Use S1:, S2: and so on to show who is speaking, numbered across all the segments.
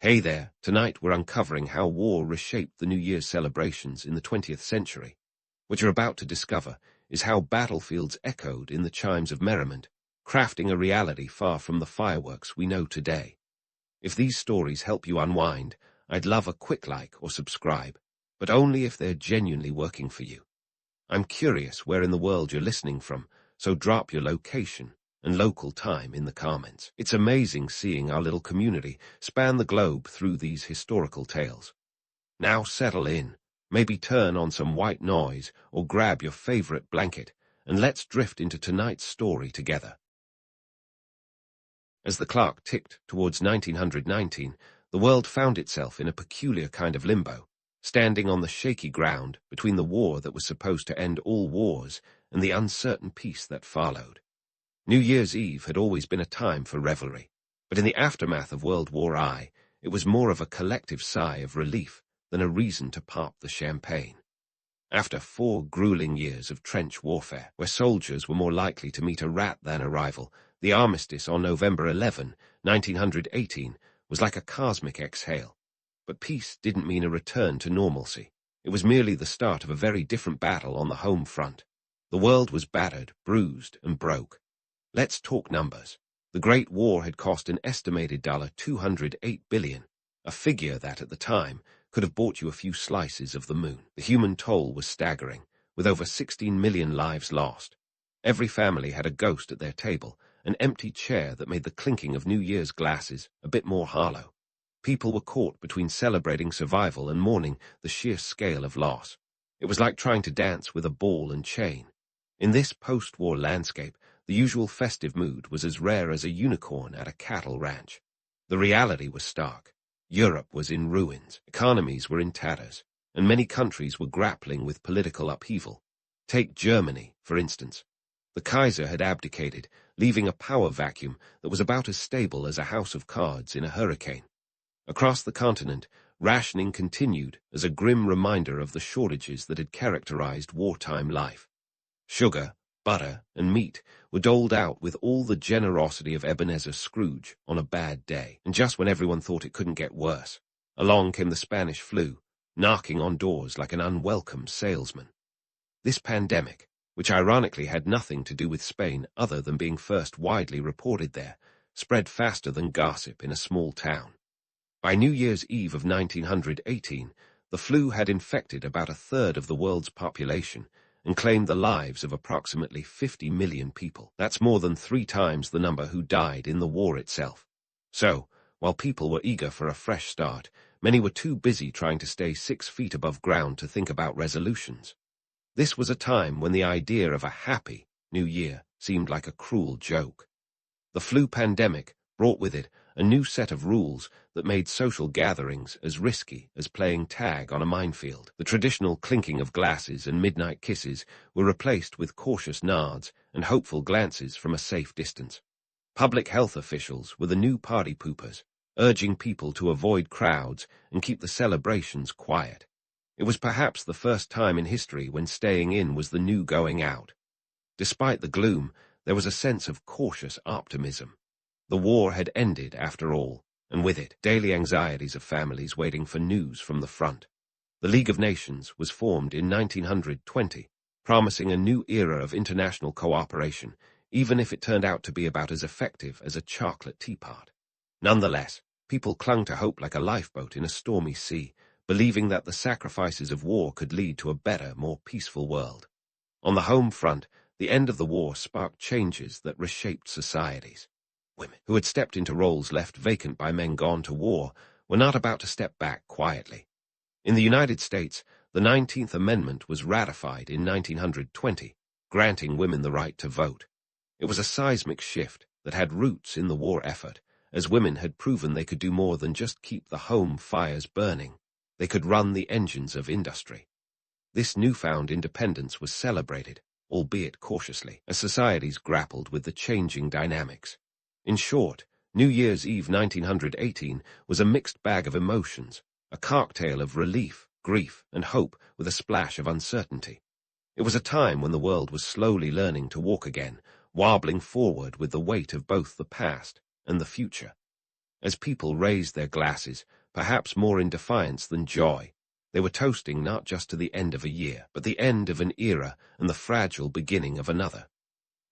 S1: Hey there, tonight we're uncovering how war reshaped the New Year's celebrations in the 20th century. What you're about to discover is how battlefields echoed in the chimes of merriment, crafting a reality far from the fireworks we know today. If these stories help you unwind, I'd love a quick like or subscribe, but only if they're genuinely working for you. I'm curious where in the world you're listening from, so drop your location and local time in the comments. It's amazing seeing our little community span the globe through these historical tales. Now settle in, maybe turn on some white noise or grab your favorite blanket, and let's drift into tonight's story together. As the clock ticked towards 1919, the world found itself in a peculiar kind of limbo, standing on the shaky ground between the war that was supposed to end all wars and the uncertain peace that followed. New Year's Eve had always been a time for revelry, but in the aftermath of World War I, it was more of a collective sigh of relief than a reason to pop the champagne. After 4 grueling years of trench warfare, where soldiers were more likely to meet a rat than a rival, the armistice on November 11, 1918, was like a cosmic exhale. But peace didn't mean a return to normalcy. It was merely the start of a very different battle on the home front. The world was battered, bruised, and broke. Let's talk numbers. The Great War had cost an estimated $208 billion, a figure that, at the time, could have bought you a few slices of the moon. The human toll was staggering, with over 16 million lives lost. Every family had a ghost at their table, an empty chair that made the clinking of New Year's glasses a bit more hollow. People were caught between celebrating survival and mourning the sheer scale of loss. It was like trying to dance with a ball and chain. In this post-war landscape, the usual festive mood was as rare as a unicorn at a cattle ranch. The reality was stark. Europe was in ruins, economies were in tatters, and many countries were grappling with political upheaval. Take Germany, for instance. The Kaiser had abdicated, leaving a power vacuum that was about as stable as a house of cards in a hurricane. Across the continent, rationing continued as a grim reminder of the shortages that had characterized wartime life. Sugar, butter, and meat were doled out with all the generosity of Ebenezer Scrooge on a bad day, and just when everyone thought it couldn't get worse, along came the Spanish flu, knocking on doors like an unwelcome salesman. This pandemic, which ironically had nothing to do with Spain other than being first widely reported there, spread faster than gossip in a small town. By New Year's Eve of 1918, the flu had infected about a third of the world's population and claimed the lives of approximately 50 million people. That's more than 3 times the number who died in the war itself. So, while people were eager for a fresh start, many were too busy trying to stay 6 feet above ground to think about resolutions. This was a time when the idea of a happy New Year seemed like a cruel joke. The flu pandemic brought with it a new set of rules that made social gatherings as risky as playing tag on a minefield. The traditional clinking of glasses and midnight kisses were replaced with cautious nods and hopeful glances from a safe distance. Public health officials were the new party poopers, urging people to avoid crowds and keep the celebrations quiet. It was perhaps the first time in history when staying in was the new going out. Despite the gloom, there was a sense of cautious optimism. The war had ended, after all, and with it, daily anxieties of families waiting for news from the front. The League of Nations was formed in 1920, promising a new era of international cooperation, even if it turned out to be about as effective as a chocolate teapot. Nonetheless, people clung to hope like a lifeboat in a stormy sea, believing that the sacrifices of war could lead to a better, more peaceful world. On the home front, the end of the war sparked changes that reshaped societies. Women, who had stepped into roles left vacant by men gone to war, were not about to step back quietly. In the United States, the 19th Amendment was ratified in 1920, granting women the right to vote. It was a seismic shift that had roots in the war effort, as women had proven they could do more than just keep the home fires burning. They could run the engines of industry. This newfound independence was celebrated, albeit cautiously, as societies grappled with the changing dynamics. In short, New Year's Eve 1918 was a mixed bag of emotions, a cocktail of relief, grief, and hope with a splash of uncertainty. It was a time when the world was slowly learning to walk again, wobbling forward with the weight of both the past and the future. As people raised their glasses, perhaps more in defiance than joy, they were toasting not just to the end of a year, but the end of an era and the fragile beginning of another.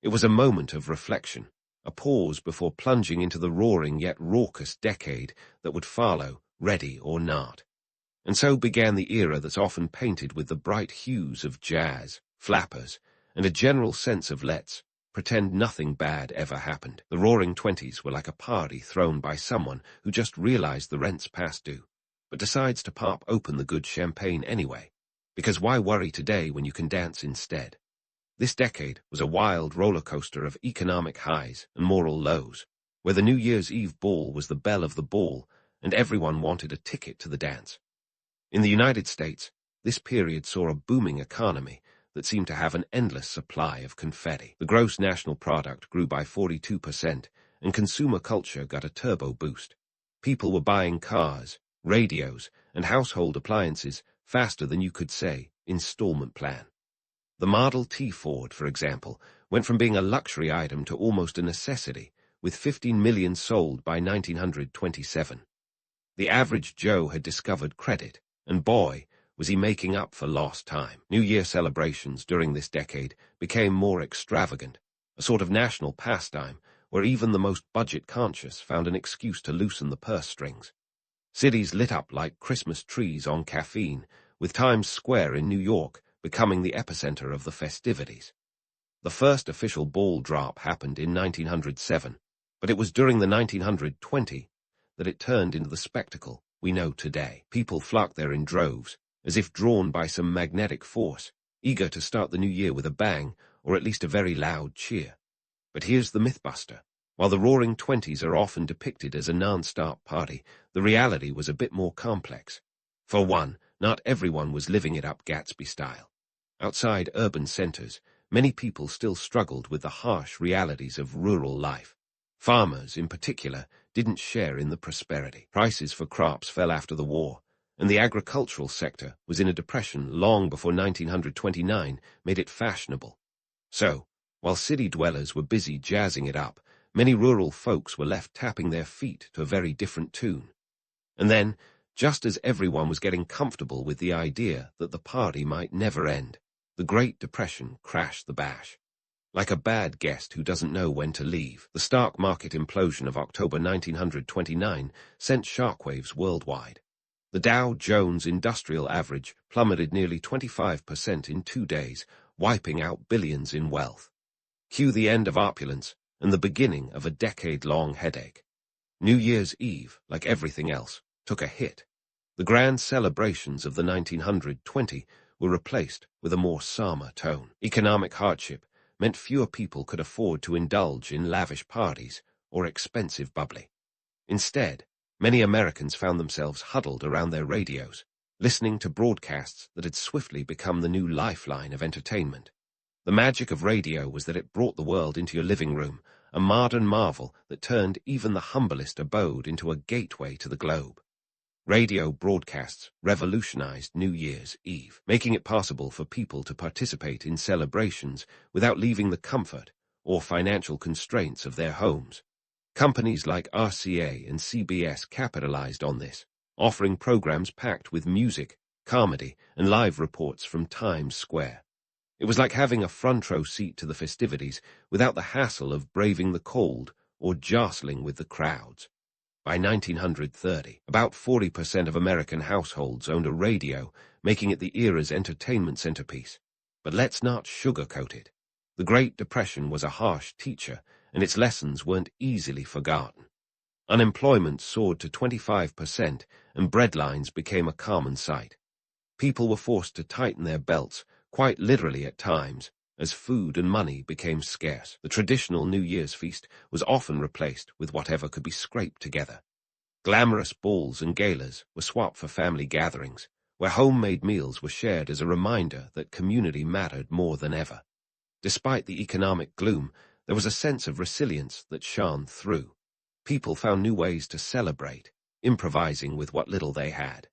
S1: It was a moment of reflection, a pause before plunging into the roaring yet raucous decade that would follow, ready or not. And so began the era that's often painted with the bright hues of jazz, flappers, and a general sense of let's pretend nothing bad ever happened. The Roaring Twenties were like a party thrown by someone who just realized the rent's past due, but decides to pop open the good champagne anyway, because why worry today when you can dance instead? This decade was a wild roller coaster of economic highs and moral lows, where the New Year's Eve ball was the belle of the ball and everyone wanted a ticket to the dance. In the United States, this period saw a booming economy that seemed to have an endless supply of confetti. The gross national product grew by 42%, and consumer culture got a turbo boost. People were buying cars, radios, and household appliances faster than you could say installment plan. The Model T Ford, for example, went from being a luxury item to almost a necessity, with 15 million sold by 1927. The average Joe had discovered credit, and boy, was he making up for lost time. New Year celebrations during this decade became more extravagant, a sort of national pastime where even the most budget-conscious found an excuse to loosen the purse strings. Cities lit up like Christmas trees on caffeine, with Times Square in New York becoming the epicenter of the festivities. The first official ball drop happened in 1907, but it was during the 1920 that it turned into the spectacle we know today. People flocked there in droves, as if drawn by some magnetic force, eager to start the new year with a bang, or at least a very loud cheer. But here's the mythbuster. While the Roaring Twenties are often depicted as a non-stop party, the reality was a bit more complex. For one, not everyone was living it up Gatsby style. Outside urban centers, many people still struggled with the harsh realities of rural life. Farmers, in particular, didn't share in the prosperity. Prices for crops fell after the war, and the agricultural sector was in a depression long before 1929 made it fashionable. So, while city dwellers were busy jazzing it up, many rural folks were left tapping their feet to a very different tune. And then, just as everyone was getting comfortable with the idea that the party might never end, the Great Depression crashed the bash. Like a bad guest who doesn't know when to leave, the stock market implosion of October 1929 sent shockwaves worldwide. The Dow Jones Industrial Average plummeted nearly 25% in 2 days, wiping out billions in wealth. Cue the end of opulence and the beginning of a decade-long headache. New Year's Eve, like everything else, took a hit. The grand celebrations of the 1920 were replaced with a more somber tone. Economic hardship meant fewer people could afford to indulge in lavish parties or expensive bubbly. Instead, many Americans found themselves huddled around their radios, listening to broadcasts that had swiftly become the new lifeline of entertainment. The magic of radio was that it brought the world into your living room, a modern marvel that turned even the humblest abode into a gateway to the globe. Radio broadcasts revolutionized New Year's Eve, making it possible for people to participate in celebrations without leaving the comfort or financial constraints of their homes. Companies like RCA and CBS capitalized on this, offering programs packed with music, comedy, and live reports from Times Square. It was like having a front-row seat to the festivities without the hassle of braving the cold or jostling with the crowds. By 1930, about 40% of American households owned a radio, making it the era's entertainment centerpiece. But let's not sugarcoat it. The Great Depression was a harsh teacher, and its lessons weren't easily forgotten. Unemployment soared to 25%, and breadlines became a common sight. People were forced to tighten their belts, quite literally at times, as food and money became scarce. The traditional New Year's feast was often replaced with whatever could be scraped together. Glamorous balls and galas were swapped for family gatherings, where homemade meals were shared as a reminder that community mattered more than ever. Despite the economic gloom, there was a sense of resilience that shone through. People found new ways to celebrate, improvising with what little they had.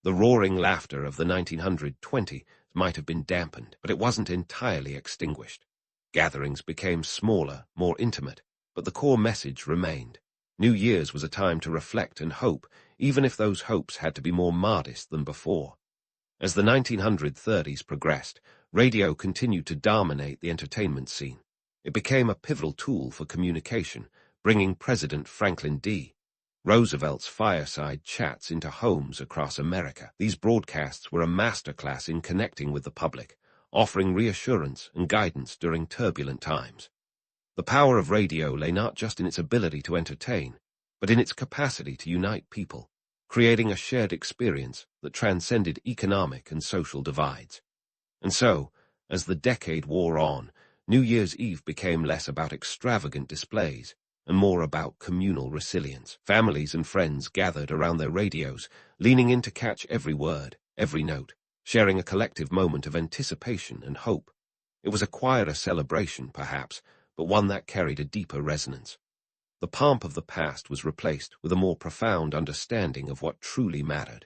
S1: The roaring laughter of the 1920 might have been dampened, but it wasn't entirely extinguished. Gatherings became smaller, more intimate, but the core message remained. New Year's was a time to reflect and hope, even if those hopes had to be more modest than before. As the 1930s progressed, radio continued to dominate the entertainment scene. It became a pivotal tool for communication, bringing President Franklin D. Roosevelt's fireside chats into homes across America. These broadcasts were a masterclass in connecting with the public, offering reassurance and guidance during turbulent times. The power of radio lay not just in its ability to entertain, but in its capacity to unite people, creating a shared experience that transcended economic and social divides. And so, as the decade wore on, New Year's Eve became less about extravagant displays and more about communal resilience. Families and friends gathered around their radios, leaning in to catch every word, every note, sharing a collective moment of anticipation and hope. It was a quieter celebration, perhaps, but one that carried a deeper resonance. The pomp of the past was replaced with a more profound understanding of what truly mattered.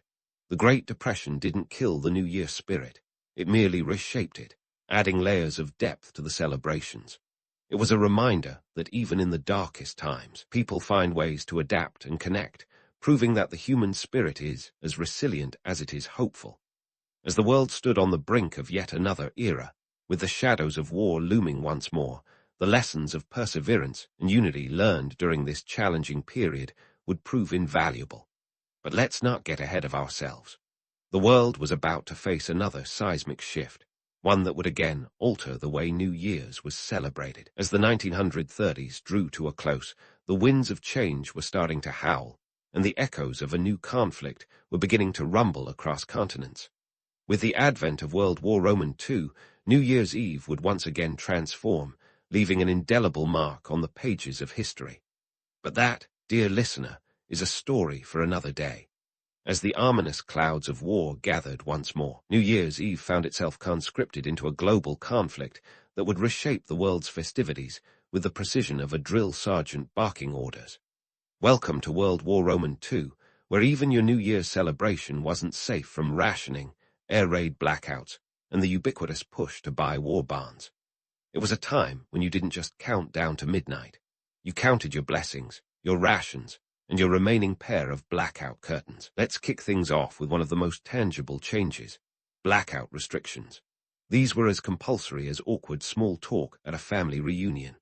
S1: The Great Depression didn't kill the New Year spirit. It merely reshaped it, adding layers of depth to the celebrations. It was a reminder that even in the darkest times, people find ways to adapt and connect, proving that the human spirit is as resilient as it is hopeful. As the world stood on the brink of yet another era, with the shadows of war looming once more, the lessons of perseverance and unity learned during this challenging period would prove invaluable. But let's not get ahead of ourselves. The world was about to face another seismic shift, one that would again alter the way New Year's was celebrated. As the 1930s drew to a close, the winds of change were starting to howl, and the echoes of a new conflict were beginning to rumble across continents. With the advent of World War II, New Year's Eve would once again transform, leaving an indelible mark on the pages of history. But that, dear listener, is a story for another day. As the ominous clouds of war gathered once more, New Year's Eve found itself conscripted into a global conflict that would reshape the world's festivities with the precision of a drill sergeant barking orders. Welcome to World War II, where even your New Year's celebration wasn't safe from rationing, air raid blackouts, and the ubiquitous push to buy war bonds. It was a time when you didn't just count down to midnight. You counted your blessings, your rations, and your remaining pair of blackout curtains. Let's kick things off with one of the most tangible changes: blackout restrictions. These were as compulsory as awkward small talk at a family reunion.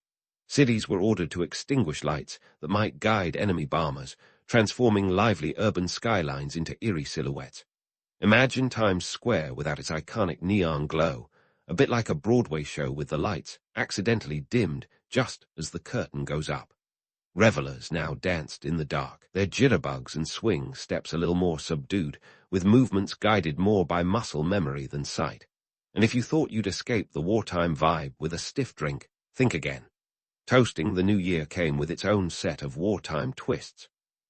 S1: Cities were ordered to extinguish lights that might guide enemy bombers, transforming lively urban skylines into eerie silhouettes. Imagine Times Square without its iconic neon glow, a bit like a Broadway show with the lights accidentally dimmed just as the curtain goes up. Revelers now danced in the dark, their jitterbugs and swing steps a little more subdued, with movements guided more by muscle memory than sight. And if you thought you'd escape the wartime vibe with a stiff drink, think again. Toasting the new year came with its own set of wartime twists.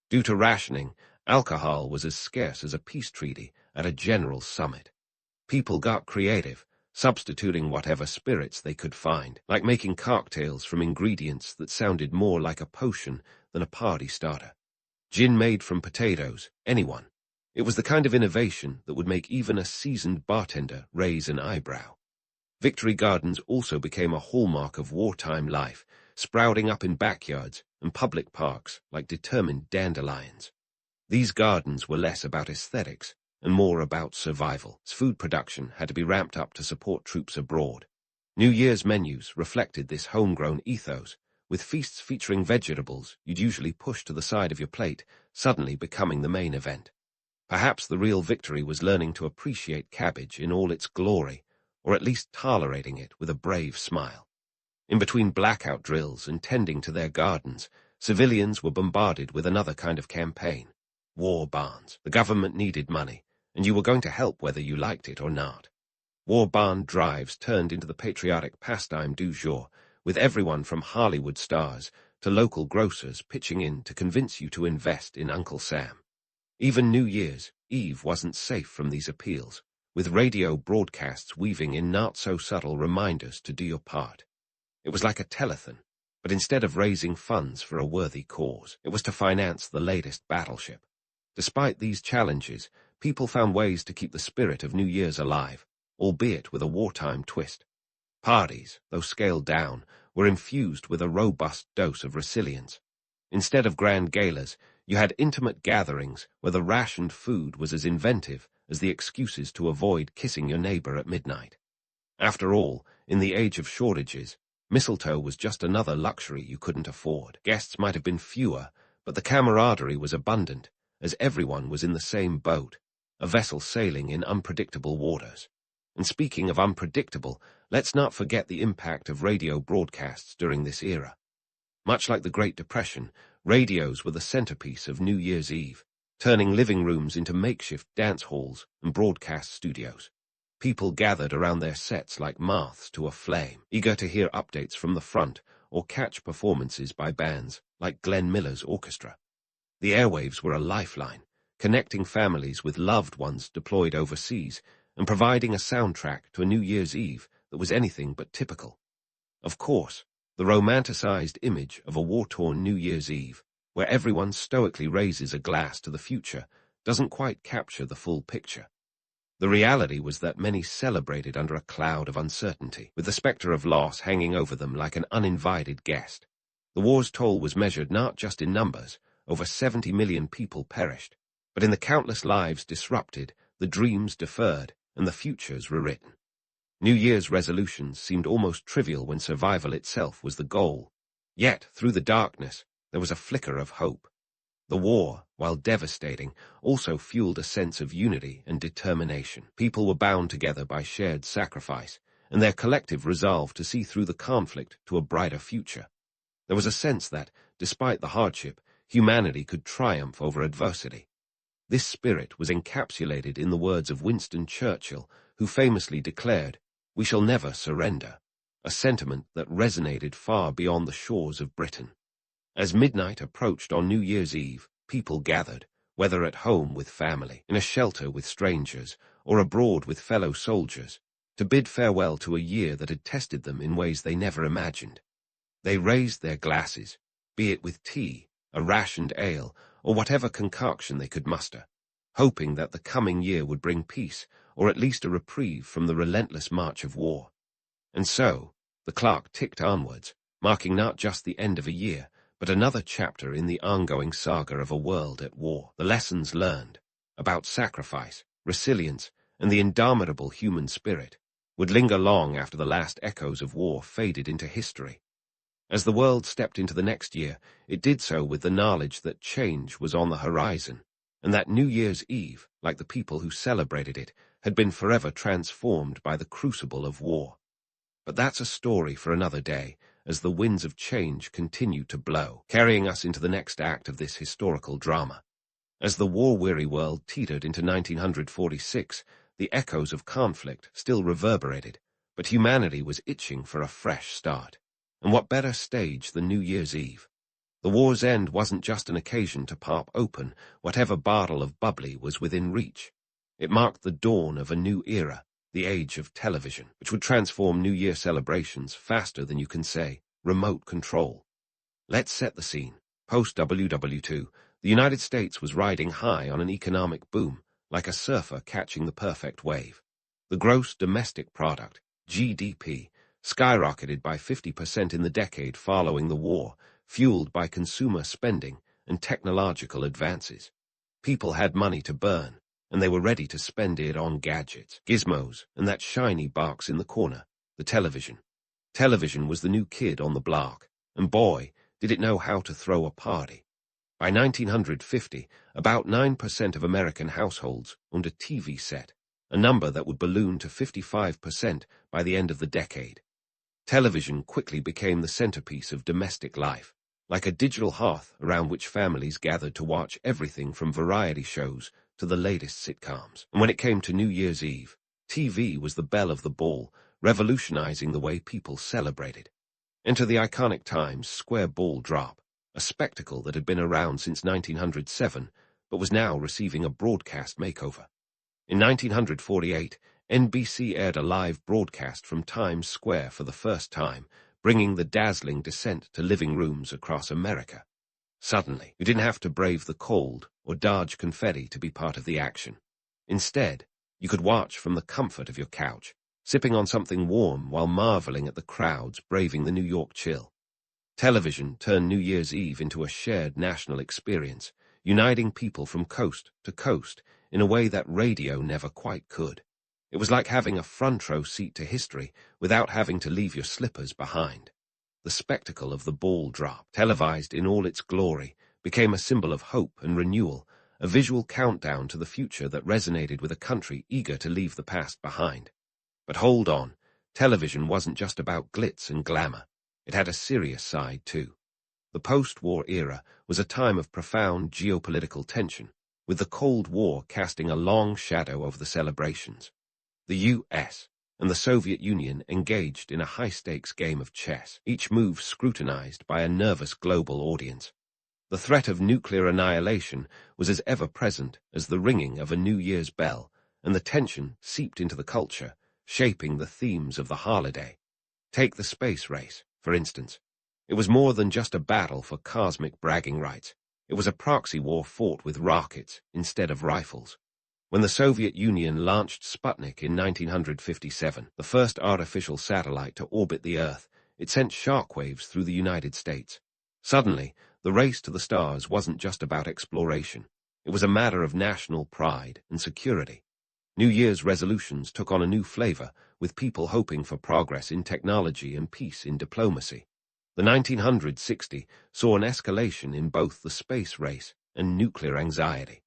S1: Due to rationing, alcohol was as scarce as a peace treaty at a general summit. People got creative, substituting whatever spirits they could find, like making cocktails from ingredients that sounded more like a potion than a party starter. Gin made from potatoes, anyone. It was the kind of innovation that would make even a seasoned bartender raise an eyebrow. Victory gardens also became a hallmark of wartime life, sprouting up in backyards and public parks like determined dandelions. These gardens were less about aesthetics and more about survival. Food production had to be ramped up to support troops abroad. New Year's menus reflected this homegrown ethos, with feasts featuring vegetables you'd usually push to the side of your plate suddenly becoming the main event. Perhaps the real victory was learning to appreciate cabbage in all its glory, or at least tolerating it with a brave smile. In between blackout drills and tending to their gardens, civilians were bombarded with another kind of campaign: war bonds. The government needed money, and you were going to help whether you liked it or not. War bond drives turned into the patriotic pastime du jour, with everyone from Hollywood stars to local grocers pitching in to convince you to invest in Uncle Sam. Even New Year's Eve wasn't safe from these appeals, with radio broadcasts weaving in not-so-subtle reminders to do your part. It was like a telethon, but instead of raising funds for a worthy cause, it was to finance the latest battleship. Despite these challenges, people found ways to keep the spirit of New Year's alive, albeit with a wartime twist. Parties, though scaled down, were infused with a robust dose of resilience. Instead of grand galas, you had intimate gatherings where the rationed food was as inventive as the excuses to avoid kissing your neighbor at midnight. After all, in the age of shortages, mistletoe was just another luxury you couldn't afford. Guests might have been fewer, but the camaraderie was abundant, as everyone was in the same boat, a vessel sailing in unpredictable waters. And speaking of unpredictable, let's not forget the impact of radio broadcasts during this era. Much like the Great Depression, radios were the centerpiece of New Year's Eve, turning living rooms into makeshift dance halls and broadcast studios. People gathered around their sets like moths to a flame, eager to hear updates from the front or catch performances by bands like Glenn Miller's orchestra. The airwaves were a lifeline, connecting families with loved ones deployed overseas and providing a soundtrack to a New Year's Eve that was anything but typical. Of course, the romanticized image of a war-torn New Year's Eve, where everyone stoically raises a glass to the future, doesn't quite capture the full picture. The reality was that many celebrated under a cloud of uncertainty, with the specter of loss hanging over them like an uninvited guest. The war's toll was measured not just in numbers, over 70 million people perished, but in the countless lives disrupted, the dreams deferred, and the futures rewritten. New Year's resolutions seemed almost trivial when survival itself was the goal. Yet, through the darkness, there was a flicker of hope. The war, while devastating, also fueled a sense of unity and determination. People were bound together by shared sacrifice, and their collective resolve to see through the conflict to a brighter future. There was a sense that, despite the hardship, humanity could triumph over adversity. This spirit was encapsulated in the words of Winston Churchill, who famously declared, "We shall never surrender," a sentiment that resonated far beyond the shores of Britain. As midnight approached on New Year's Eve, people gathered, whether at home with family, in a shelter with strangers, or abroad with fellow soldiers, to bid farewell to a year that had tested them in ways they never imagined. They raised their glasses, be it with tea, a rationed ale, or whatever concoction they could muster, hoping that the coming year would bring peace, or at least a reprieve from the relentless march of war. And so, the clock ticked onwards, marking not just the end of a year, but another chapter in the ongoing saga of a world at war. The lessons learned, about sacrifice, resilience, and the indomitable human spirit, would linger long after the last echoes of war faded into history. As the world stepped into the next year, it did so with the knowledge that change was on the horizon, and that New Year's Eve, like the people who celebrated it, had been forever transformed by the crucible of war. But that's a story for another day, as the winds of change continue to blow, carrying us into the next act of this historical drama. As the war-weary world teetered into 1946, the echoes of conflict still reverberated, but humanity was itching for a fresh start. And what better stage than New Year's Eve? The war's end wasn't just an occasion to pop open whatever bottle of bubbly was within reach. It marked the dawn of a new era, the age of television, which would transform New Year celebrations faster than you can say remote control. Let's set the scene. Post-WW2, the United States was riding high on an economic boom, like a surfer catching the perfect wave. The gross domestic product, GDP, skyrocketed by 50% in the decade following the war, fueled by consumer spending and technological advances. People had money to burn, and they were ready to spend it on gadgets, gizmos, and that shiny box in the corner, the television. Television was the new kid on the block, and boy, did it know how to throw a party. By 1950, about 9% of American households owned a TV set, a number that would balloon to 55% by the end of the decade. Television quickly became the centerpiece of domestic life, like a digital hearth around which families gathered to watch everything from variety shows to the latest sitcoms. And when it came to New Year's Eve, TV was the belle of the ball, revolutionizing the way people celebrated. Enter the iconic Times Square ball drop, a spectacle that had been around since 1907, but was now receiving a broadcast makeover. In 1948, NBC aired a live broadcast from Times Square for the first time, bringing the dazzling descent to living rooms across America. Suddenly, you didn't have to brave the cold or dodge confetti to be part of the action. Instead, you could watch from the comfort of your couch, sipping on something warm while marveling at the crowds braving the New York chill. Television turned New Year's Eve into a shared national experience, uniting people from coast to coast in a way that radio never quite could. It was like having a front-row seat to history without having to leave your slippers behind. The spectacle of the ball drop, televised in all its glory, became a symbol of hope and renewal, a visual countdown to the future that resonated with a country eager to leave the past behind. But hold on, television wasn't just about glitz and glamour. It had a serious side too. The post-war era was a time of profound geopolitical tension, with the Cold War casting a long shadow over the celebrations. The US and the Soviet Union engaged in a high-stakes game of chess, each move scrutinized by a nervous global audience. The threat of nuclear annihilation was as ever-present as the ringing of a New Year's bell, and the tension seeped into the culture, shaping the themes of the holiday. Take the space race, for instance. It was more than just a battle for cosmic bragging rights. It was a proxy war fought with rockets instead of rifles. When the Soviet Union launched Sputnik in 1957, the first artificial satellite to orbit the Earth, it sent shockwaves through the United States. Suddenly, the race to the stars wasn't just about exploration. It was a matter of national pride and security. New Year's resolutions took on a new flavor, with people hoping for progress in technology and peace in diplomacy. The 1960 saw an escalation in both the space race and nuclear anxiety.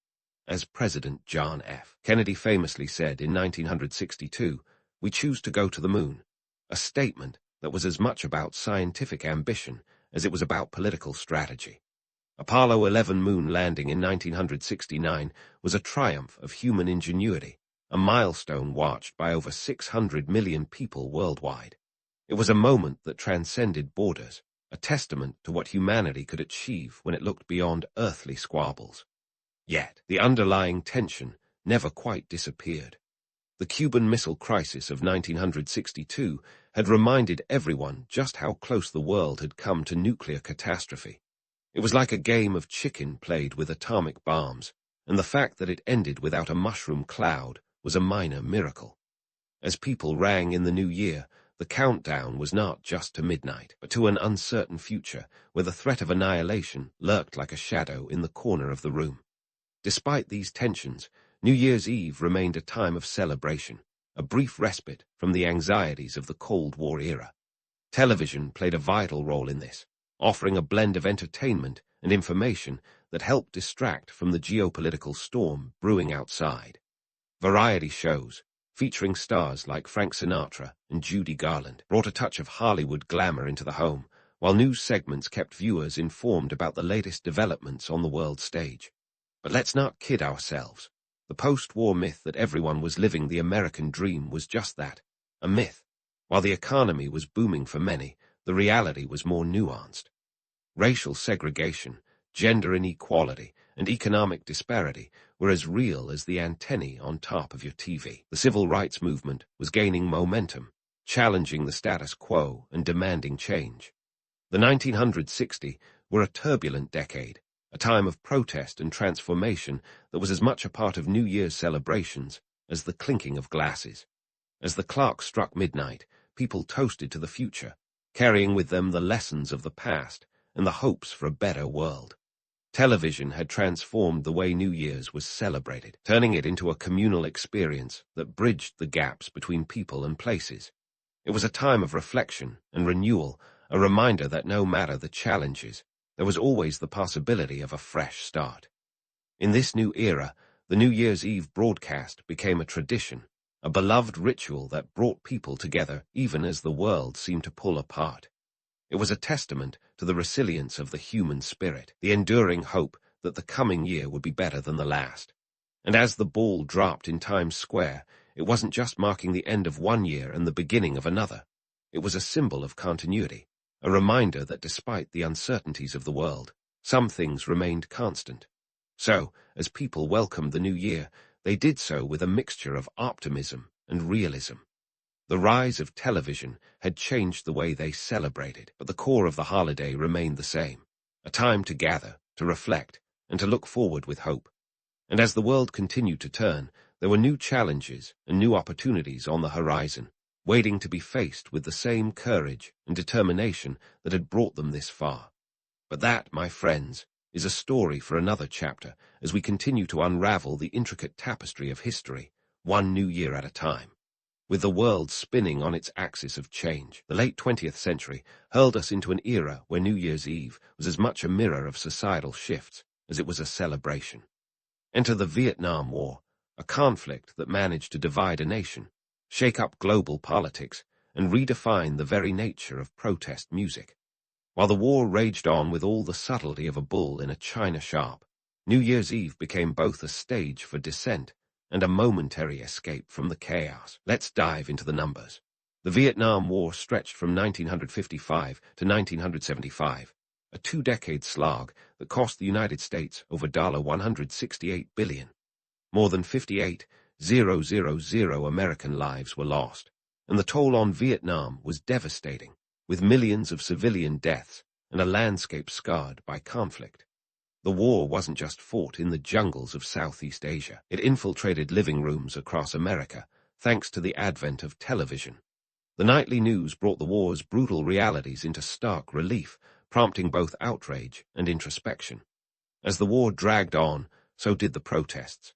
S1: As President John F. Kennedy famously said in 1962, "We choose to go to the moon," a statement that was as much about scientific ambition as it was about political strategy. Apollo 11 moon landing in 1969 was a triumph of human ingenuity, a milestone watched by over 600 million people worldwide. It was a moment that transcended borders, a testament to what humanity could achieve when it looked beyond earthly squabbles. Yet, the underlying tension never quite disappeared. The Cuban Missile Crisis of 1962 had reminded everyone just how close the world had come to nuclear catastrophe. It was like a game of chicken played with atomic bombs, and the fact that it ended without a mushroom cloud was a minor miracle. As people rang in the new year, the countdown was not just to midnight, but to an uncertain future where the threat of annihilation lurked like a shadow in the corner of the room. Despite these tensions, New Year's Eve remained a time of celebration, a brief respite from the anxieties of the Cold War era. Television played a vital role in this, offering a blend of entertainment and information that helped distract from the geopolitical storm brewing outside. Variety shows, featuring stars like Frank Sinatra and Judy Garland, brought a touch of Hollywood glamour into the home, while news segments kept viewers informed about the latest developments on the world stage. But let's not kid ourselves. The post-war myth that everyone was living the American dream was just that, a myth. While the economy was booming for many, the reality was more nuanced. Racial segregation, gender inequality, and economic disparity were as real as the antennae on top of your TV. The civil rights movement was gaining momentum, challenging the status quo and demanding change. The 1960s were a turbulent decade, a time of protest and transformation that was as much a part of New Year's celebrations as the clinking of glasses. As the clock struck midnight, people toasted to the future, carrying with them the lessons of the past and the hopes for a better world. Television had transformed the way New Year's was celebrated, turning it into a communal experience that bridged the gaps between people and places. It was a time of reflection and renewal, a reminder that no matter the challenges, there was always the possibility of a fresh start. In this new era, the New Year's Eve broadcast became a tradition, a beloved ritual that brought people together even as the world seemed to pull apart. It was a testament to the resilience of the human spirit, the enduring hope that the coming year would be better than the last. And as the ball dropped in Times Square, it wasn't just marking the end of one year and the beginning of another. It was a symbol of continuity, a reminder that despite the uncertainties of the world, some things remained constant. So, as people welcomed the new year, they did so with a mixture of optimism and realism. The rise of television had changed the way they celebrated, but the core of the holiday remained the same, a time to gather, to reflect, and to look forward with hope. And as the world continued to turn, there were new challenges and new opportunities on the horizon. waiting to be faced with the same courage and determination that had brought them this far. But that, my friends, is a story for another chapter as we continue to unravel the intricate tapestry of history, one new year at a time. With the world spinning on its axis of change, the late 20th century hurled us into an era where New Year's Eve was as much a mirror of societal shifts as it was a celebration. Enter the Vietnam War, a conflict that managed to divide a nation, shake up global politics, and redefine the very nature of protest music. While the war raged on with all the subtlety of a bull in a china shop, New Year's Eve became both a stage for dissent and a momentary escape from the chaos. Let's dive into the numbers. The Vietnam War stretched from 1955 to 1975, a two-decade slog that cost the United States over $168 billion. More than 58,000 American lives were lost, and the toll on Vietnam was devastating, with millions of civilian deaths and a landscape scarred by conflict. The war wasn't just fought in the jungles of Southeast Asia. It infiltrated living rooms across America, thanks to the advent of television. The nightly news brought the war's brutal realities into stark relief, prompting both outrage and introspection. As the war dragged on, so did the protests.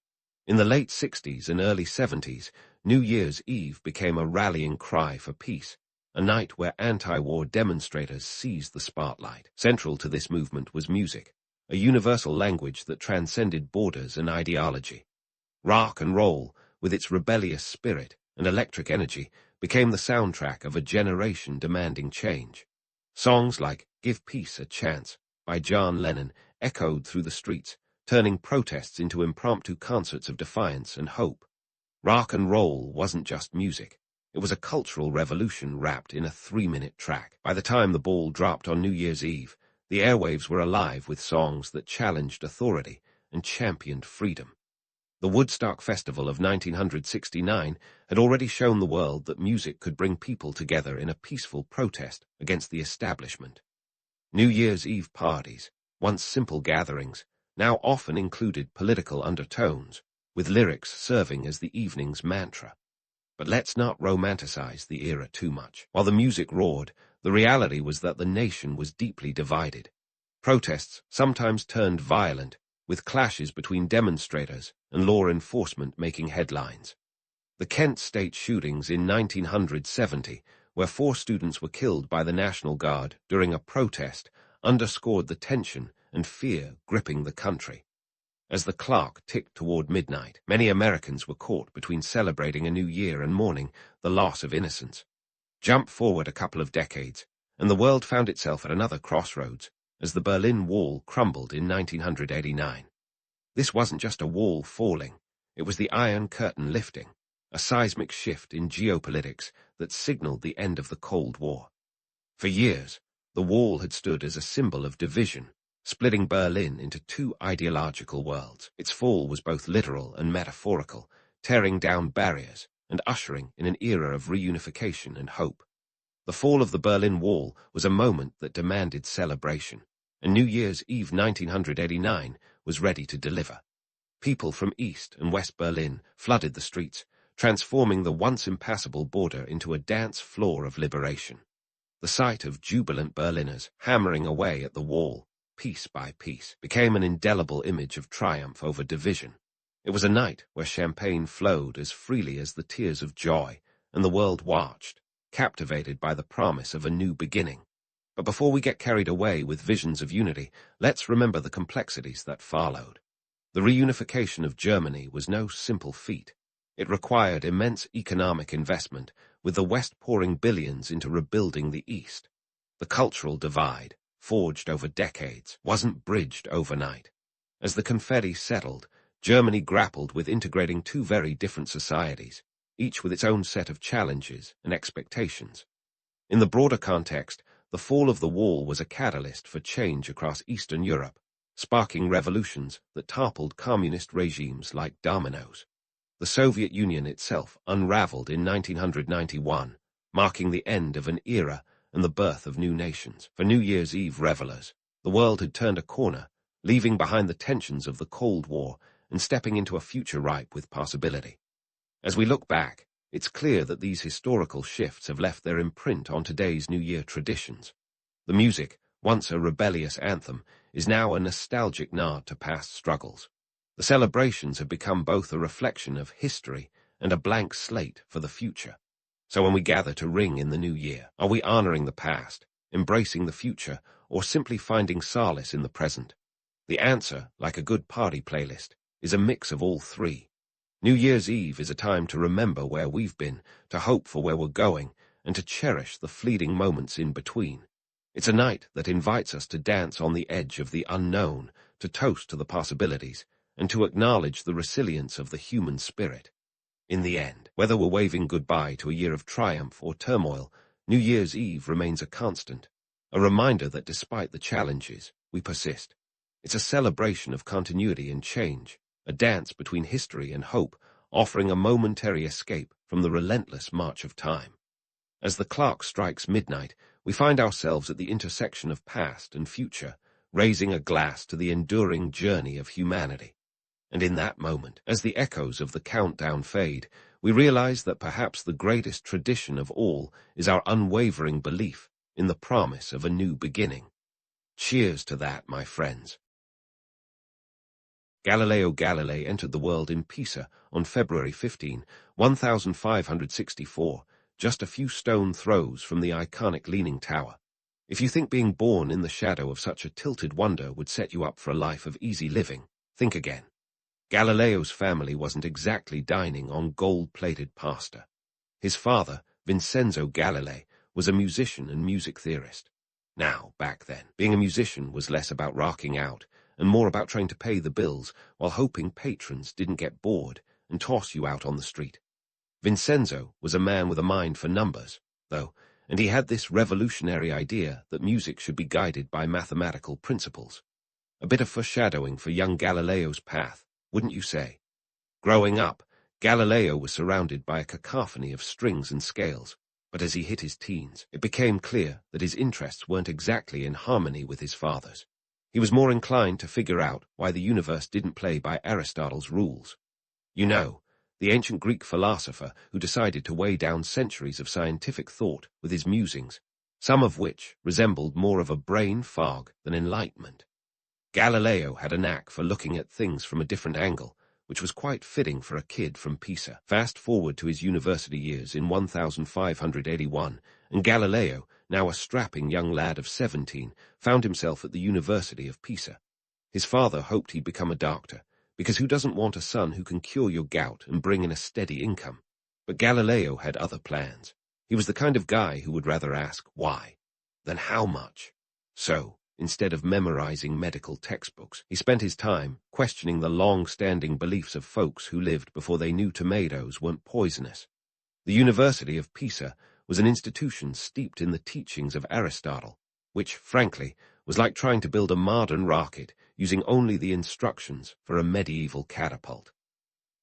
S1: In the late 60s and early 70s, New Year's Eve became a rallying cry for peace, a night where anti-war demonstrators seized the spotlight. Central to this movement was music, a universal language that transcended borders and ideology. Rock and roll, with its rebellious spirit and electric energy, became the soundtrack of a generation demanding change. Songs like Give Peace a Chance by John Lennon echoed through the streets, turning protests into impromptu concerts of defiance and hope. Rock and roll wasn't just music. It was a cultural revolution wrapped in a 3-minute track. By the time the ball dropped on New Year's Eve, the airwaves were alive with songs that challenged authority and championed freedom. The Woodstock Festival of 1969 had already shown the world that music could bring people together in a peaceful protest against the establishment. New Year's Eve parties, once simple gatherings, now often included political undertones, with lyrics serving as the evening's mantra. But let's not romanticize the era too much. While the music roared, the reality was that the nation was deeply divided. Protests sometimes turned violent, with clashes between demonstrators and law enforcement making headlines. The Kent State shootings in 1970, where 4 students were killed by the National Guard during a protest, underscored the tension and fear gripping the country. As the clock ticked toward midnight, many Americans were caught between celebrating a new year and mourning the loss of innocence. Jump forward a couple of decades, and the world found itself at another crossroads as the Berlin Wall crumbled in 1989. This wasn't just a wall falling, it was the Iron Curtain lifting, a seismic shift in geopolitics that signaled the end of the Cold War. For years, the wall had stood as a symbol of division, splitting Berlin into 2 ideological worlds. Its fall was both literal and metaphorical, tearing down barriers and ushering in an era of reunification and hope. The fall of the Berlin Wall was a moment that demanded celebration, and New Year's Eve 1989 was ready to deliver. People from East and West Berlin flooded the streets, transforming the once impassable border into a dance floor of liberation. The sight of jubilant Berliners hammering away at the wall, piece by piece, became an indelible image of triumph over division. It was a night where champagne flowed as freely as the tears of joy, and the world watched, captivated by the promise of a new beginning. But before we get carried away with visions of unity, let's remember the complexities that followed. The reunification of Germany was no simple feat. It required immense economic investment, with the West pouring billions into rebuilding the East. The cultural divide, forged over decades, wasn't bridged overnight. As the confetti settled, Germany grappled with integrating 2 very different societies, each with its own set of challenges and expectations. In the broader context, the fall of the wall was a catalyst for change across Eastern Europe, sparking revolutions that toppled communist regimes like dominoes. The Soviet Union itself unraveled in 1991, marking the end of an era and the birth of new nations. For New Year's Eve revelers, the world had turned a corner, leaving behind the tensions of the Cold War and stepping into a future ripe with possibility. As we look back, It's clear that these historical shifts have left their imprint on today's New Year traditions. The music, once a rebellious anthem, is now a nostalgic nod to past struggles. The celebrations have become both a reflection of history and a blank slate for the future. So when we gather to ring in the new year, are we honoring the past, embracing the future, or simply finding solace in the present? The answer, like a good party playlist, is a mix of all three. New Year's Eve is a time to remember where we've been, to hope for where we're going, and to cherish the fleeting moments in between. It's a night that invites us to dance on the edge of the unknown, to toast to the possibilities, and to acknowledge the resilience of the human spirit. In the end, whether we're waving goodbye to a year of triumph or turmoil, New Year's Eve remains a constant, a reminder that despite the challenges, we persist. It's a celebration of continuity and change, a dance between history and hope, offering a momentary escape from the relentless march of time. As the clock strikes midnight, we find ourselves at the intersection of past and future, raising a glass to the enduring journey of humanity. And in that moment, as the echoes of the countdown fade, we realize that perhaps the greatest tradition of all is our unwavering belief in the promise of a new beginning. Cheers to that, my friends. Galileo Galilei entered the world in Pisa on February 15, 1564, just a few stone throws from the iconic Leaning Tower. If you think being born in the shadow of such a tilted wonder would set you up for a life of easy living, think again. Galileo's family wasn't exactly dining on gold-plated pasta. His father, Vincenzo Galilei, was a musician and music theorist. Now, back then, being a musician was less about rocking out and more about trying to pay the bills while hoping patrons didn't get bored and toss you out on the street. Vincenzo was a man with a mind for numbers, though, and he had this revolutionary idea that music should be guided by mathematical principles. A bit of foreshadowing for young Galileo's path, wouldn't you say? Growing up, Galileo was surrounded by a cacophony of strings and scales, but as he hit his teens, it became clear that his interests weren't exactly in harmony with his father's. He was more inclined to figure out why the universe didn't play by Aristotle's rules. You know, the ancient Greek philosopher who decided to weigh down centuries of scientific thought with his musings, some of which resembled more of a brain fog than enlightenment. Galileo had a knack for looking at things from a different angle, which was quite fitting for a kid from Pisa. Fast forward to his university years in 1581, and Galileo, now a strapping young lad of 17, found himself at the University of Pisa. His father hoped he'd become a doctor, because who doesn't want a son who can cure your gout and bring in a steady income? But Galileo had other plans. He was the kind of guy who would rather ask why than how much. So, instead of memorizing medical textbooks, he spent his time questioning the long-standing beliefs of folks who lived before they knew tomatoes weren't poisonous. The University of Pisa was an institution steeped in the teachings of Aristotle, which, frankly, was like trying to build a modern rocket using only the instructions for a medieval catapult.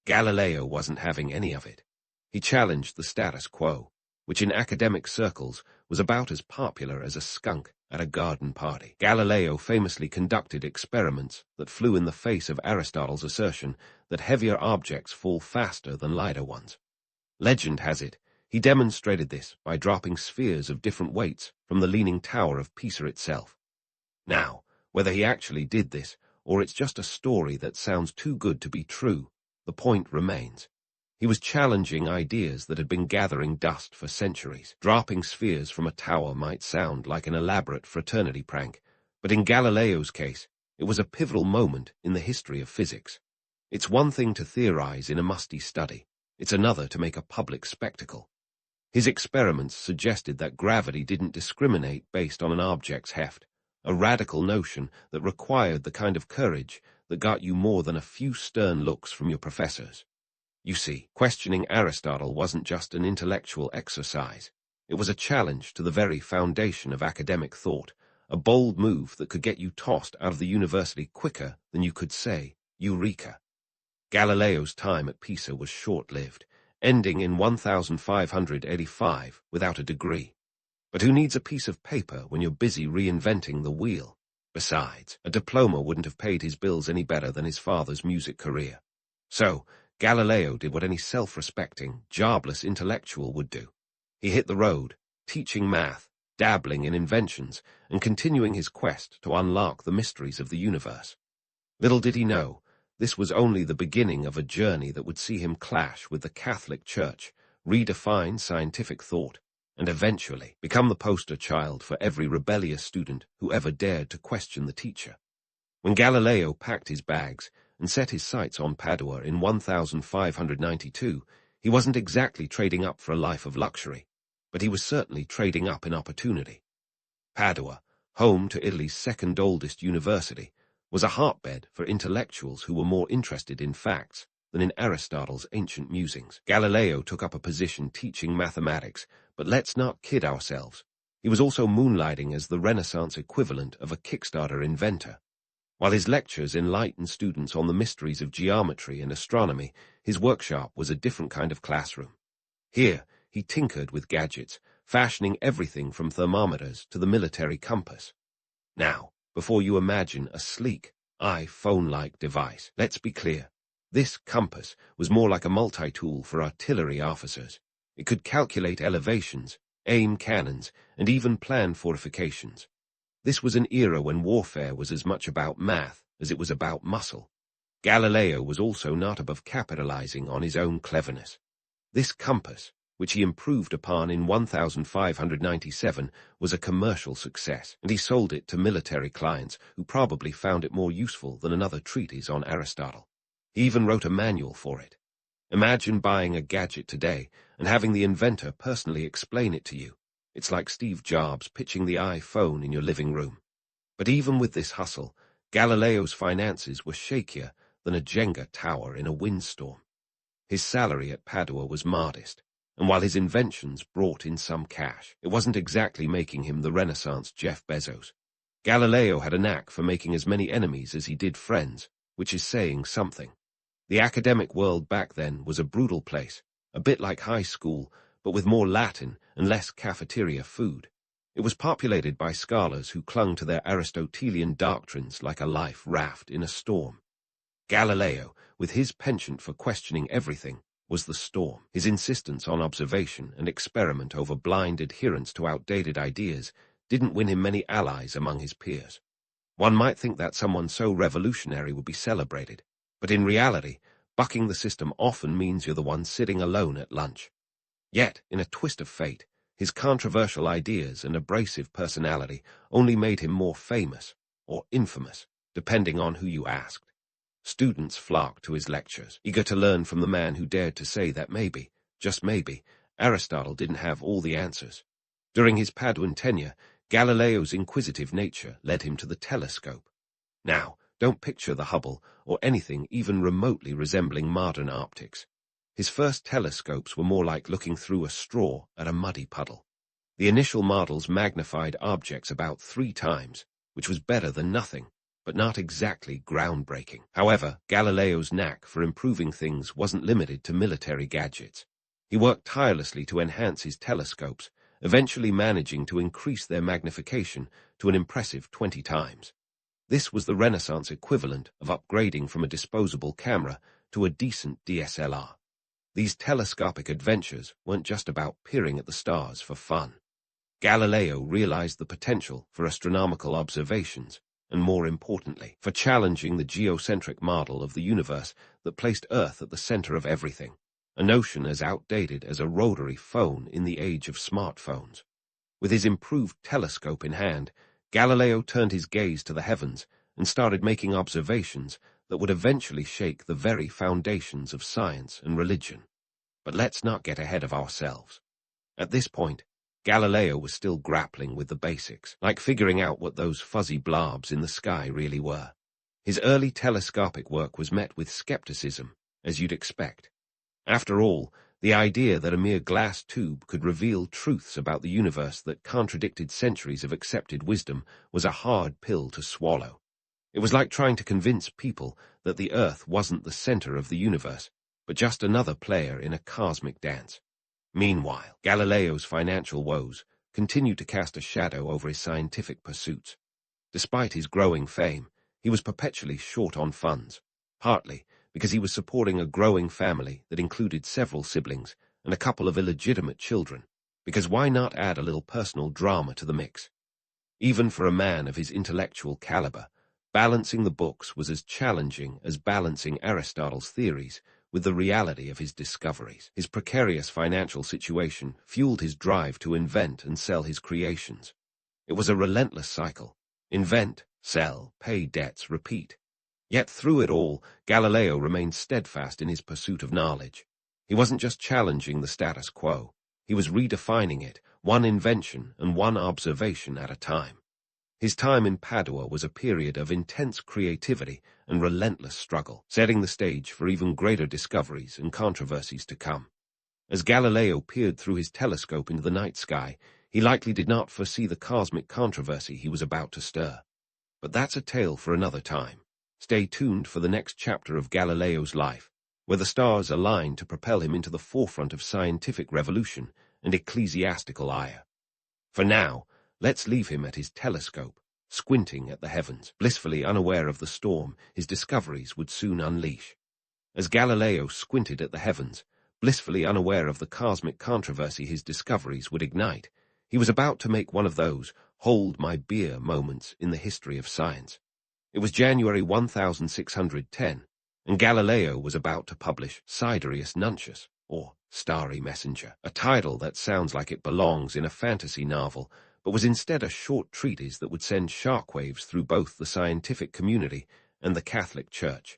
S1: Galileo wasn't having any of it. He challenged the status quo, which in academic circles was about as popular as a skunk at a garden party. Galileo famously conducted experiments that flew in the face of Aristotle's assertion that heavier objects fall faster than lighter ones. Legend has it, he demonstrated this by dropping spheres of different weights from the Leaning Tower of Pisa itself. Now, whether he actually did this, or it's just a story that sounds too good to be true, the point remains. He was challenging ideas that had been gathering dust for centuries. Dropping spheres from a tower might sound like an elaborate fraternity prank, but in Galileo's case, it was a pivotal moment in the history of physics. It's one thing to theorize in a musty study. It's another to make a public spectacle. His experiments suggested that gravity didn't discriminate based on an object's heft, a radical notion that required the kind of courage that got you more than a few stern looks from your professors. You see, questioning Aristotle wasn't just an intellectual exercise. It was a challenge to the very foundation of academic thought, a bold move that could get you tossed out of the university quicker than you could say, Eureka. Galileo's time at Pisa was short-lived, ending in 1585 without a degree. But who needs a piece of paper when you're busy reinventing the wheel? Besides, a diploma wouldn't have paid his bills any better than his father's music career. So, Galileo did what any self-respecting, jobless intellectual would do. He hit the road, teaching math, dabbling in inventions, and continuing his quest to unlock the mysteries of the universe. Little did he know, this was only the beginning of a journey that would see him clash with the Catholic Church, redefine scientific thought, and eventually become the poster child for every rebellious student who ever dared to question the teacher. When Galileo packed his bags and set his sights on Padua in 1592, he wasn't exactly trading up for a life of luxury, but he was certainly trading up in opportunity. Padua, home to Italy's second oldest university, was a hotbed for intellectuals who were more interested in facts than in Aristotle's ancient musings. Galileo took up a position teaching mathematics, but let's not kid ourselves. He was also moonlighting as the Renaissance equivalent of a Kickstarter inventor. While his lectures enlightened students on the mysteries of geometry and astronomy, his workshop was a different kind of classroom. Here, he tinkered with gadgets, fashioning everything from thermometers to the military compass. Now, before you imagine a sleek, iPhone-like device, let's be clear. This compass was more like a multi-tool for artillery officers. It could calculate elevations, aim cannons, and even plan fortifications. This was an era when warfare was as much about math as it was about muscle. Galileo was also not above capitalizing on his own cleverness. This compass, which he improved upon in 1597, was a commercial success, and he sold it to military clients who probably found it more useful than another treatise on Aristotle. He even wrote a manual for it. Imagine buying a gadget today and having the inventor personally explain it to you. It's like Steve Jobs pitching the iPhone in your living room. But even with this hustle, Galileo's finances were shakier than a Jenga tower in a windstorm. His salary at Padua was modest, and while his inventions brought in some cash, it wasn't exactly making him the Renaissance Jeff Bezos. Galileo had a knack for making as many enemies as he did friends, which is saying something. The academic world back then was a brutal place, a bit like high school, but with more Latin and less cafeteria food. It was populated by scholars who clung to their Aristotelian doctrines like a life raft in a storm. Galileo, with his penchant for questioning everything, was the storm. His insistence on observation and experiment over blind adherence to outdated ideas didn't win him many allies among his peers. One might think that someone so revolutionary would be celebrated, but in reality, bucking the system often means you're the one sitting alone at lunch. Yet, in a twist of fate, his controversial ideas and abrasive personality only made him more famous, or infamous, depending on who you asked. Students flocked to his lectures, eager to learn from the man who dared to say that maybe, just maybe, Aristotle didn't have all the answers. During his Paduan tenure, Galileo's inquisitive nature led him to the telescope. Now, don't picture the Hubble or anything even remotely resembling modern optics. His first telescopes were more like looking through a straw at a muddy puddle. The initial models magnified objects about 3 times, which was better than nothing, but not exactly groundbreaking. However, Galileo's knack for improving things wasn't limited to military gadgets. He worked tirelessly to enhance his telescopes, eventually managing to increase their magnification to an impressive 20 times. This was the Renaissance equivalent of upgrading from a disposable camera to a decent DSLR. These telescopic adventures weren't just about peering at the stars for fun. Galileo realized the potential for astronomical observations, and more importantly, for challenging the geocentric model of the universe that placed Earth at the center of everything, a notion as outdated as a rotary phone in the age of smartphones. With his improved telescope in hand, Galileo turned his gaze to the heavens and started making observations that would eventually shake the very foundations of science and religion. But let's not get ahead of ourselves. At this point, Galileo was still grappling with the basics, like figuring out what those fuzzy blobs in the sky really were. His early telescopic work was met with skepticism, as you'd expect. After all, the idea that a mere glass tube could reveal truths about the universe that contradicted centuries of accepted wisdom was a hard pill to swallow. It was like trying to convince people that the Earth wasn't the center of the universe, but just another player in a cosmic dance. Meanwhile, Galileo's financial woes continued to cast a shadow over his scientific pursuits. Despite his growing fame, he was perpetually short on funds, partly because he was supporting a growing family that included several siblings and a couple of illegitimate children, because why not add a little personal drama to the mix? Even for a man of his intellectual caliber, balancing the books was as challenging as balancing Aristotle's theories with the reality of his discoveries. His precarious financial situation fueled his drive to invent and sell his creations. It was a relentless cycle. Invent, sell, pay debts, repeat. Yet through it all, Galileo remained steadfast in his pursuit of knowledge. He wasn't just challenging the status quo. He was redefining it, one invention and one observation at a time. His time in Padua was a period of intense creativity and relentless struggle, setting the stage for even greater discoveries and controversies to come. As Galileo peered through his telescope into the night sky, he likely did not foresee the cosmic controversy he was about to stir. But that's a tale for another time. Stay tuned for the next chapter of Galileo's life, where the stars aligned to propel him into the forefront of scientific revolution and ecclesiastical ire. For now, let's leave him at his telescope, squinting at the heavens, blissfully unaware of the storm his discoveries would soon unleash. As Galileo squinted at the heavens, blissfully unaware of the cosmic controversy his discoveries would ignite, he was about to make one of those hold my beer moments in the history of science. It was January 1610, and Galileo was about to publish Sidereus Nuncius, or Starry Messenger, a title that sounds like it belongs in a fantasy novel, but was instead a short treatise that would send shockwaves through both the scientific community and the Catholic Church.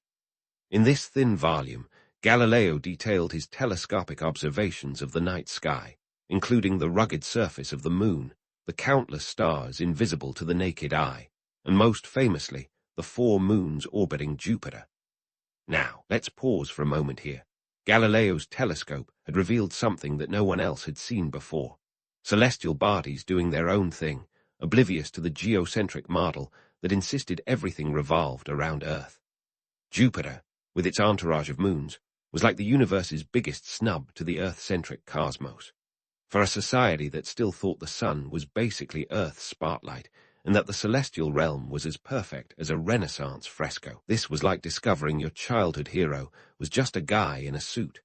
S1: In this thin volume, Galileo detailed his telescopic observations of the night sky, including the rugged surface of the moon, the countless stars invisible to the naked eye, and most famously, the 4 moons orbiting Jupiter. Now, let's pause for a moment here. Galileo's telescope had revealed something that no one else had seen before. Celestial bodies doing their own thing, oblivious to the geocentric model that insisted everything revolved around Earth. Jupiter, with its entourage of moons, was like the universe's biggest snub to the Earth-centric cosmos. For a society that still thought the sun was basically Earth's spotlight, and that the celestial realm was as perfect as a Renaissance fresco, this was like discovering your childhood hero was just a guy in a suit.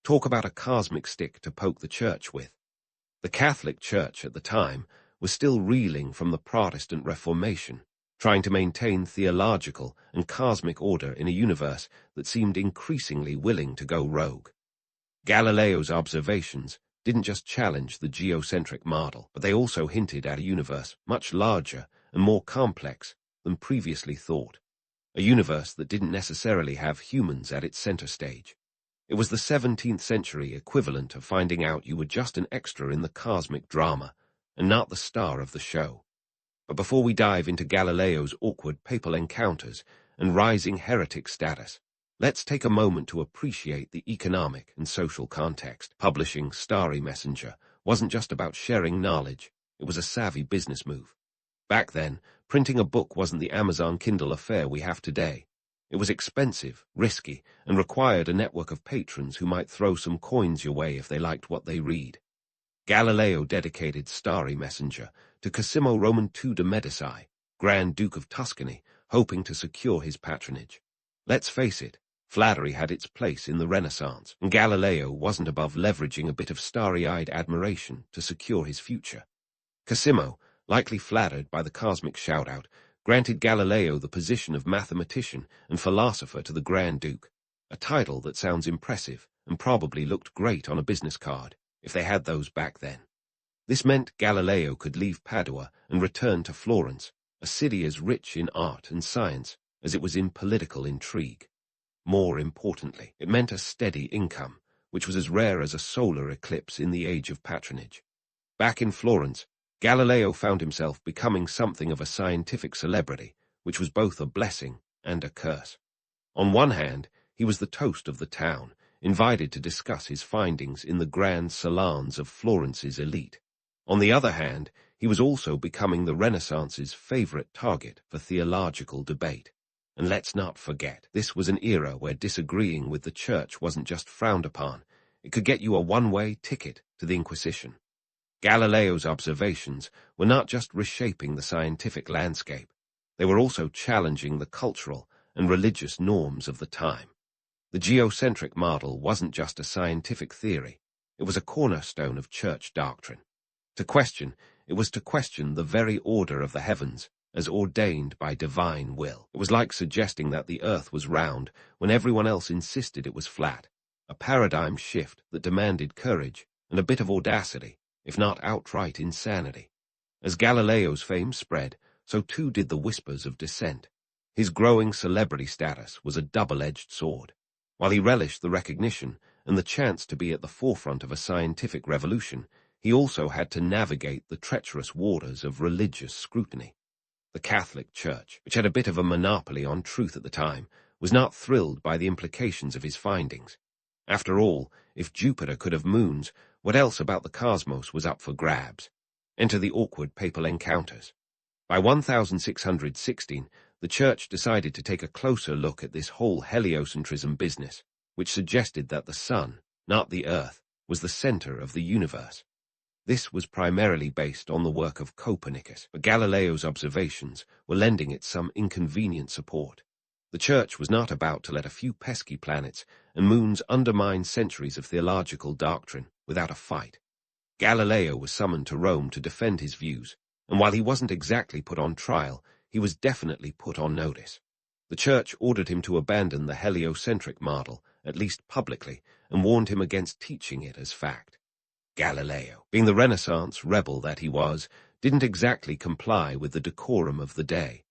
S1: Talk about a cosmic stick to poke the church with. The Catholic Church at the time was still reeling from the Protestant Reformation, trying to maintain theological and cosmic order in a universe that seemed increasingly willing to go rogue. Galileo's observations didn't just challenge the geocentric model, but they also hinted at a universe much larger and more complex than previously thought, a universe that didn't necessarily have humans at its center stage. It was the 17th century equivalent of finding out you were just an extra in the cosmic drama and not the star of the show. But before we dive into Galileo's awkward papal encounters and rising heretic status, let's take a moment to appreciate the economic and social context. Publishing Starry Messenger wasn't just about sharing knowledge, it was a savvy business move. Back then, printing a book wasn't the Amazon Kindle affair we have today. It was expensive, risky, and required a network of patrons who might throw some coins your way if they liked what they read. Galileo dedicated Starry Messenger to Cosimo Roman II de' Medici, Grand Duke of Tuscany, hoping to secure his patronage. Let's face it, flattery had its place in the Renaissance, and Galileo wasn't above leveraging a bit of starry-eyed admiration to secure his future. Cosimo, likely flattered by the cosmic shout-out, granted Galileo the position of mathematician and philosopher to the Grand Duke, a title that sounds impressive and probably looked great on a business card, if they had those back then. This meant Galileo could leave Padua and return to Florence, a city as rich in art and science as it was in political intrigue. More importantly, it meant a steady income, which was as rare as a solar eclipse in the age of patronage. Back in Florence, Galileo found himself becoming something of a scientific celebrity, which was both a blessing and a curse. On one hand, he was the toast of the town, invited to discuss his findings in the grand salons of Florence's elite. On the other hand, he was also becoming the Renaissance's favorite target for theological debate. And let's not forget, this was an era where disagreeing with the church wasn't just frowned upon, it could get you a one-way ticket to the Inquisition. Galileo's observations were not just reshaping the scientific landscape, they were also challenging the cultural and religious norms of the time. The geocentric model wasn't just a scientific theory, it was a cornerstone of church doctrine. To question, it was to question the very order of the heavens as ordained by divine will. It was like suggesting that the earth was round when everyone else insisted it was flat, a paradigm shift that demanded courage and a bit of audacity, if not outright insanity. As Galileo's fame spread, so too did the whispers of dissent. His growing celebrity status was a double-edged sword. While he relished the recognition and the chance to be at the forefront of a scientific revolution, he also had to navigate the treacherous waters of religious scrutiny. The Catholic Church, which had a bit of a monopoly on truth at the time, was not thrilled by the implications of his findings. After all, if Jupiter could have moons, what else about the cosmos was up for grabs? Enter the awkward papal encounters. By 1616, the Church decided to take a closer look at this whole heliocentrism business, which suggested that the Sun, not the Earth, was the center of the universe. This was primarily based on the work of Copernicus, but Galileo's observations were lending it some inconvenient support. The Church was not about to let a few pesky planets and moons undermine centuries of theological doctrine without a fight. Galileo was summoned to Rome to defend his views, and while he wasn't exactly put on trial, he was definitely put on notice. The Church ordered him to abandon the heliocentric model, at least publicly, and warned him against teaching it as fact. Galileo, being the Renaissance rebel that he was, didn't exactly comply with the decorum of the day.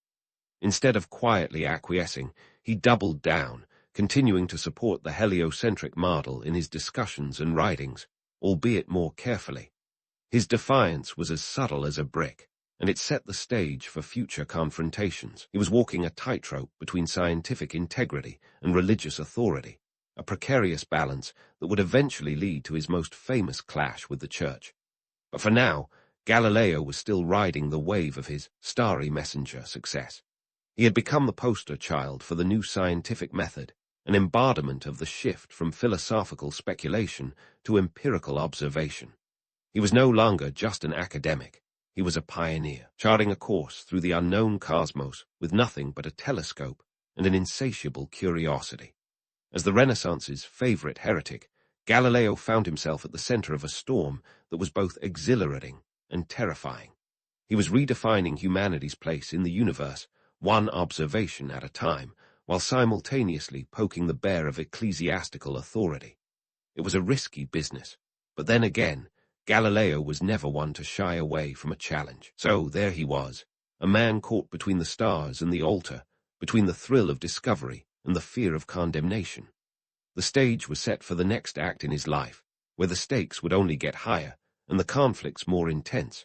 S1: Instead of quietly acquiescing, he doubled down, continuing to support the heliocentric model in his discussions and writings, albeit more carefully. His defiance was as subtle as a brick, and it set the stage for future confrontations. He was walking a tightrope between scientific integrity and religious authority, a precarious balance that would eventually lead to his most famous clash with the Church. But for now, Galileo was still riding the wave of his starry messenger success. He had become the poster child for the new scientific method, an embodiment of the shift from philosophical speculation to empirical observation. He was no longer just an academic. He was a pioneer, charting a course through the unknown cosmos with nothing but a telescope and an insatiable curiosity. As the Renaissance's favorite heretic, Galileo found himself at the center of a storm that was both exhilarating and terrifying. He was redefining humanity's place in the universe, one observation at a time, while simultaneously poking the bear of ecclesiastical authority. It was a risky business, but then again, Galileo was never one to shy away from a challenge. So there he was, a man caught between the stars and the altar, between the thrill of discovery and the fear of condemnation. The stage was set for the next act in his life, where the stakes would only get higher and the conflicts more intense.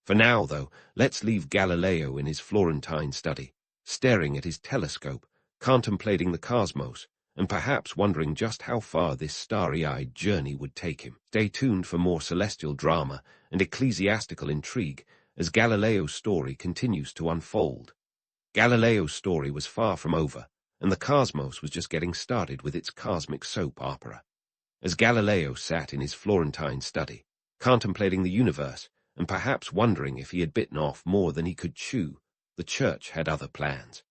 S1: For now, though, let's leave Galileo in his Florentine study, staring at his telescope, contemplating the cosmos, and perhaps wondering just how far this starry-eyed journey would take him. Stay tuned for more celestial drama and ecclesiastical intrigue as Galileo's story continues to unfold. Galileo's story was far from over, and the cosmos was just getting started with its cosmic soap opera. As Galileo sat in his Florentine study, contemplating the universe, and perhaps wondering if he had bitten off more than he could chew, the Church had other plans.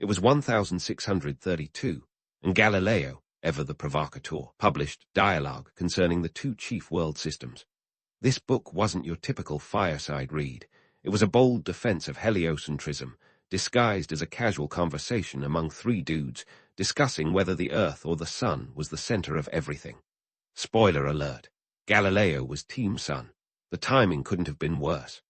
S1: It was 1632, and Galileo, ever the provocateur, published Dialogue concerning the two chief world systems. This book wasn't your typical fireside read. It was a bold defense of heliocentrism, disguised as a casual conversation among three dudes discussing whether the Earth or the Sun was the center of everything. Spoiler alert, Galileo was Team Sun. The timing couldn't have been worse.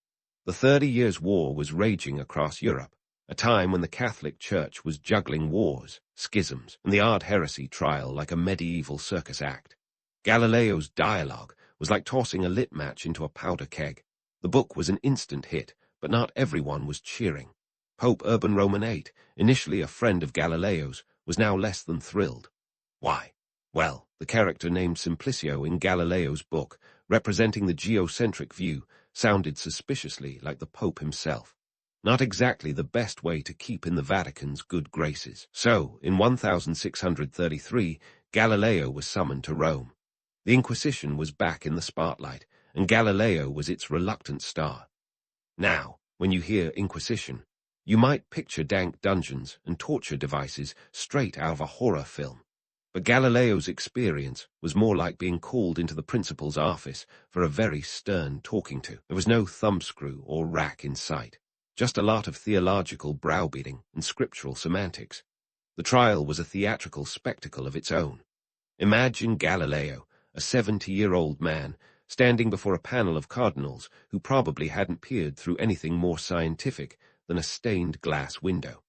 S1: The 30 Years' War was raging across Europe, a time when the Catholic Church was juggling wars, schisms, and the Ard heresy trial like a medieval circus act. Galileo's Dialogue was like tossing a lit match into a powder keg. The book was an instant hit, but not everyone was cheering. Pope Urban Roman VIII, initially a friend of Galileo's, was now less than thrilled. Why? Well, the character named Simplicio in Galileo's book, representing the geocentric view, sounded suspiciously like the Pope himself. Not exactly the best way to keep in the Vatican's good graces. So, in 1633, Galileo was summoned to Rome. The Inquisition was back in the spotlight, and Galileo was its reluctant star. Now, when you hear Inquisition, you might picture dank dungeons and torture devices straight out of a horror film. But Galileo's experience was more like being called into the principal's office for a very stern talking to. There was no thumbscrew or rack in sight, just a lot of theological browbeating and scriptural semantics. The trial was a theatrical spectacle of its own. Imagine Galileo, a 70-year-old man, standing before a panel of cardinals who probably hadn't peered through anything more scientific than a stained glass window.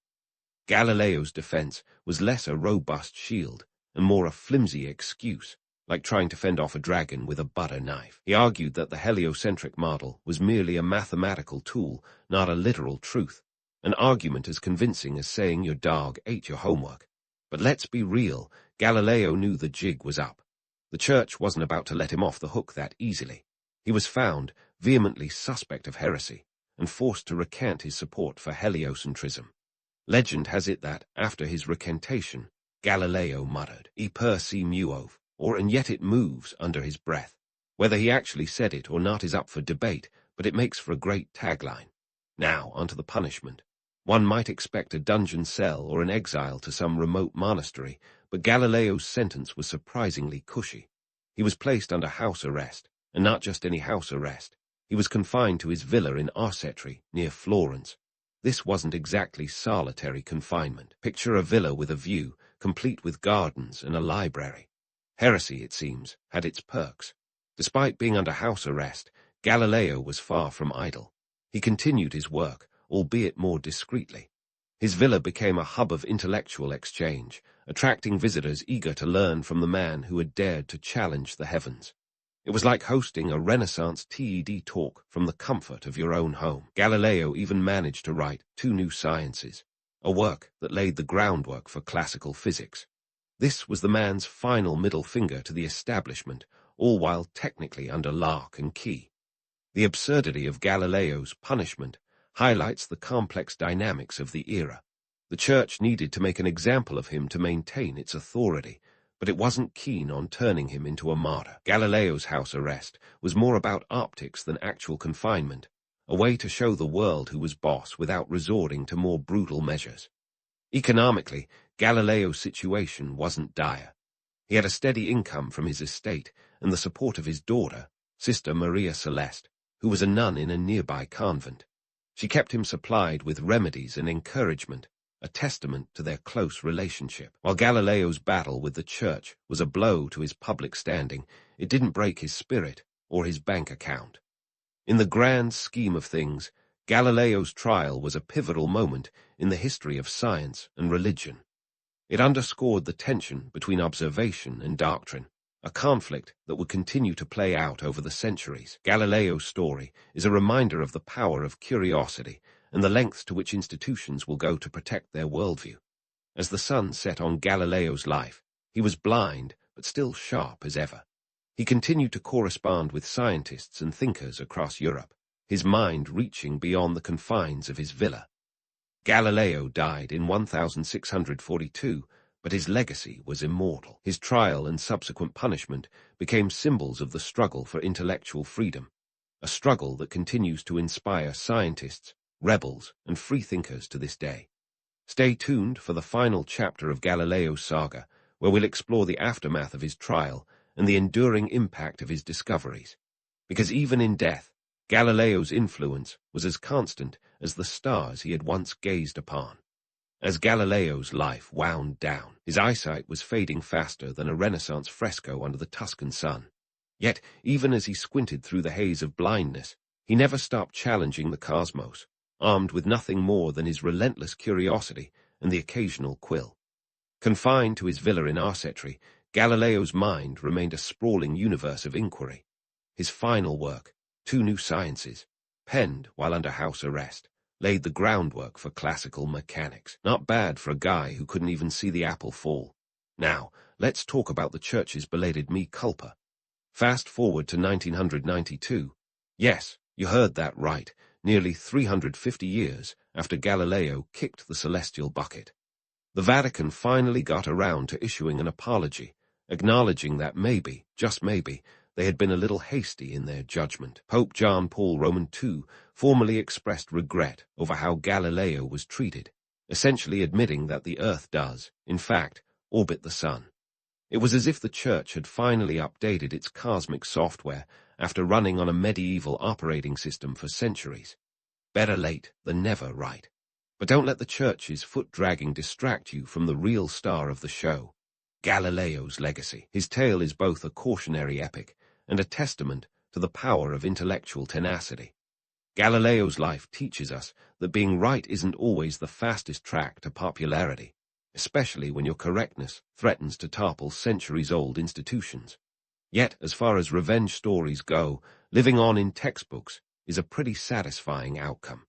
S1: Galileo's defense was less a robust shield and more a flimsy excuse, like trying to fend off a dragon with a butter knife. He argued that the heliocentric model was merely a mathematical tool, not a literal truth, an argument as convincing as saying your dog ate your homework. But let's be real, Galileo knew the jig was up. The church wasn't about to let him off the hook that easily. He was found vehemently suspect of heresy and forced to recant his support for heliocentrism. Legend has it that, after his recantation, Galileo muttered, "E per si muove," or "and yet it moves," under his breath. Whether he actually said it or not is up for debate, but it makes for a great tagline. Now, onto the punishment. One might expect a dungeon cell or an exile to some remote monastery, but Galileo's sentence was surprisingly cushy. He was placed under house arrest, and not just any house arrest. He was confined to his villa in Arcetri, near Florence. This wasn't exactly solitary confinement. Picture a villa with a view, complete with gardens and a library. Heresy, it seems, had its perks. Despite being under house arrest, Galileo was far from idle. He continued his work, albeit more discreetly. His villa became a hub of intellectual exchange, attracting visitors eager to learn from the man who had dared to challenge the heavens. It was like hosting a Renaissance TED talk from the comfort of your own home. Galileo even managed to write 2 New Sciences, a work that laid the groundwork for classical physics. This was the man's final middle finger to the establishment, all while technically under lock and key. The absurdity of Galileo's punishment highlights the complex dynamics of the era. The church needed to make an example of him to maintain its authority, but it wasn't keen on turning him into a martyr. Galileo's house arrest was more about optics than actual confinement, a way to show the world who was boss without resorting to more brutal measures. Economically, Galileo's situation wasn't dire. He had a steady income from his estate and the support of his daughter, Sister Maria Celeste, who was a nun in a nearby convent. She kept him supplied with remedies and encouragement, a testament to their close relationship. While Galileo's battle with the church was a blow to his public standing, it didn't break his spirit or his bank account. In the grand scheme of things, Galileo's trial was a pivotal moment in the history of science and religion. It underscored the tension between observation and doctrine, a conflict that would continue to play out over the centuries. Galileo's story is a reminder of the power of curiosity and the lengths to which institutions will go to protect their worldview. As the sun set on Galileo's life, he was blind but still sharp as ever. He continued to correspond with scientists and thinkers across Europe, his mind reaching beyond the confines of his villa. Galileo died in 1642, but his legacy was immortal. His trial and subsequent punishment became symbols of the struggle for intellectual freedom, a struggle that continues to inspire scientists, rebels, and freethinkers to this day. Stay tuned for the final chapter of Galileo's saga, where we'll explore the aftermath of his trial and the enduring impact of his discoveries. Because even in death, Galileo's influence was as constant as the stars he had once gazed upon. As Galileo's life wound down, his eyesight was fading faster than a Renaissance fresco under the Tuscan sun. Yet, even as he squinted through the haze of blindness, he never stopped challenging the cosmos, armed with nothing more than his relentless curiosity and the occasional quill. Confined to his villa in Arcetri, Galileo's mind remained a sprawling universe of inquiry. His final work, 2 New Sciences, penned while under house arrest, laid the groundwork for classical mechanics. Not bad for a guy who couldn't even see the apple fall. Now, let's talk about the church's belated mea culpa. Fast forward to 1992. Yes, you heard that right. Nearly 350 years after Galileo kicked the celestial bucket. The Vatican finally got around to issuing an apology, acknowledging that maybe, just maybe, they had been a little hasty in their judgment. Pope John Paul II formally expressed regret over how Galileo was treated, essentially admitting that the Earth does, in fact, orbit the Sun. It was as if the church had finally updated its cosmic software after running on a medieval operating system for centuries. Better late than never, right? But don't let the church's foot-dragging distract you from the real star of the show, Galileo's legacy. His tale is both a cautionary epic and a testament to the power of intellectual tenacity. Galileo's life teaches us that being right isn't always the fastest track to popularity, especially when your correctness threatens to topple centuries-old institutions. Yet, as far as revenge stories go, living on in textbooks is a pretty satisfying outcome.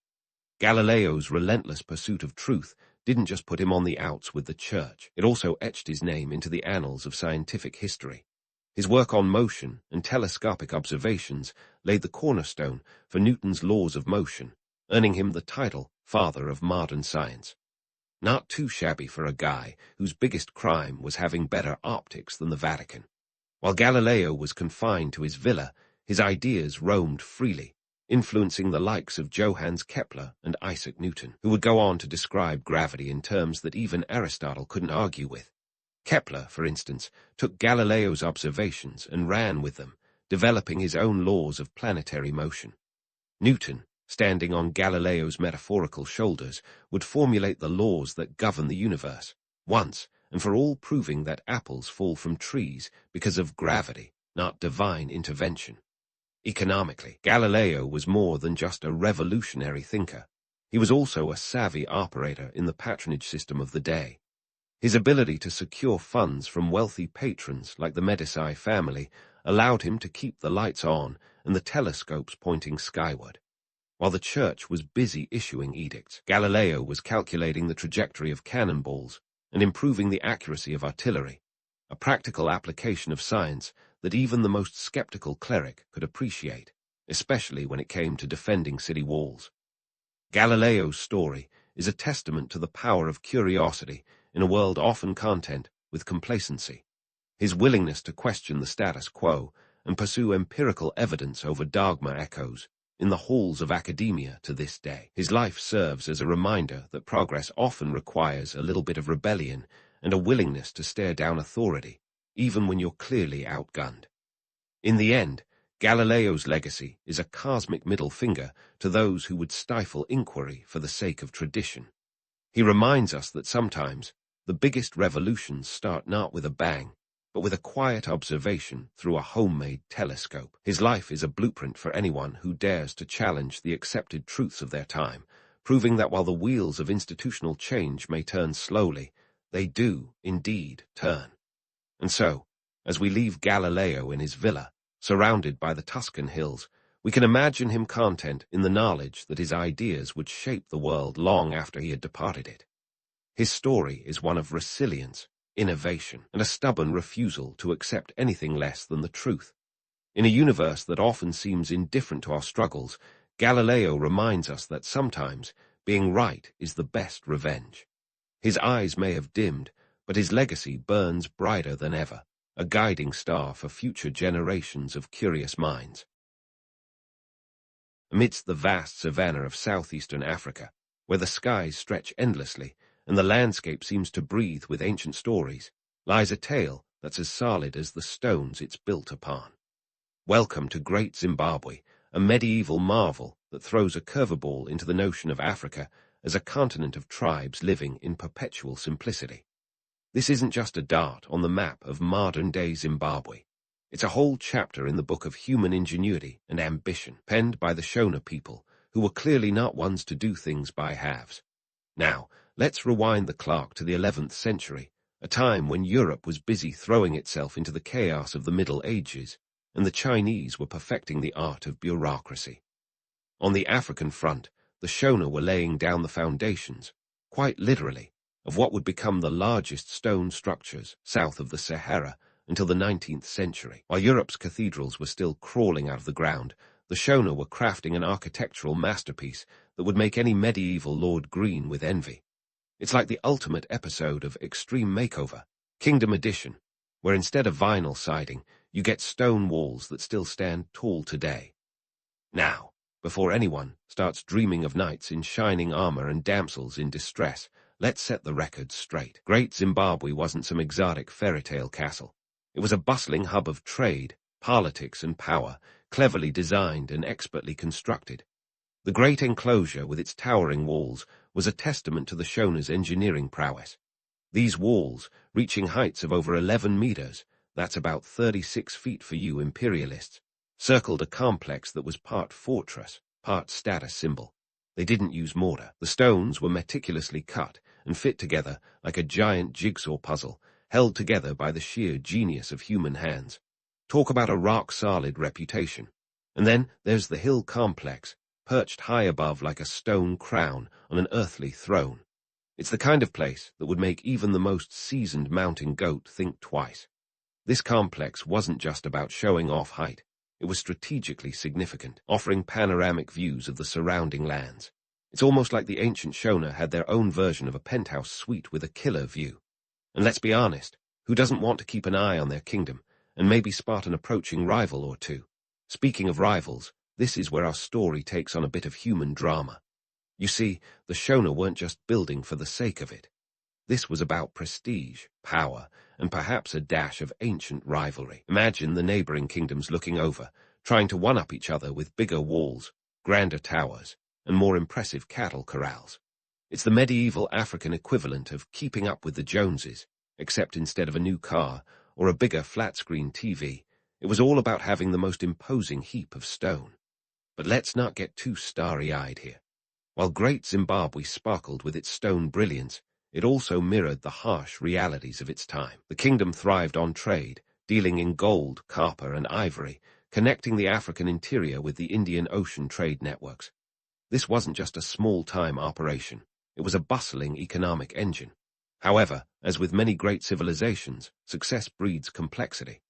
S1: Galileo's relentless pursuit of truth didn't just put him on the outs with the church, it also etched his name into the annals of scientific history. His work on motion and telescopic observations laid the cornerstone for Newton's laws of motion, earning him the title Father of Modern Science. Not too shabby for a guy whose biggest crime was having better optics than the Vatican. While Galileo was confined to his villa, his ideas roamed freely, influencing the likes of Johannes Kepler and Isaac Newton, who would go on to describe gravity in terms that even Aristotle couldn't argue with. Kepler, for instance, took Galileo's observations and ran with them, developing his own laws of planetary motion. Newton, standing on Galileo's metaphorical shoulders, would formulate the laws that govern the universe, once and for all proving that apples fall from trees because of gravity, not divine intervention. Economically, Galileo was more than just a revolutionary thinker. He was also a savvy operator in the patronage system of the day. His ability to secure funds from wealthy patrons like the Medici family allowed him to keep the lights on and the telescopes pointing skyward. While the church was busy issuing edicts, Galileo was calculating the trajectory of cannonballs and improving the accuracy of artillery, a practical application of science that even the most skeptical cleric could appreciate, especially when it came to defending city walls. Galileo's story is a testament to the power of curiosity in a world often content with complacency. His willingness to question the status quo and pursue empirical evidence over dogma echoes in the halls of academia to this day. His life serves as a reminder that progress often requires a little bit of rebellion and a willingness to stare down authority, even when you're clearly outgunned. In the end, Galileo's legacy is a cosmic middle finger to those who would stifle inquiry for the sake of tradition. He reminds us that sometimes the biggest revolutions start not with a bang, but with a quiet observation through a homemade telescope. His life is a blueprint for anyone who dares to challenge the accepted truths of their time, proving that while the wheels of institutional change may turn slowly, they do indeed turn. And so, as we leave Galileo in his villa, surrounded by the Tuscan hills, we can imagine him content in the knowledge that his ideas would shape the world long after he had departed it. His story is one of resilience, innovation, and a stubborn refusal to accept anything less than the truth. In a universe that often seems indifferent to our struggles, Galileo reminds us that sometimes being right is the best revenge. His eyes may have dimmed, but his legacy burns brighter than ever, a guiding star for future generations of curious minds. Amidst the vast savanna of southeastern Africa, where the skies stretch endlessly and the landscape seems to breathe with ancient stories, lies a tale that's as solid as the stones it's built upon. Welcome to Great Zimbabwe, a medieval marvel that throws a curveball into the notion of Africa as a continent of tribes living in perpetual simplicity. This isn't just a dot on the map of modern-day Zimbabwe. It's a whole chapter in the book of human ingenuity and ambition, penned by the Shona people, who were clearly not ones to do things by halves. Now, let's rewind the clock to the 11th century, a time when Europe was busy throwing itself into the chaos of the Middle Ages, and the Chinese were perfecting the art of bureaucracy. On the African front, the Shona were laying down the foundations, quite literally, of what would become the largest stone structures south of the Sahara until the 19th century. While Europe's cathedrals were still crawling out of the ground, the Shona were crafting an architectural masterpiece that would make any medieval Lord green with envy. It's like the ultimate episode of Extreme Makeover, Kingdom Edition, where instead of vinyl siding, you get stone walls that still stand tall today. Now, before anyone starts dreaming of knights in shining armor and damsels in distress, let's set the record straight. Great Zimbabwe wasn't some exotic fairy tale castle. It was a bustling hub of trade, politics, and power, cleverly designed and expertly constructed. The great enclosure with its towering walls was a testament to the Shona's engineering prowess. These walls, reaching heights of over 11 meters, that's about 36 feet for you imperialists, circled a complex that was part fortress, part status symbol. They didn't use mortar. The stones were meticulously cut and fit together like a giant jigsaw puzzle, held together by the sheer genius of human hands. Talk about a rock-solid reputation. And then there's the hill complex, perched high above like a stone crown on an earthly throne. It's the kind of place that would make even the most seasoned mountain goat think twice. This complex wasn't just about showing off height. It was strategically significant, offering panoramic views of the surrounding lands. It's almost like the ancient Shona had their own version of a penthouse suite with a killer view. And let's be honest, who doesn't want to keep an eye on their kingdom and maybe spot an approaching rival or two? Speaking of rivals, this is where our story takes on a bit of human drama. You see, the Shona weren't just building for the sake of it. This was about prestige, power, and perhaps a dash of ancient rivalry. Imagine the neighboring kingdoms looking over, trying to one-up each other with bigger walls, grander towers, and more impressive cattle corrals. It's the medieval African equivalent of keeping up with the Joneses, except instead of a new car or a bigger flat-screen TV, it was all about having the most imposing heap of stone. But let's not get too starry-eyed here. While great Zimbabwe sparkled with its stone brilliance, it also mirrored the harsh realities of its time. The kingdom thrived on trade, dealing in gold, copper, and ivory, connecting the African interior with the Indian Ocean trade networks. This wasn't just a small-time operation. It was a bustling economic engine. However, as with many great civilizations, success breeds complexity.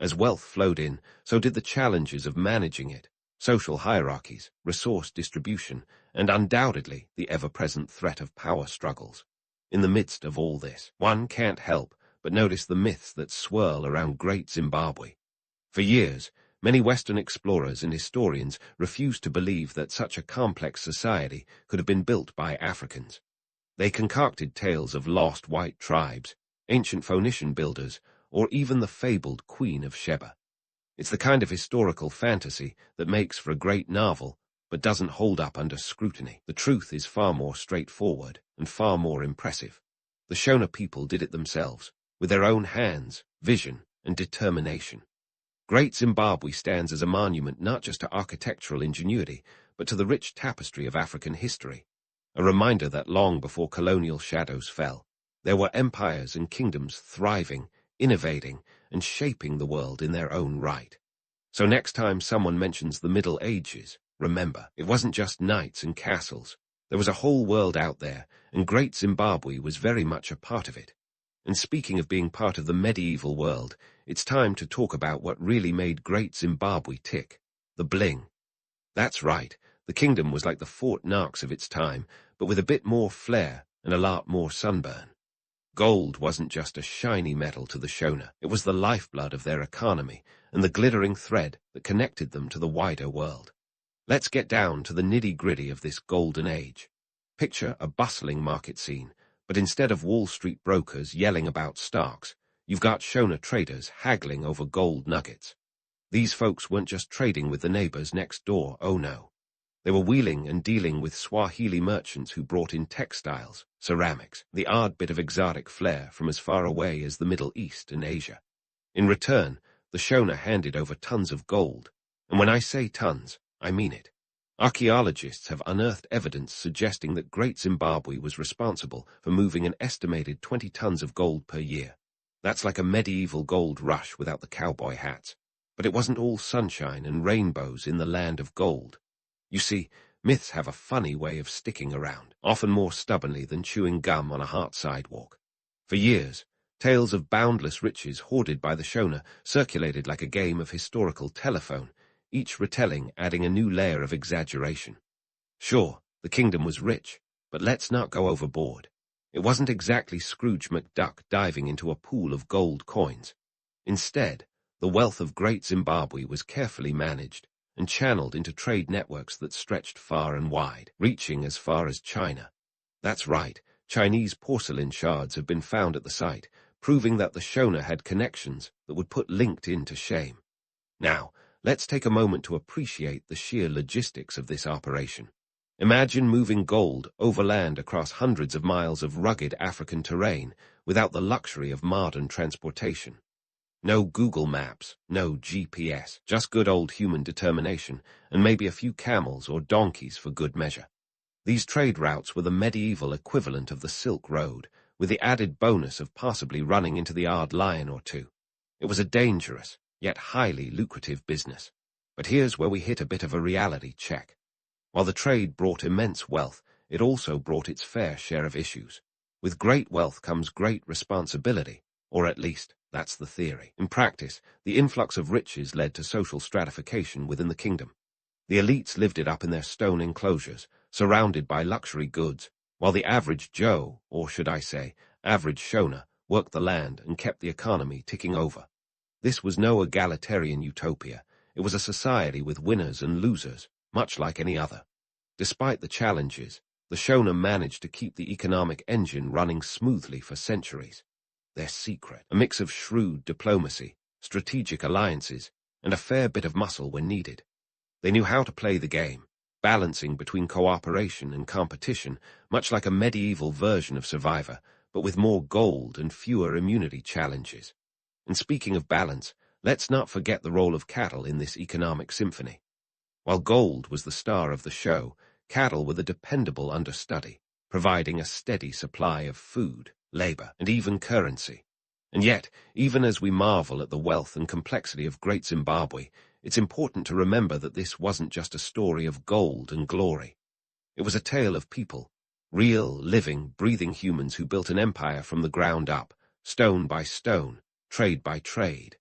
S1: As wealth flowed in, so did the challenges of managing it, social hierarchies, resource distribution, and undoubtedly the ever-present threat of power struggles. In the midst of all this, one can't help but notice the myths that swirl around Great Zimbabwe. For years, many Western explorers and historians refused to believe that such a complex society could have been built by Africans. They concocted tales of lost white tribes, ancient Phoenician builders, or even the fabled Queen of Sheba. It's the kind of historical fantasy that makes for a great novel, but doesn't hold up under scrutiny. The truth is far more straightforward and far more impressive. The Shona people did it themselves, with their own hands, vision, and determination. Great Zimbabwe stands as a monument not just to architectural ingenuity, but to the rich tapestry of African history, a reminder that long before colonial shadows fell, there were empires and kingdoms thriving, innovating, and shaping the world in their own right. So next time someone mentions the Middle Ages, remember, it wasn't just knights and castles. There was a whole world out there, and Great Zimbabwe was very much a part of it. And speaking of being part of the medieval world, it's time to talk about what really made Great Zimbabwe tick: the bling. That's right, the kingdom was like the Fort Knox of its time, but with a bit more flair and a lot more sunburn. Gold wasn't just a shiny metal to the Shona, it was the lifeblood of their economy and the glittering thread that connected them to the wider world. Let's get down to the nitty-gritty of this golden age. Picture a bustling market scene, but instead of Wall Street brokers yelling about stocks, you've got Shona traders haggling over gold nuggets. These folks weren't just trading with the neighbors next door, oh no. They were wheeling and dealing with Swahili merchants who brought in textiles, ceramics, the odd bit of exotic flair from as far away as the Middle East and Asia. In return, the Shona handed over tons of gold, and when I say tons, I mean it. Archaeologists have unearthed evidence suggesting that Great Zimbabwe was responsible for moving an estimated 20 tons of gold per year. That's like a medieval gold rush without the cowboy hats. But it wasn't all sunshine and rainbows in the land of gold. You see, myths have a funny way of sticking around, often more stubbornly than chewing gum on a hot sidewalk. For years, tales of boundless riches hoarded by the Shona circulated like a game of historical telephone, each retelling adding a new layer of exaggeration. Sure, the kingdom was rich, but let's not go overboard. It wasn't exactly Scrooge McDuck diving into a pool of gold coins. Instead, the wealth of Great Zimbabwe was carefully managed and channeled into trade networks that stretched far and wide, reaching as far as China. That's right, Chinese porcelain shards have been found at the site, proving that the Shona had connections that would put LinkedIn to shame. Now, let's take a moment to appreciate the sheer logistics of this operation. Imagine moving gold overland across hundreds of miles of rugged African terrain without the luxury of modern transportation. No Google Maps, no GPS, just good old human determination, and maybe a few camels or donkeys for good measure. These trade routes were the medieval equivalent of the Silk Road, with the added bonus of possibly running into the odd lion or two. It was a dangerous, yet highly lucrative business. But here's where we hit a bit of a reality check. While the trade brought immense wealth, it also brought its fair share of issues. With great wealth comes great responsibility, or at least, that's the theory. In practice, the influx of riches led to social stratification within the kingdom. The elites lived it up in their stone enclosures, surrounded by luxury goods, while the average Joe, or should I say, average Shona, worked the land and kept the economy ticking over. This was no egalitarian utopia. It was a society with winners and losers, much like any other. Despite the challenges, the Shona managed to keep the economic engine running smoothly for centuries. Their secret, a mix of shrewd diplomacy, strategic alliances, and a fair bit of muscle when needed. They knew how to play the game, balancing between cooperation and competition, much like a medieval version of Survivor, but with more gold and fewer immunity challenges. And speaking of balance, let's not forget the role of cattle in this economic symphony. While gold was the star of the show, cattle were the dependable understudy, providing a steady supply of food, labor, and even currency. And yet, even as we marvel at the wealth and complexity of Great Zimbabwe, it's important to remember that this wasn't just a story of gold and glory. It was a tale of people, real, living, breathing humans who built an empire from the ground up, stone by stone, trade by trade.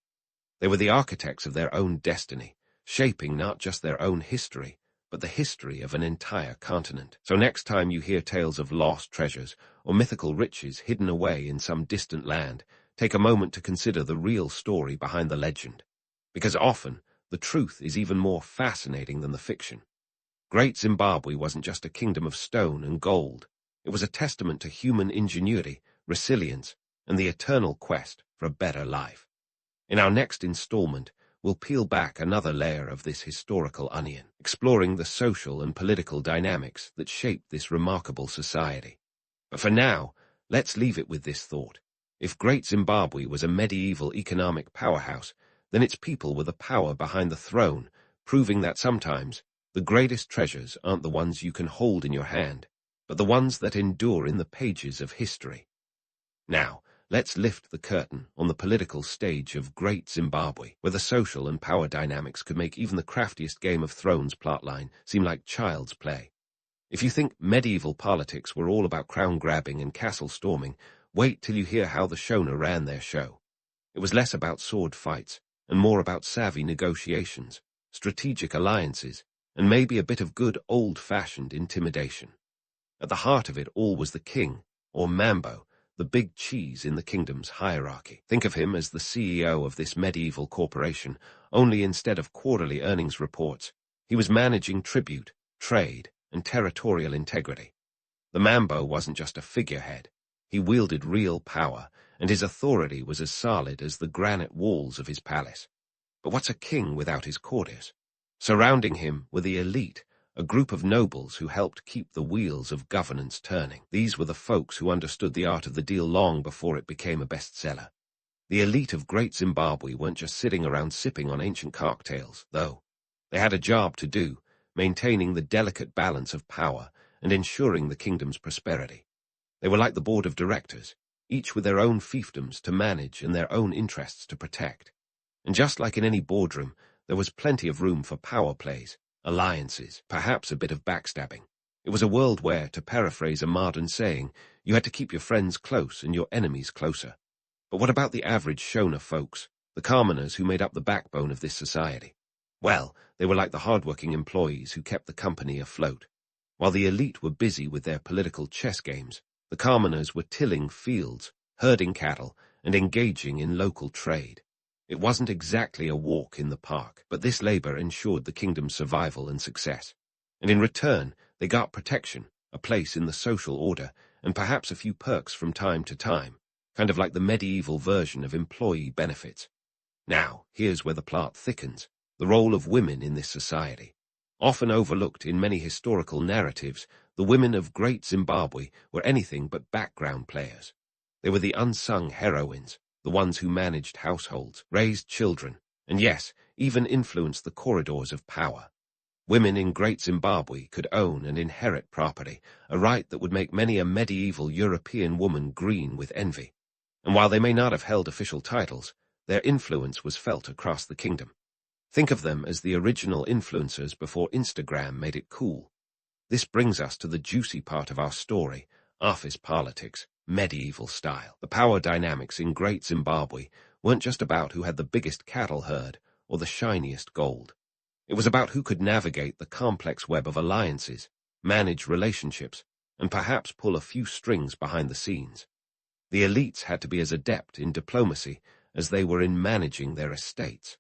S1: They were the architects of their own destiny, shaping not just their own history, but the history of an entire continent. So next time you hear tales of lost treasures or mythical riches hidden away in some distant land, take a moment to consider the real story behind the legend. Because often, the truth is even more fascinating than the fiction. Great Zimbabwe wasn't just a kingdom of stone and gold. It was a testament to human ingenuity, resilience, and the eternal quest for a better life. In our next installment, we'll peel back another layer of this historical onion, exploring the social and political dynamics that shaped this remarkable society. But for now, let's leave it with this thought. If Great Zimbabwe was a medieval economic powerhouse, then its people were the power behind the throne, proving that sometimes the greatest treasures aren't the ones you can hold in your hand, but the ones that endure in the pages of history. Now, let's lift the curtain on the political stage of Great Zimbabwe, where the social and power dynamics could make even the craftiest Game of Thrones plotline seem like child's play. If you think medieval politics were all about crown-grabbing and castle-storming, wait till you hear how the Shona ran their show. It was less about sword fights and more about savvy negotiations, strategic alliances, and maybe a bit of good old-fashioned intimidation. At the heart of it all was the king, or Mambo, the big cheese in the kingdom's hierarchy. Think of him as the CEO of this medieval corporation, only instead of quarterly earnings reports, he was managing tribute, trade, and territorial integrity. The Mambo wasn't just a figurehead. He wielded real power, and his authority was as solid as the granite walls of his palace. But what's a king without his courtiers? Surrounding him were the elite, a group of nobles who helped keep the wheels of governance turning. These were the folks who understood the art of the deal long before it became a bestseller. The elite of Great Zimbabwe weren't just sitting around sipping on ancient cocktails, though. They had a job to do, maintaining the delicate balance of power and ensuring the kingdom's prosperity. They were like the board of directors, each with their own fiefdoms to manage and their own interests to protect. And just like in any boardroom, there was plenty of room for power plays, alliances, perhaps a bit of backstabbing. It was a world where, to paraphrase a modern saying, you had to keep your friends close and your enemies closer. But what about the average Shona folks, the commoners who made up the backbone of this society? Well, they were like the hard-working employees who kept the company afloat. While the elite were busy with their political chess games, the commoners were tilling fields, herding cattle, and engaging in local trade. It wasn't exactly a walk in the park, but this labor ensured the kingdom's survival and success. And in return, they got protection, a place in the social order, and perhaps a few perks from time to time, kind of like the medieval version of employee benefits. Now, here's where the plot thickens: the role of women in this society. Often overlooked in many historical narratives, the women of Great Zimbabwe were anything but background players. They were the unsung heroines, the ones who managed households, raised children, and yes, even influenced the corridors of power. Women in Great Zimbabwe could own and inherit property, a right that would make many a medieval European woman green with envy. And while they may not have held official titles, their influence was felt across the kingdom. Think of them as the original influencers before Instagram made it cool. This brings us to the juicy part of our story: office politics, medieval style. The power dynamics in Great Zimbabwe weren't just about who had the biggest cattle herd or the shiniest gold. It was about who could navigate the complex web of alliances, manage relationships, and perhaps pull a few strings behind the scenes. The elites had to be as adept in diplomacy as they were in managing their estates.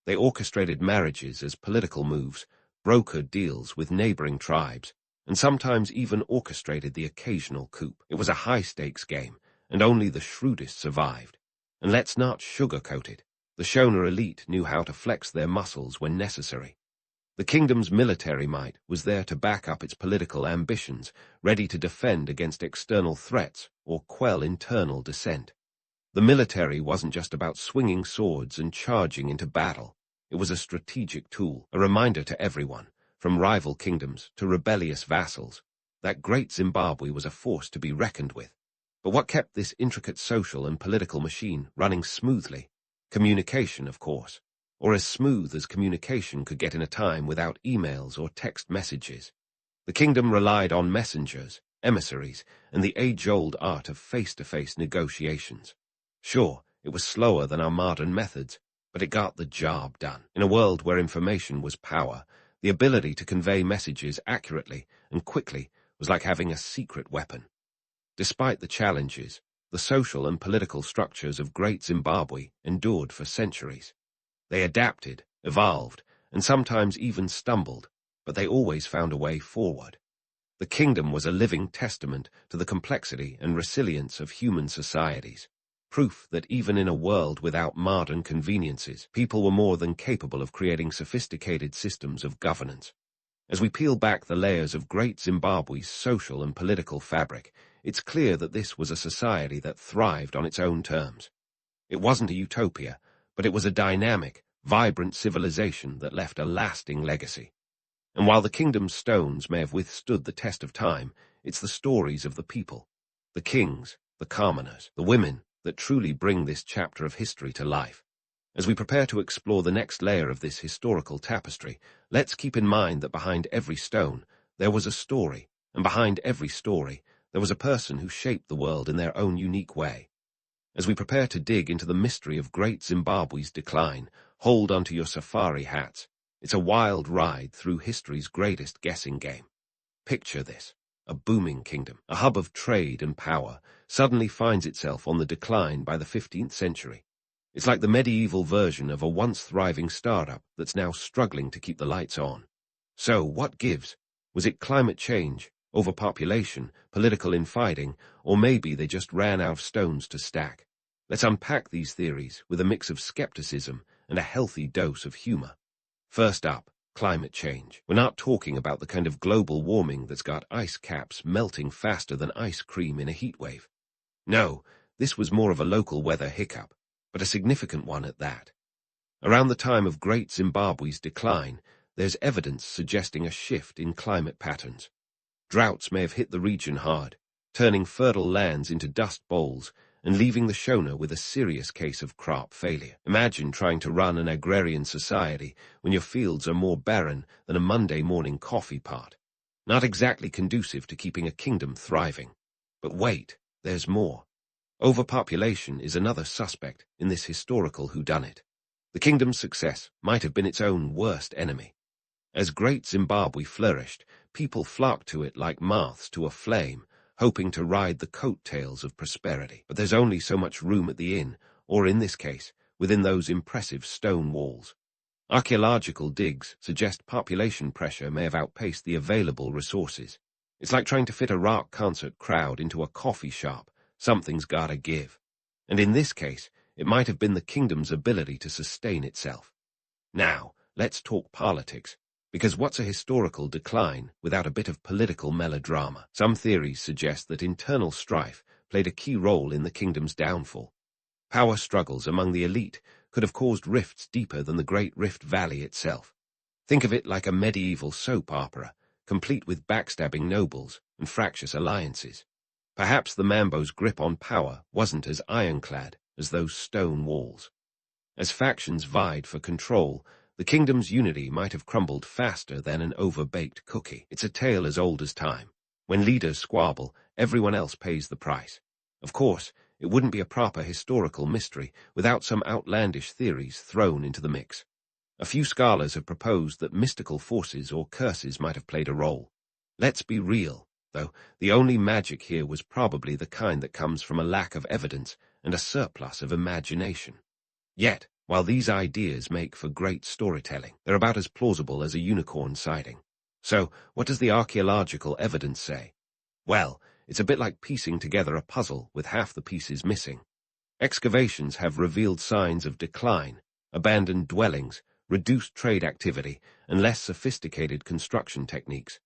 S1: They orchestrated marriages as political moves, brokered deals with neighboring tribes, and sometimes even orchestrated the occasional coup. It was a high-stakes game, and only the shrewdest survived. And let's not sugarcoat it: the Shona elite knew how to flex their muscles when necessary. The kingdom's military might was there to back up its political ambitions, ready to defend against external threats or quell internal dissent. The military wasn't just about swinging swords and charging into battle. It was a strategic tool, a reminder to everyone, from rival kingdoms to rebellious vassals, that Great Zimbabwe was a force to be reckoned with. But what kept this intricate social and political machine running smoothly? Communication, of course, or as smooth as communication could get in a time without emails or text messages. The kingdom relied on messengers, emissaries, and the age-old art of face-to-face negotiations. Sure, it was slower than our modern methods, but it got the job done. In a world where information was power, the ability to convey messages accurately and quickly was like having a secret weapon. Despite the challenges, the social and political structures of Great Zimbabwe endured for centuries. They adapted, evolved, and sometimes even stumbled, but they always found a way forward. The kingdom was a living testament to the complexity and resilience of human societies, proof that even in a world without modern conveniences, people were more than capable of creating sophisticated systems of governance. As we peel back the layers of Great Zimbabwe's social and political fabric, it's clear that this was a society that thrived on its own terms. It wasn't a utopia, but it was a dynamic, vibrant civilization that left a lasting legacy. And while the kingdom's stones may have withstood the test of time, it's the stories of the people, the kings, the commoners, the women, that truly bring this chapter of history to life. As we prepare to explore the next layer of this historical tapestry, let's keep in mind that behind every stone there was a story, and behind every story there was a person who shaped the world in their own unique way. As we prepare to dig into the mystery of Great Zimbabwe's decline, hold onto your safari hats. It's a wild ride through history's greatest guessing game. Picture this: a booming kingdom, a hub of trade and power, suddenly finds itself on the decline by the 15th century. It's like the medieval version of a once thriving startup that's now struggling to keep the lights on. So, what gives? Was it climate change, overpopulation, political infighting, or maybe they just ran out of stones to stack? Let's unpack these theories with a mix of skepticism and a healthy dose of humor. First up, climate change. We're not talking about the kind of global warming that's got ice caps melting faster than ice cream in a heat wave. No, this was more of a local weather hiccup, but a significant one at that. Around the time of Great Zimbabwe's decline, there's evidence suggesting a shift in climate patterns. Droughts may have hit the region hard, turning fertile lands into dust bowls and leaving the Shona with a serious case of crop failure. Imagine trying to run an agrarian society when your fields are more barren than a Monday morning coffee pot. Not exactly conducive to keeping a kingdom thriving. But wait, there's more. Overpopulation is another suspect in this historical whodunit. The kingdom's success might have been its own worst enemy. As Great Zimbabwe flourished, people flocked to it like moths to a flame, hoping to ride the coattails of prosperity. But there's only so much room at the inn, or in this case, within those impressive stone walls. Archaeological digs suggest population pressure may have outpaced the available resources. It's like trying to fit a rock concert crowd into a coffee shop. Something's gotta give. And in this case, it might have been the kingdom's ability to sustain itself. Now, let's talk politics, because what's a historical decline without a bit of political melodrama? Some theories suggest that internal strife played a key role in the kingdom's downfall. Power struggles among the elite could have caused rifts deeper than the Great Rift Valley itself. Think of it like a medieval soap opera, complete with backstabbing nobles and fractious alliances. Perhaps the Mambo's grip on power wasn't as ironclad as those stone walls. As factions vied for control, the kingdom's unity might have crumbled faster than an over-baked cookie. It's a tale as old as time. When leaders squabble, everyone else pays the price. Of course, it wouldn't be a proper historical mystery without some outlandish theories thrown into the mix. A few scholars have proposed that mystical forces or curses might have played a role. Let's be real, though, the only magic here was probably the kind that comes from a lack of evidence and a surplus of imagination. Yet, while these ideas make for great storytelling, they're about as plausible as a unicorn sighting. So, what does the archaeological evidence say? Well, it's a bit like piecing together a puzzle with half the pieces missing. Excavations have revealed signs of decline, abandoned dwellings, reduced trade activity, and less sophisticated construction techniques.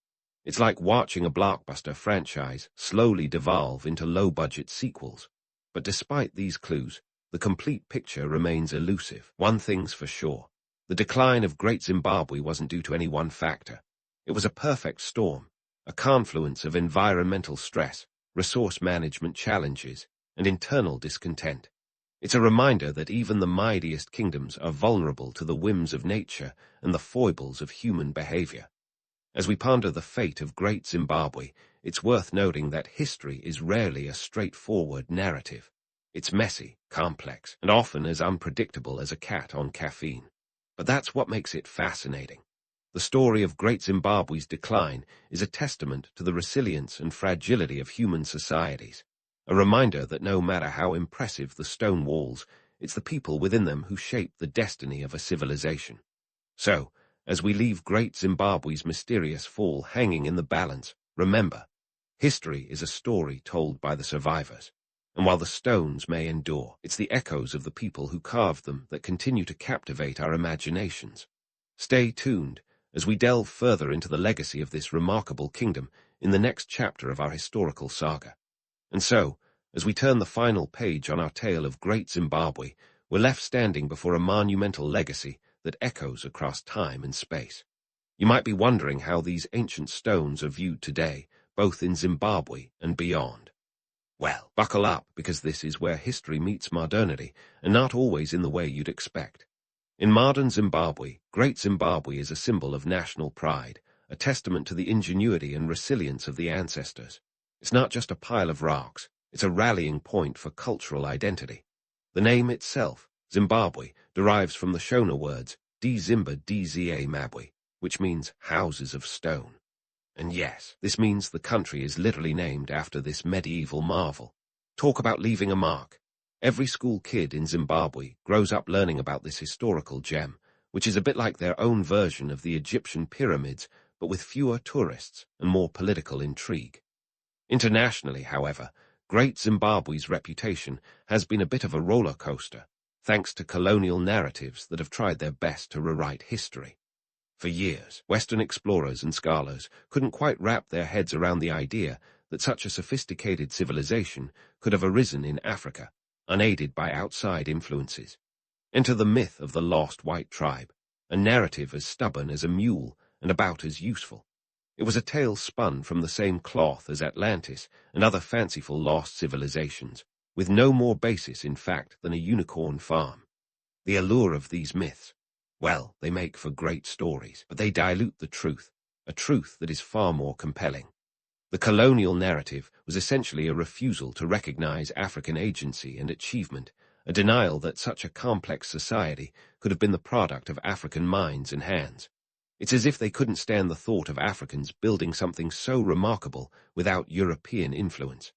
S1: It's like watching a blockbuster franchise slowly devolve into low-budget sequels. But despite these clues, the complete picture remains elusive. One thing's for sure. The decline of Great Zimbabwe wasn't due to any one factor. It was a perfect storm, a confluence of environmental stress, resource management challenges, and internal discontent. It's a reminder that even the mightiest kingdoms are vulnerable to the whims of nature and the foibles of human behavior. As we ponder the fate of Great Zimbabwe, it's worth noting that history is rarely a straightforward narrative. It's messy, complex, and often as unpredictable as a cat on caffeine. But that's what makes it fascinating. The story of Great Zimbabwe's decline is a testament to the resilience and fragility of human societies, a reminder that no matter how impressive the stone walls, it's the people within them who shape the destiny of a civilization. So, as we leave Great Zimbabwe's mysterious fall hanging in the balance, remember, history is a story told by the survivors. And while the stones may endure, it's the echoes of the people who carved them that continue to captivate our imaginations. Stay tuned as we delve further into the legacy of this remarkable kingdom in the next chapter of our historical saga. And so, as we turn the final page on our tale of Great Zimbabwe, we're left standing before a monumental legacy that echoes across time and space. You might be wondering how these ancient stones are viewed today, both in Zimbabwe and beyond. Well, buckle up, because this is where history meets modernity, and not always in the way you'd expect. In modern Zimbabwe, Great Zimbabwe is a symbol of national pride, a testament to the ingenuity and resilience of the ancestors. It's not just a pile of rocks, it's a rallying point for cultural identity. The name itself, Zimbabwe, derives from the Shona words Dzimba Dza Mabwe, which means houses of stone. And yes, this means the country is literally named after this medieval marvel. Talk about leaving a mark. Every school kid in Zimbabwe grows up learning about this historical gem, which is a bit like their own version of the Egyptian pyramids, but with fewer tourists and more political intrigue. Internationally, however, Great Zimbabwe's reputation has been a bit of a roller coaster, thanks to colonial narratives that have tried their best to rewrite history. For years, Western explorers and scholars couldn't quite wrap their heads around the idea that such a sophisticated civilization could have arisen in Africa, unaided by outside influences. Enter the myth of the lost white tribe, a narrative as stubborn as a mule and about as useful. It was a tale spun from the same cloth as Atlantis and other fanciful lost civilizations, with no more basis in fact than a unicorn farm. The allure of these myths, well, they make for great stories, but they dilute the truth, a truth that is far more compelling. The colonial narrative was essentially a refusal to recognize African agency and achievement, a denial that such a complex society could have been the product of African minds and hands. It's as if they couldn't stand the thought of Africans building something so remarkable without European influence.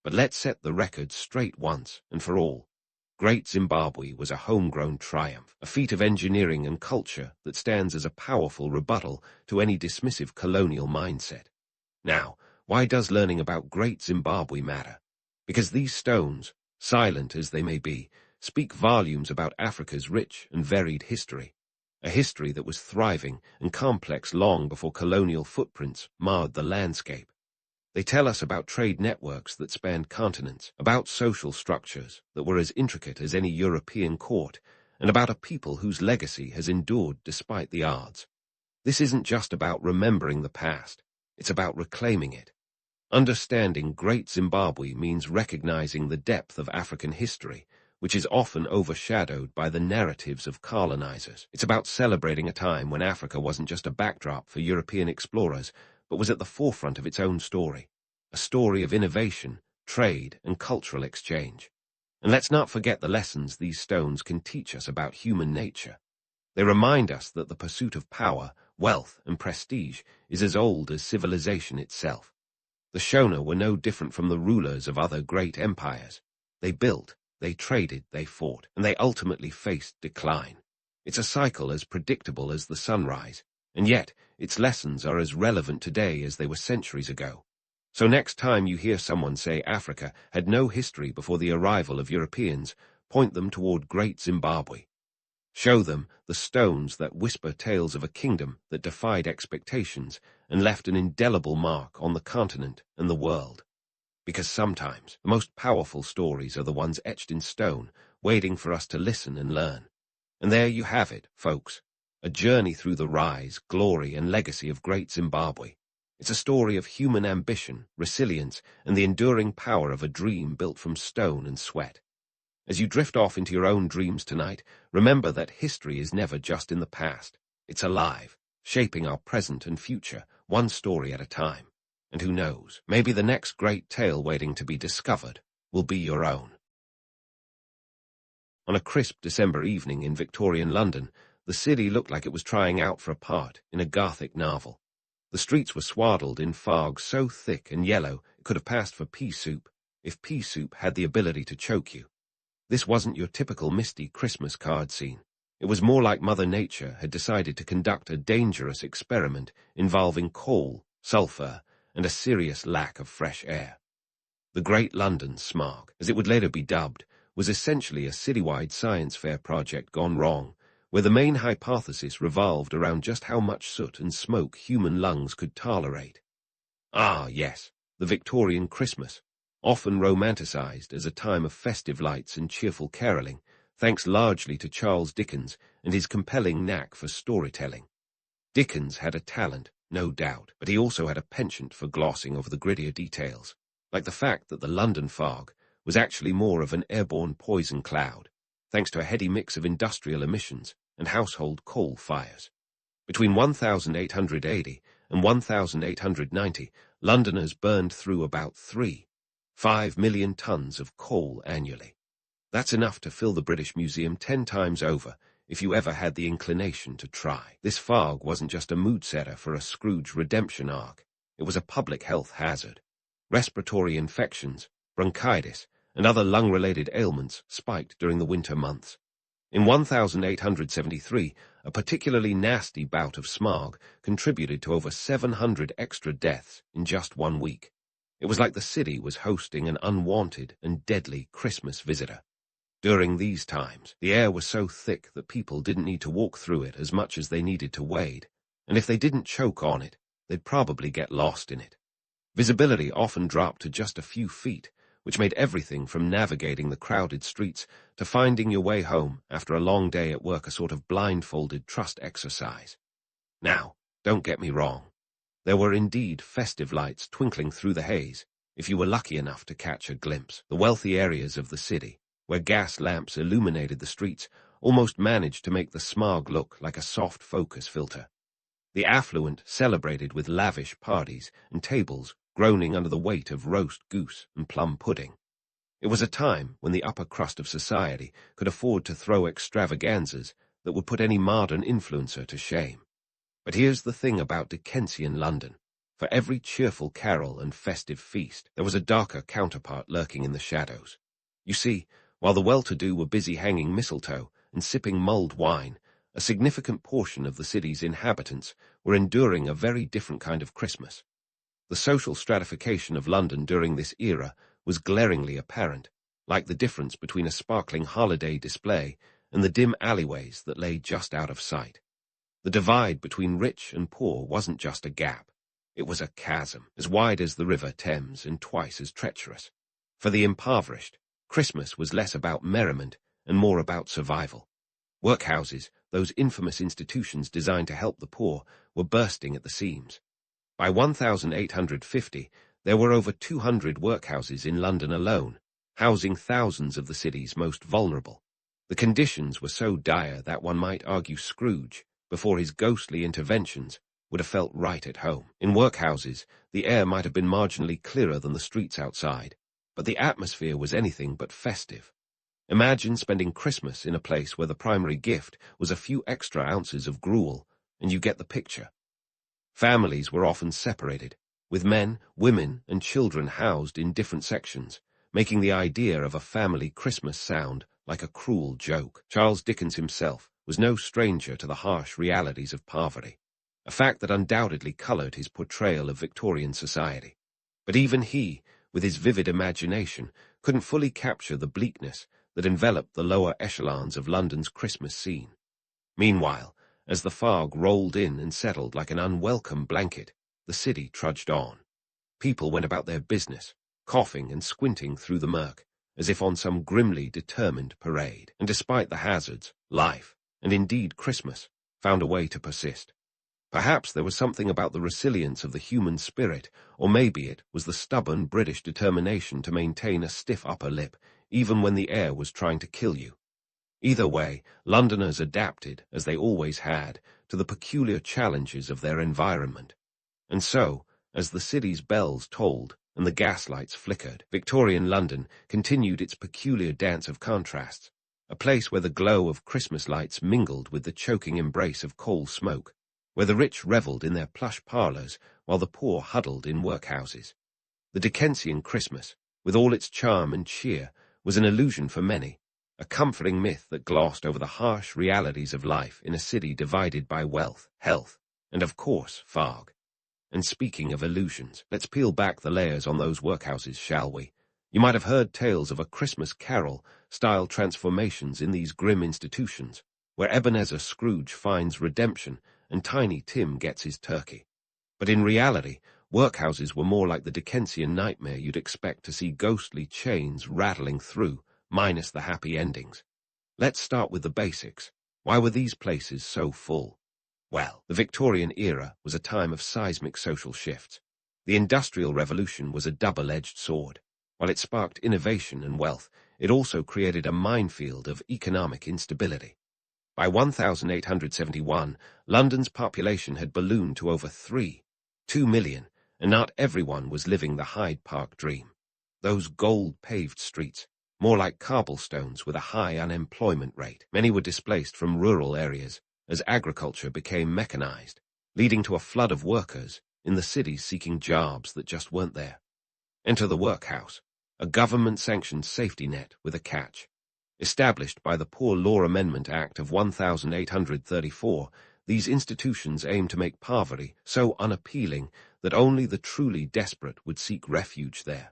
S1: But let's set the record straight once and for all. Great Zimbabwe was a homegrown triumph, a feat of engineering and culture that stands as a powerful rebuttal to any dismissive colonial mindset. Now, Why does learning about Great Zimbabwe matter? Because these stones, silent as they may be, speak volumes about Africa's rich and varied history, a history that was thriving and complex long before colonial footprints marred the landscape. They tell us about trade networks that spanned continents, about social structures that were as intricate as any European court, and about a people whose legacy has endured despite the odds. This isn't just about remembering the past, it's about reclaiming it. Understanding Great Zimbabwe means recognizing the depth of African history, which is often overshadowed by the narratives of colonizers. It's about celebrating a time when Africa wasn't just a backdrop for European explorers, but was at the forefront of its own story, a story of innovation, trade, and cultural exchange. And let's not forget the lessons these stones can teach us about human nature. They remind us that the pursuit of power, wealth, and prestige is as old as civilization itself. The Shona were no different from the rulers of other great empires. They built, they traded, they fought, and they ultimately faced decline. It's a cycle as predictable as the sunrise, and yet its lessons are as relevant today as they were centuries ago. So next time you hear someone say Africa had no history before the arrival of Europeans, point them toward Great Zimbabwe. Show them the stones that whisper tales of a kingdom that defied expectations and left an indelible mark on the continent and the world. Because sometimes the most powerful stories are the ones etched in stone, waiting for us to listen and learn. And there you have it, folks, a journey through the rise, glory, and legacy of Great Zimbabwe. It's a story of human ambition, resilience, and the enduring power of a dream built from stone and sweat. As you drift off into your own dreams tonight, remember that history is never just in the past. It's alive, shaping our present and future, one story at a time. And who knows, maybe the next great tale waiting to be discovered will be your own. On a crisp December evening in Victorian London, the city looked like it was trying out for a part in a Gothic novel. The streets were swaddled in fog so thick and yellow it could have passed for pea soup, if pea soup had the ability to choke you. This wasn't your typical misty Christmas card scene. It was more like Mother Nature had decided to conduct a dangerous experiment involving coal, sulfur, and a serious lack of fresh air. The Great London Smog, as it would later be dubbed, was essentially a citywide science fair project gone wrong, where the main hypothesis revolved around just how much soot and smoke human lungs could tolerate. Ah, yes, the Victorian Christmas, often romanticized as a time of festive lights and cheerful caroling, thanks largely to Charles Dickens and his compelling knack for storytelling. Dickens had a talent, no doubt, but he also had a penchant for glossing over the grittier details, like the fact that the London fog was actually more of an airborne poison cloud, thanks to a heady mix of industrial emissions and household coal fires. Between 1880 and 1890, Londoners burned through about 5 million tons of coal annually. That's enough to fill the British Museum 10 times over if you ever had the inclination to try. This fog wasn't just a mood setter for a Scrooge redemption arc. It was a public health hazard. Respiratory infections, bronchitis, and other lung-related ailments spiked during the winter months. In 1873, a particularly nasty bout of smog contributed to over 700 extra deaths in just 1 week. It was like the city was hosting an unwanted and deadly Christmas visitor. During these times, the air was so thick that people didn't need to walk through it as much as they needed to wade, and if they didn't choke on it, they'd probably get lost in it. Visibility often dropped to just a few feet, which made everything from navigating the crowded streets to finding your way home after a long day at work a sort of blindfolded trust exercise. Now, don't get me wrong. There were indeed festive lights twinkling through the haze, if you were lucky enough to catch a glimpse. The wealthy areas of the city, where gas lamps illuminated the streets, almost managed to make the smog look like a soft focus filter. The affluent celebrated with lavish parties and tables groaning under the weight of roast goose and plum pudding. It was a time when the upper crust of society could afford to throw extravaganzas that would put any modern influencer to shame. But here's the thing about Dickensian London. For every cheerful carol and festive feast, there was a darker counterpart lurking in the shadows. You see, while the well-to-do were busy hanging mistletoe and sipping mulled wine, a significant portion of the city's inhabitants were enduring a very different kind of Christmas. The social stratification of London during this era was glaringly apparent, like the difference between a sparkling holiday display and the dim alleyways that lay just out of sight. The divide between rich and poor wasn't just a gap. It was a chasm, as wide as the River Thames and twice as treacherous. For the impoverished, Christmas was less about merriment and more about survival. Workhouses, those infamous institutions designed to help the poor, were bursting at the seams. By 1850, there were over 200 workhouses in London alone, housing thousands of the city's most vulnerable. The conditions were so dire that one might argue Scrooge, before his ghostly interventions, would have felt right at home. In workhouses, the air might have been marginally clearer than the streets outside, but the atmosphere was anything but festive. Imagine spending Christmas in a place where the primary gift was a few extra ounces of gruel, and you get the picture. Families were often separated, with men, women, and children housed in different sections, making the idea of a family Christmas sound like a cruel joke. Charles Dickens himself was no stranger to the harsh realities of poverty, a fact that undoubtedly colored his portrayal of Victorian society. But even he, with his vivid imagination, couldn't fully capture the bleakness that enveloped the lower echelons of London's Christmas scene. Meanwhile, as the fog rolled in and settled like an unwelcome blanket, the city trudged on. People went about their business, coughing and squinting through the murk, as if on some grimly determined parade. And despite the hazards, life, and indeed Christmas, found a way to persist. Perhaps there was something about the resilience of the human spirit, or maybe it was the stubborn British determination to maintain a stiff upper lip, even when the air was trying to kill you. Either way, Londoners adapted, as they always had, to the peculiar challenges of their environment. And so, as the city's bells tolled and the gaslights flickered, Victorian London continued its peculiar dance of contrasts, a place where the glow of Christmas lights mingled with the choking embrace of coal smoke, where the rich revelled in their plush parlours while the poor huddled in workhouses. The Dickensian Christmas, with all its charm and cheer, was an illusion for many, a comforting myth that glossed over the harsh realities of life in a city divided by wealth, health, and of course, fog. And speaking of illusions, let's peel back the layers on those workhouses, shall we? You might have heard tales of a Christmas Carol-style transformations in these grim institutions, where Ebenezer Scrooge finds redemption and Tiny Tim gets his turkey. But in reality, workhouses were more like the Dickensian nightmare you'd expect to see ghostly chains rattling through, minus the happy endings. Let's start with the basics. Why were these places so full? Well, the Victorian era was a time of seismic social shifts. The Industrial Revolution was a double-edged sword. While it sparked innovation and wealth, it also created a minefield of economic instability. By 1871, London's population had ballooned to over 2 million, and not everyone was living the Hyde Park dream. Those gold-paved streets, more like cobblestones with a high unemployment rate. Many were displaced from rural areas as agriculture became mechanized, leading to a flood of workers in the cities seeking jobs that just weren't there. Enter the workhouse, a government-sanctioned safety net with a catch. Established by the Poor Law Amendment Act of 1834, these institutions aim to make poverty so unappealing that only the truly desperate would seek refuge there.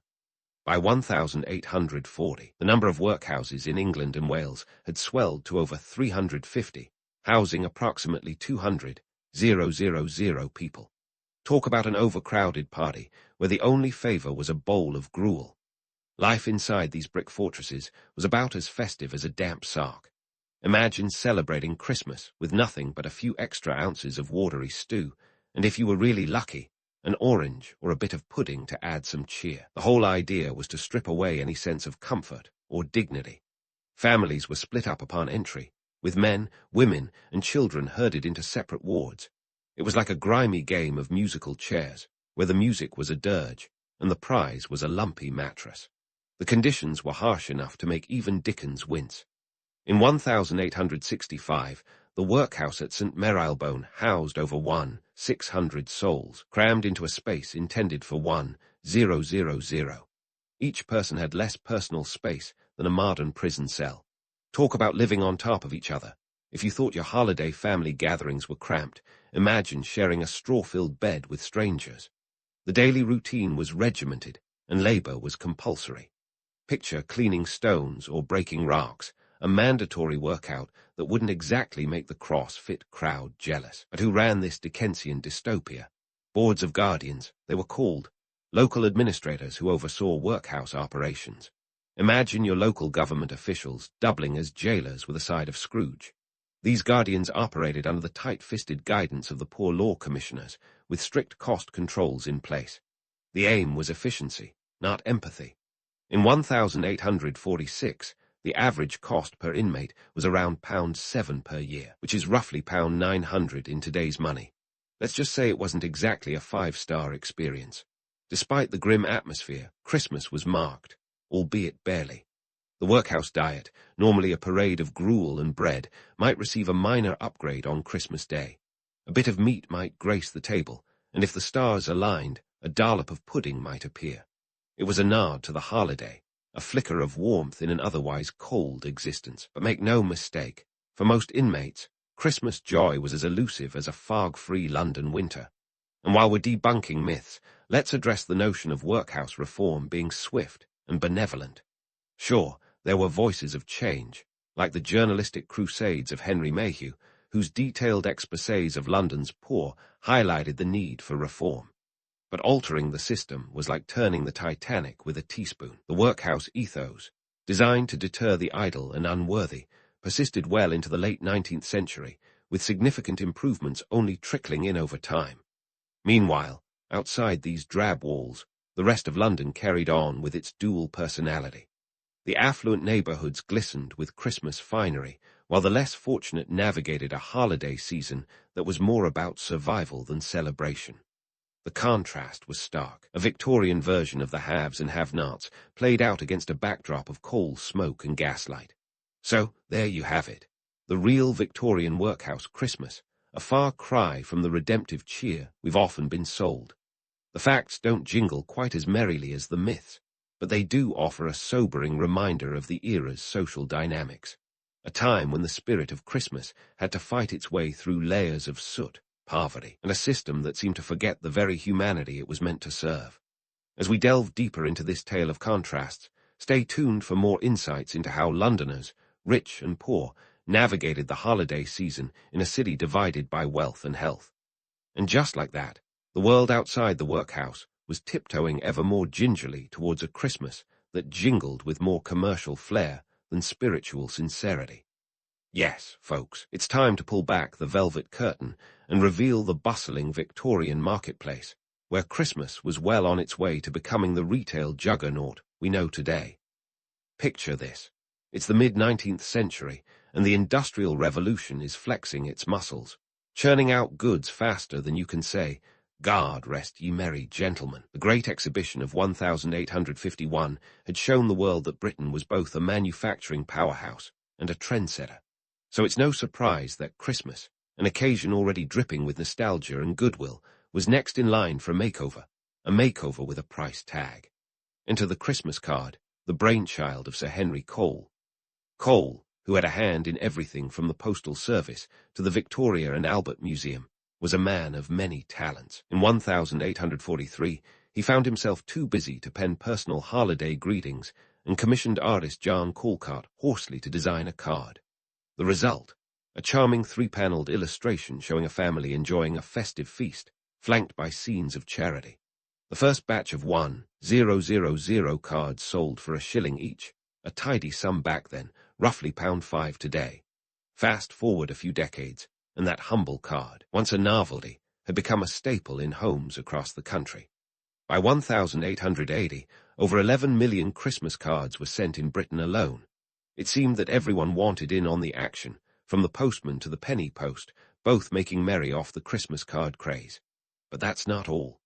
S1: By 1840, the number of workhouses in England and Wales had swelled to over 350, housing approximately 200,000 people. Talk about an overcrowded party where the only favor was a bowl of gruel. Life inside these brick fortresses was about as festive as a damp sock. Imagine celebrating Christmas with nothing but a few extra ounces of watery stew, and if you were really lucky, an orange or a bit of pudding to add some cheer. The whole idea was to strip away any sense of comfort or dignity. Families were split up upon entry, with men, women, and children herded into separate wards. It was like a grimy game of musical chairs, where the music was a dirge, and the prize was a lumpy mattress. The conditions were harsh enough to make even Dickens wince. In 1865, the workhouse at St. Marylebone housed over 1,600 souls, crammed into a space intended for 1,000. Each person had less personal space than a modern prison cell. Talk about living on top of each other. If you thought your holiday family gatherings were cramped, imagine sharing a straw-filled bed with strangers. The daily routine was regimented, and labor was compulsory. Picture cleaning stones or breaking rocks, a mandatory workout that wouldn't exactly make the CrossFit crowd jealous. But who ran this Dickensian dystopia? Boards of guardians, they were called, local administrators who oversaw workhouse operations. Imagine your local government officials doubling as jailers with a side of Scrooge. These guardians operated under the tight-fisted guidance of the Poor Law Commissioners, with strict cost controls in place. The aim was efficiency, not empathy. In 1846, the average cost per inmate was around £7 per year, which is roughly £900 in today's money. Let's just say it wasn't exactly a five-star experience. Despite the grim atmosphere, Christmas was marked, albeit barely. The workhouse diet, normally a parade of gruel and bread, might receive a minor upgrade on Christmas Day. A bit of meat might grace the table, and if the stars aligned, a dollop of pudding might appear. It was a nod to the holiday, a flicker of warmth in an otherwise cold existence. But make no mistake, for most inmates, Christmas joy was as elusive as a fog-free London winter. And while we're debunking myths, let's address the notion of workhouse reform being swift and benevolent. Sure, there were voices of change, like the journalistic crusades of Henry Mayhew, whose detailed exposés of London's poor highlighted the need for reform. But altering the system was like turning the Titanic with a teaspoon. The workhouse ethos, designed to deter the idle and unworthy, persisted well into the late 19th century, with significant improvements only trickling in over time. Meanwhile, outside these drab walls, the rest of London carried on with its dual personality. The affluent neighborhoods glistened with Christmas finery, while the less fortunate navigated a holiday season that was more about survival than celebration. The contrast was stark. A Victorian version of the haves and have-nots played out against a backdrop of coal smoke and gaslight. So, there you have it. The real Victorian workhouse Christmas, a far cry from the redemptive cheer we've often been sold. The facts don't jingle quite as merrily as the myths, but they do offer a sobering reminder of the era's social dynamics. A time when the spirit of Christmas had to fight its way through layers of soot, poverty, and a system that seemed to forget the very humanity it was meant to serve. As we delve deeper into this tale of contrasts, stay tuned for more insights into how Londoners, rich and poor, navigated the holiday season in a city divided by wealth and health. And just like that, the world outside the workhouse was tiptoeing ever more gingerly towards a Christmas that jingled with more commercial flair than spiritual sincerity. Yes, folks, it's time to pull back the velvet curtain and reveal the bustling Victorian marketplace, where Christmas was well on its way to becoming the retail juggernaut we know today. Picture this. It's the mid-19th century, and the Industrial Revolution is flexing its muscles, churning out goods faster than you can say, "God rest ye merry gentlemen." The Great Exhibition of 1851 had shown the world that Britain was both a manufacturing powerhouse and a trendsetter. So it's no surprise that Christmas, an occasion already dripping with nostalgia and goodwill, was next in line for a makeover with a price tag. Enter the Christmas card, the brainchild of Sir Henry Cole. Cole, who had a hand in everything from the Postal Service to the Victoria and Albert Museum, was a man of many talents. In 1843, he found himself too busy to pen personal holiday greetings and commissioned artist John Calcott hoarsely to design a card. The result, a charming three-paneled illustration showing a family enjoying a festive feast, flanked by scenes of charity. The first batch of 1,000 cards sold for £1 each, a tidy sum back then, roughly £5 today. Fast forward a few decades, and that humble card, once a novelty, had become a staple in homes across the country. By 1880, over 11 million Christmas cards were sent in Britain alone. It seemed that everyone wanted in on the action, from the postman to the penny post, both making merry off the Christmas card craze. But that's not all.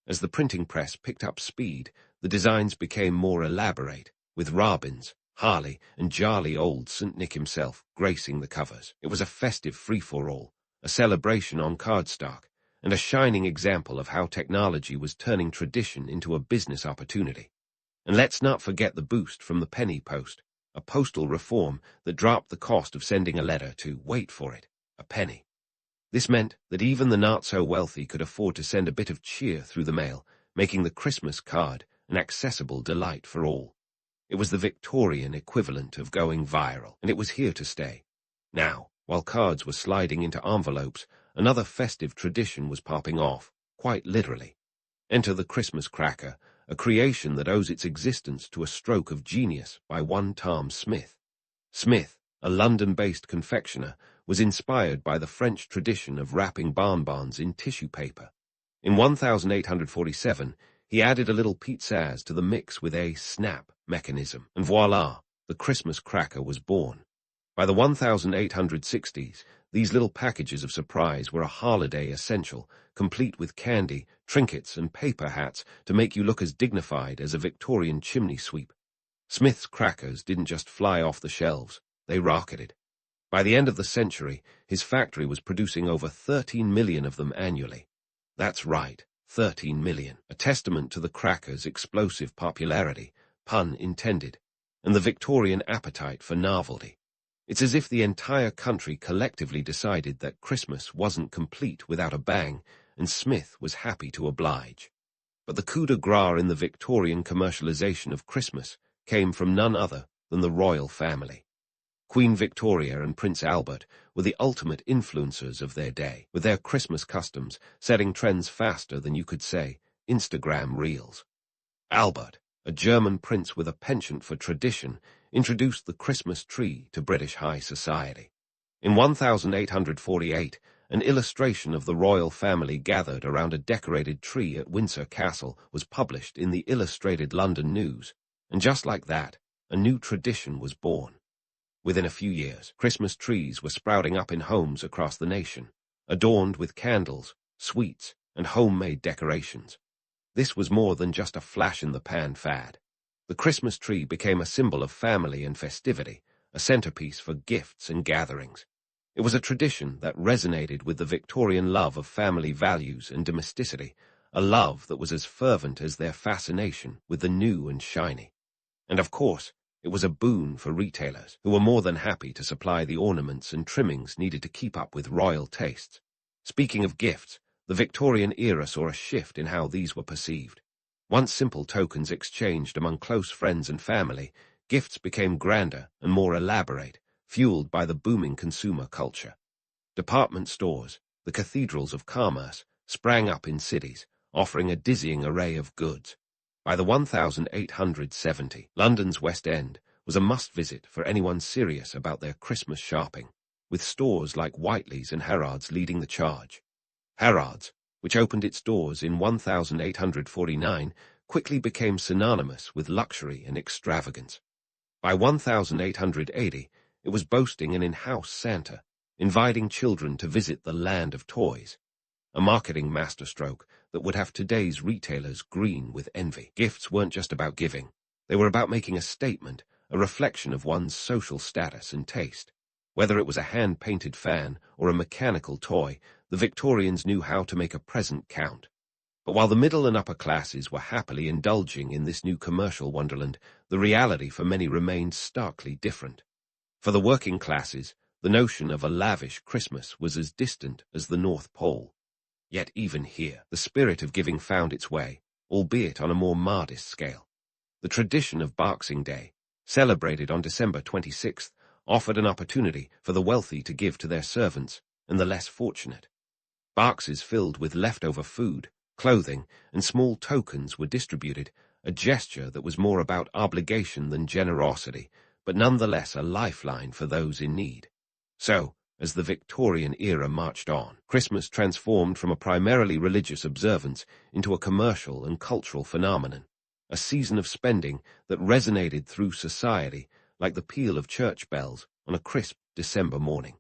S1: As the printing press picked up speed, the designs became more elaborate, with Robins, Harley, and jolly old St. Nick himself gracing the covers. It was a festive free-for-all, a celebration on cardstock, and a shining example of how technology was turning tradition into a business opportunity. And let's not forget the boost from the penny post, a postal reform that dropped the cost of sending a letter to, wait for it, a penny. This meant that even the not-so-wealthy could afford to send a bit of cheer through the mail, making the Christmas card an accessible delight for all. It was the Victorian equivalent of going viral, and it was here to stay. Now, while cards were sliding into envelopes, another festive tradition was popping off, quite literally. Enter the Christmas cracker, a creation that owes its existence to a stroke of genius by one Tom Smith. Smith, a London-based confectioner, was inspired by the French tradition of wrapping bonbons in tissue paper. In 1847, he added a little pizzazz to the mix with a snap mechanism, and voila, the Christmas cracker was born. By the 1860s, these little packages of surprise were a holiday essential, complete with candy, trinkets, and paper hats to make you look as dignified as a Victorian chimney sweep. Smith's crackers didn't just fly off the shelves, they rocketed. By the end of the century, his factory was producing over 13 million of them annually. That's right, 13 million, a testament to the cracker's explosive popularity, pun intended, and the Victorian appetite for novelty. It's as if the entire country collectively decided that Christmas wasn't complete without a bang, and Smith was happy to oblige. But the coup de grace in the Victorian commercialization of Christmas came from none other than the royal family. Queen Victoria and Prince Albert were the ultimate influencers of their day, with their Christmas customs setting trends faster than you could say Instagram reels. Albert, a German prince with a penchant for tradition, introduced the Christmas tree to British high society. In 1848, an illustration of the royal family gathered around a decorated tree at Windsor Castle was published in the Illustrated London News, and just like that, a new tradition was born. Within a few years, Christmas trees were sprouting up in homes across the nation, adorned with candles, sweets, and homemade decorations. This was more than just a flash-in-the-pan fad. The Christmas tree became a symbol of family and festivity, a centerpiece for gifts and gatherings. It was a tradition that resonated with the Victorian love of family values and domesticity, a love that was as fervent as their fascination with the new and shiny. And of course, it was a boon for retailers, who were more than happy to supply the ornaments and trimmings needed to keep up with royal tastes. Speaking of gifts, the Victorian era saw a shift in how these were perceived. Once simple tokens exchanged among close friends and family, gifts became grander and more elaborate, fueled by the booming consumer culture. Department stores, the cathedrals of commerce, sprang up in cities, offering a dizzying array of goods. By the 1870, London's West End was a must-visit for anyone serious about their Christmas shopping, with stores like Wily's and Harrods leading the charge. Harrods, which opened its doors in 1849, quickly became synonymous with luxury and extravagance. By 1880, it was boasting an in-house Santa, inviting children to visit the land of toys, a marketing masterstroke that would have today's retailers green with envy. Gifts weren't just about giving. They were about making a statement, a reflection of one's social status and taste. Whether it was a hand-painted fan or a mechanical toy, the Victorians knew how to make a present count. But while the middle and upper classes were happily indulging in this new commercial wonderland, the reality for many remained starkly different. For the working classes, the notion of a lavish Christmas was as distant as the North Pole. Yet even here, the spirit of giving found its way, albeit on a more modest scale. The tradition of Boxing Day, celebrated on December 26th, offered an opportunity for the wealthy to give to their servants and the less fortunate. Boxes filled with leftover food, clothing, and small tokens were distributed, a gesture that was more about obligation than generosity, but nonetheless a lifeline for those in need. So, as the Victorian era marched on, Christmas transformed from a primarily religious observance into a commercial and cultural phenomenon, a season of spending that resonated through society like the peal of church bells on a crisp December morning.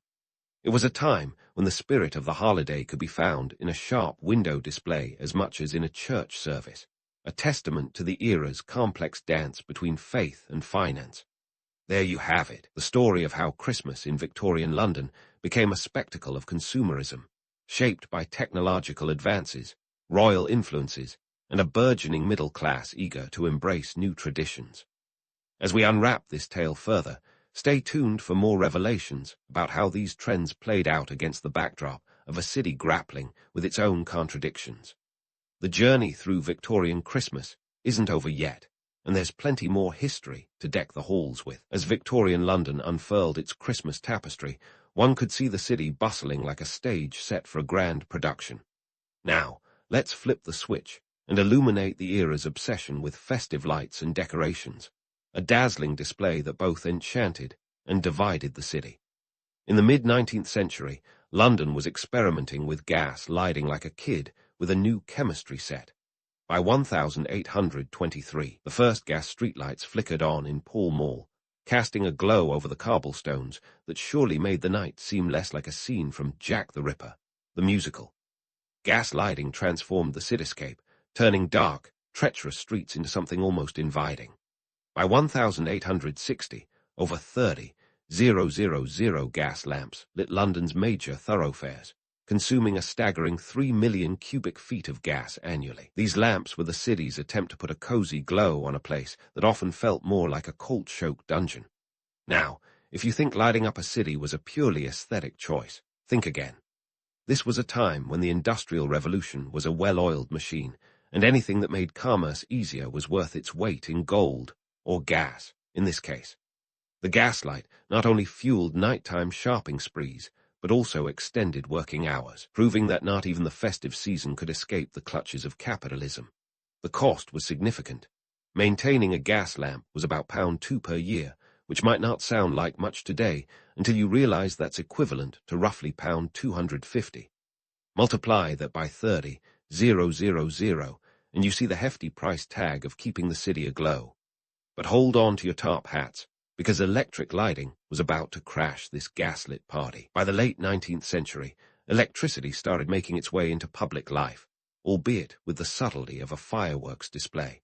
S1: It was a time when the spirit of the holiday could be found in a sharp window display as much as in a church service, a testament to the era's complex dance between faith and finance. There you have it, the story of how Christmas in Victorian London became a spectacle of consumerism, shaped by technological advances, royal influences, and a burgeoning middle class eager to embrace new traditions. As we unwrap this tale further, stay tuned for more revelations about how these trends played out against the backdrop of a city grappling with its own contradictions. The journey through Victorian Christmas isn't over yet, and there's plenty more history to deck the halls with. As Victorian London unfurled its Christmas tapestry, one could see the city bustling like a stage set for a grand production. Now, let's flip the switch and illuminate the era's obsession with festive lights and decorations, a dazzling display that both enchanted and divided the city. In the mid-19th century, London was experimenting with gas lighting like a kid with a new chemistry set. By 1823, the first gas streetlights flickered on in Pall Mall, casting a glow over the cobblestones that surely made the night seem less like a scene from Jack the Ripper, the musical. Gas lighting transformed the cityscape, turning dark, treacherous streets into something almost inviting. By 1860, over 30,000 gas lamps lit London's major thoroughfares, consuming a staggering 3 million cubic feet of gas annually. These lamps were the city's attempt to put a cozy glow on a place that often felt more like a cult-choked dungeon. Now, if you think lighting up a city was a purely aesthetic choice, think again. This was a time when the Industrial Revolution was a well-oiled machine, and anything that made commerce easier was worth its weight in gold, or gas, in this case. The gaslight not only fueled nighttime shopping sprees, but also extended working hours, proving that not even the festive season could escape the clutches of capitalism. The cost was significant. Maintaining a gas lamp was about £2 per year, which might not sound like much today until you realize that's equivalent to roughly £250. Multiply that by 30,000, and you see the hefty price tag of keeping the city aglow. But hold on to your top hats, because electric lighting was about to crash this gaslit party. By the late 19th century, electricity started making its way into public life, albeit with the subtlety of a fireworks display.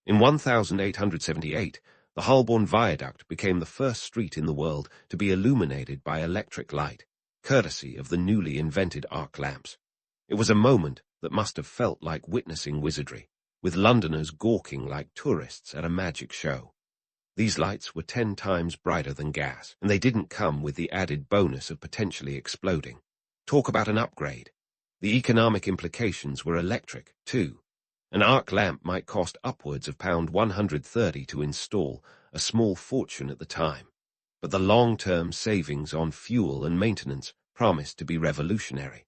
S1: In 1878, the Holborn Viaduct became the first street in the world to be illuminated by electric light, courtesy of the newly invented arc lamps. It was a moment that must have felt like witnessing wizardry, with Londoners gawking like tourists at a magic show. These lights were 10 times brighter than gas, and they didn't come with the added bonus of potentially exploding. Talk about an upgrade. The economic implications were electric, too. An arc lamp might cost upwards of £130 to install, a small fortune at the time. But the long-term savings on fuel and maintenance promised to be revolutionary.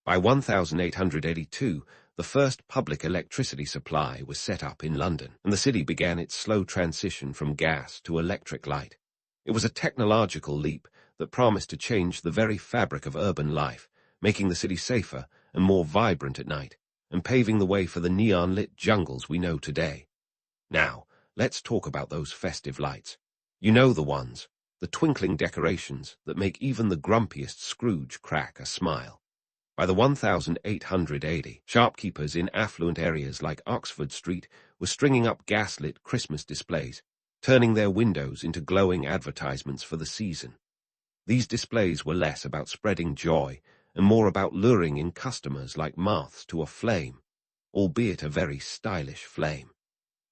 S1: By 1882, the first public electricity supply was set up in London, and the city began its slow transition from gas to electric light. It was a technological leap that promised to change the very fabric of urban life, making the city safer and more vibrant at night, and paving the way for the neon-lit jungles we know today. Now, let's talk about those festive lights. You know the ones, the twinkling decorations that make even the grumpiest Scrooge crack a smile. By the 1880, shopkeepers in affluent areas like Oxford Street were stringing up gaslit Christmas displays, turning their windows into glowing advertisements for the season. These displays were less about spreading joy and more about luring in customers like moths to a flame, albeit a very stylish flame.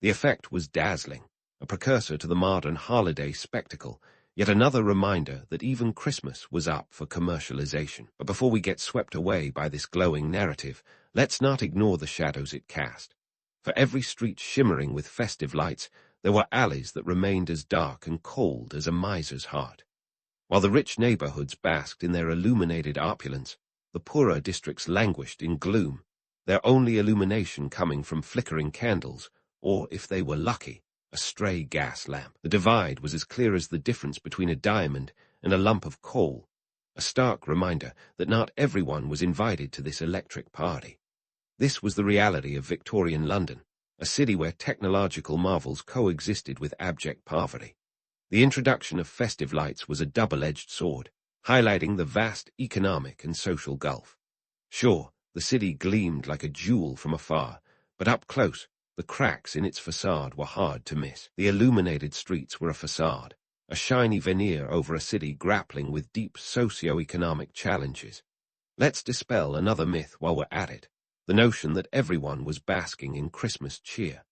S1: The effect was dazzling, a precursor to the modern holiday spectacle, yet another reminder that even Christmas was up for commercialization. But before we get swept away by this glowing narrative, let's not ignore the shadows it cast. For every street shimmering with festive lights, there were alleys that remained as dark and cold as a miser's heart. While the rich neighborhoods basked in their illuminated opulence, the poorer districts languished in gloom, their only illumination coming from flickering candles, or, if they were lucky, a stray gas lamp. The divide was as clear as the difference between a diamond and a lump of coal, a stark reminder that not everyone was invited to this electric party. This was the reality of Victorian London, a city where technological marvels coexisted with abject poverty. The introduction of festive lights was a double-edged sword, highlighting the vast economic and social gulf. Sure, the city gleamed like a jewel from afar, but up close, the cracks in its facade were hard to miss. The illuminated streets were a facade, a shiny veneer over a city grappling with deep socio-economic challenges. Let's dispel another myth while we're at it, the notion that everyone was basking in Christmas cheer.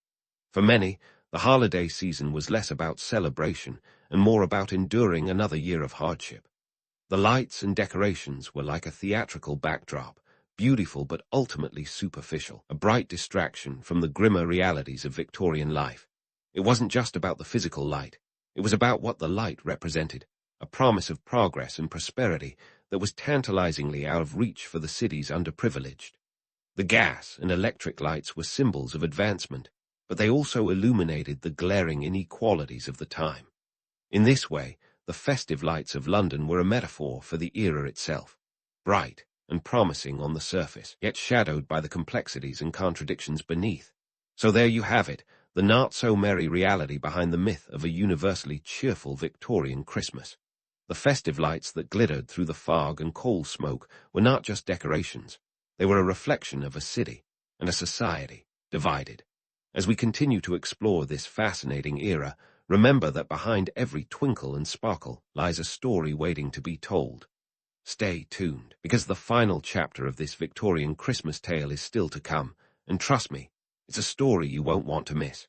S1: For many, the holiday season was less about celebration and more about enduring another year of hardship. The lights and decorations were like a theatrical backdrop, beautiful but ultimately superficial, a bright distraction from the grimmer realities of Victorian life. It wasn't just about the physical light. It was about what the light represented, a promise of progress and prosperity that was tantalizingly out of reach for the city's underprivileged. The gas and electric lights were symbols of advancement, but they also illuminated the glaring inequalities of the time. In this way, the festive lights of London were a metaphor for the era itself, bright and promising on the surface, yet shadowed by the complexities and contradictions beneath. So there you have it, the not-so-merry reality behind the myth of a universally cheerful Victorian Christmas. The festive lights that glittered through the fog and coal smoke were not just decorations. They were a reflection of a city and a society divided. As we continue to explore this fascinating era, remember that behind every twinkle and sparkle lies a story waiting to be told. Stay tuned, because the final chapter of this Victorian Christmas tale is still to come, and trust me, it's a story you won't want to miss.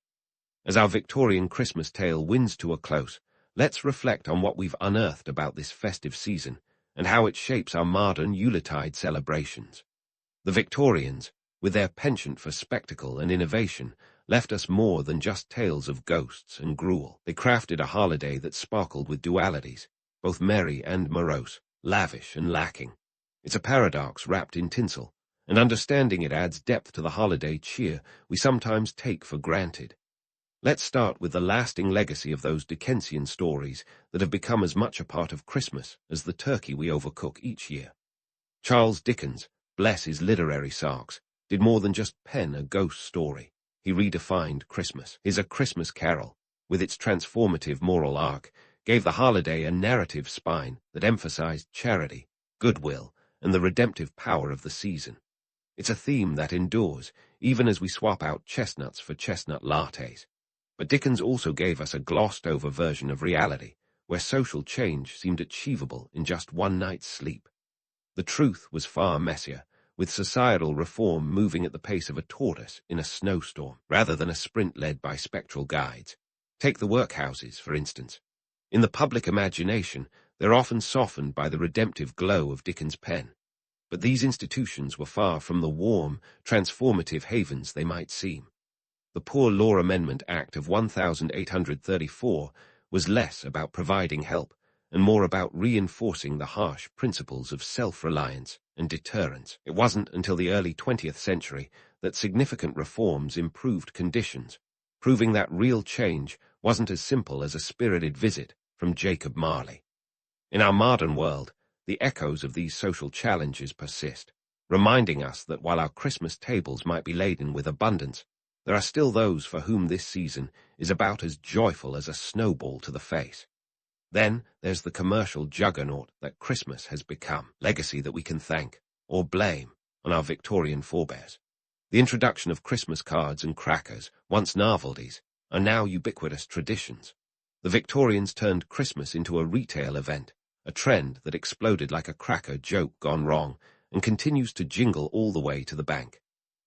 S1: As our Victorian Christmas tale winds to a close, let's reflect on what we've unearthed about this festive season and how it shapes our modern Yuletide celebrations. The Victorians, with their penchant for spectacle and innovation, left us more than just tales of ghosts and gruel. They crafted a holiday that sparkled with dualities, both merry and morose, lavish and lacking. It's a paradox wrapped in tinsel, and understanding it adds depth to the holiday cheer we sometimes take for granted. Let's start with the lasting legacy of those Dickensian stories that have become as much a part of Christmas as the turkey we overcook each year. Charles Dickens, bless his literary sarks, did more than just pen a ghost story. He redefined Christmas. His A Christmas Carol, with its transformative moral arc, gave the holiday a narrative spine that emphasized charity, goodwill, and the redemptive power of the season. It's a theme that endures, even as we swap out chestnuts for chestnut lattes. But Dickens also gave us a glossed-over version of reality, where social change seemed achievable in just one night's sleep. The truth was far messier, with societal reform moving at the pace of a tortoise in a snowstorm, rather than a sprint led by spectral guides. Take the workhouses, for instance. In the public imagination, they're often softened by the redemptive glow of Dickens' pen. But these institutions were far from the warm, transformative havens they might seem. The Poor Law Amendment Act of 1834 was less about providing help and more about reinforcing the harsh principles of self-reliance and deterrence. It wasn't until the early 20th century that significant reforms improved conditions, proving that real change wasn't as simple as a spirited visit from Jacob Marley. In our modern world, the echoes of these social challenges persist, reminding us that while our Christmas tables might be laden with abundance, there are still those for whom this season is about as joyful as a snowball to the face. Then there's the commercial juggernaut that Christmas has become, legacy that we can thank, or blame, on our Victorian forebears. The introduction of Christmas cards and crackers, once novelties, are now ubiquitous traditions. The Victorians turned Christmas into a retail event, a trend that exploded like a cracker joke gone wrong and continues to jingle all the way to the bank.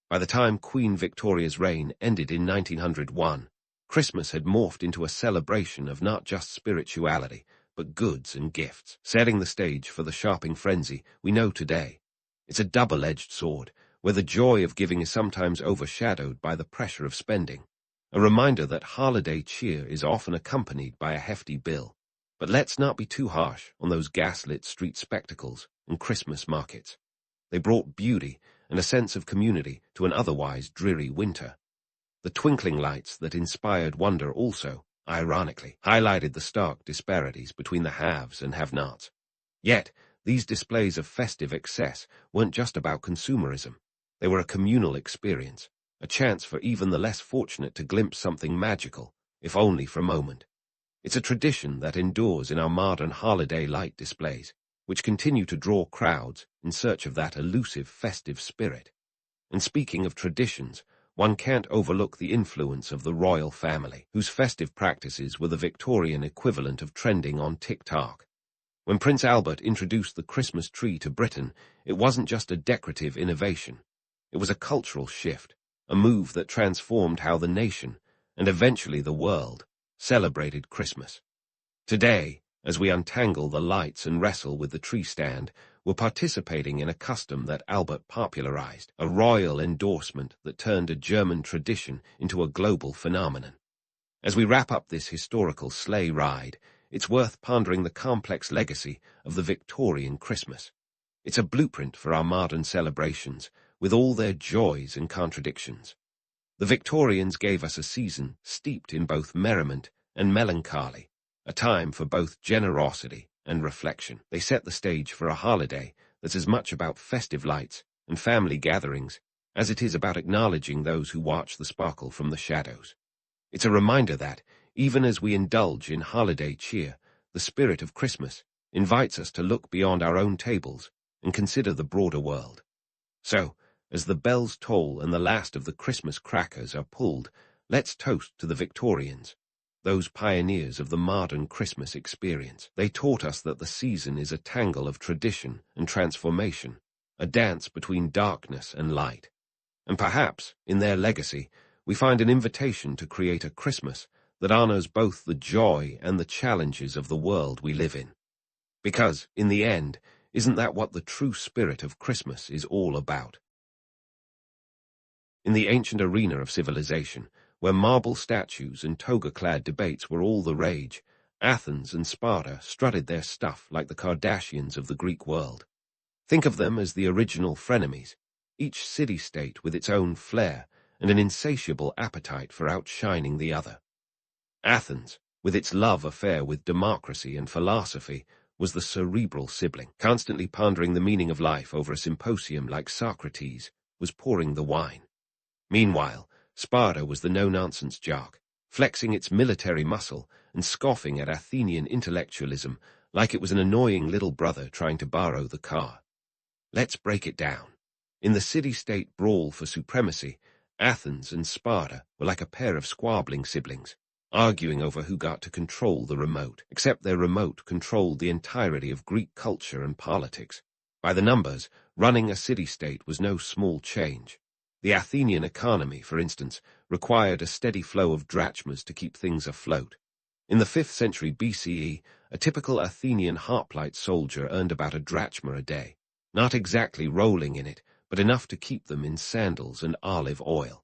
S1: By the time Queen Victoria's reign ended in 1901, Christmas had morphed into a celebration of not just spirituality, but goods and gifts, setting the stage for the shopping frenzy we know today. It's a double-edged sword, where the joy of giving is sometimes overshadowed by the pressure of spending, a reminder that holiday cheer is often accompanied by a hefty bill. But let's not be too harsh on those gaslit street spectacles and Christmas markets. They brought beauty and a sense of community to an otherwise dreary winter. The twinkling lights that inspired wonder also, ironically, highlighted the stark disparities between the haves and have-nots. Yet, these displays of festive excess weren't just about consumerism. They were a communal experience, a chance for even the less fortunate to glimpse something magical, if only for a moment. It's a tradition that endures in our modern holiday light displays, which continue to draw crowds in search of that elusive festive spirit. And speaking of traditions, one can't overlook the influence of the royal family, whose festive practices were the Victorian equivalent of trending on TikTok. When Prince Albert introduced the Christmas tree to Britain, it wasn't just a decorative innovation. It was a cultural shift, a move that transformed how the nation, and eventually the world, celebrated Christmas. Today, as we untangle the lights and wrestle with the tree stand, were participating in a custom that Albert popularized, a royal endorsement that turned a German tradition into a global phenomenon. As we wrap up this historical sleigh ride, it's worth pondering the complex legacy of the Victorian Christmas. It's a blueprint for our modern celebrations, with all their joys and contradictions. The Victorians gave us a season steeped in both merriment and melancholy, a time for both generosity and reflection. They set the stage for a holiday that's as much about festive lights and family gatherings as it is about acknowledging those who watch the sparkle from the shadows. It's a reminder that, even as we indulge in holiday cheer, the spirit of Christmas invites us to look beyond our own tables and consider the broader world. So, as the bells toll and the last of the Christmas crackers are pulled, let's toast to the Victorians, those pioneers of the modern Christmas experience. They taught us that the season is a tangle of tradition and transformation, a dance between darkness and light. And perhaps, in their legacy, we find an invitation to create a Christmas that honors both the joy and the challenges of the world we live in. Because, in the end, isn't that what the true spirit of Christmas is all about? In the ancient arena of civilization, where marble statues and toga-clad debates were all the rage, Athens and Sparta strutted their stuff like the Kardashians of the Greek world. Think of them as the original frenemies, each city-state with its own flair and an insatiable appetite for outshining the other. Athens, with its love affair with democracy and philosophy, was the cerebral sibling, constantly pondering the meaning of life over a symposium like Socrates was pouring the wine. Meanwhile, Sparta was the no-nonsense jock, flexing its military muscle and scoffing at Athenian intellectualism like it was an annoying little brother trying to borrow the car. Let's break it down. In the city-state brawl for supremacy, Athens and Sparta were like a pair of squabbling siblings, arguing over who got to control the remote, except their remote controlled the entirety of Greek culture and politics. By the numbers, running a city-state was no small change. The Athenian economy, for instance, required a steady flow of drachmas to keep things afloat. In the 5th century BCE, a typical Athenian hoplite soldier earned about a drachma a day, not exactly rolling in it, but enough to keep them in sandals and olive oil.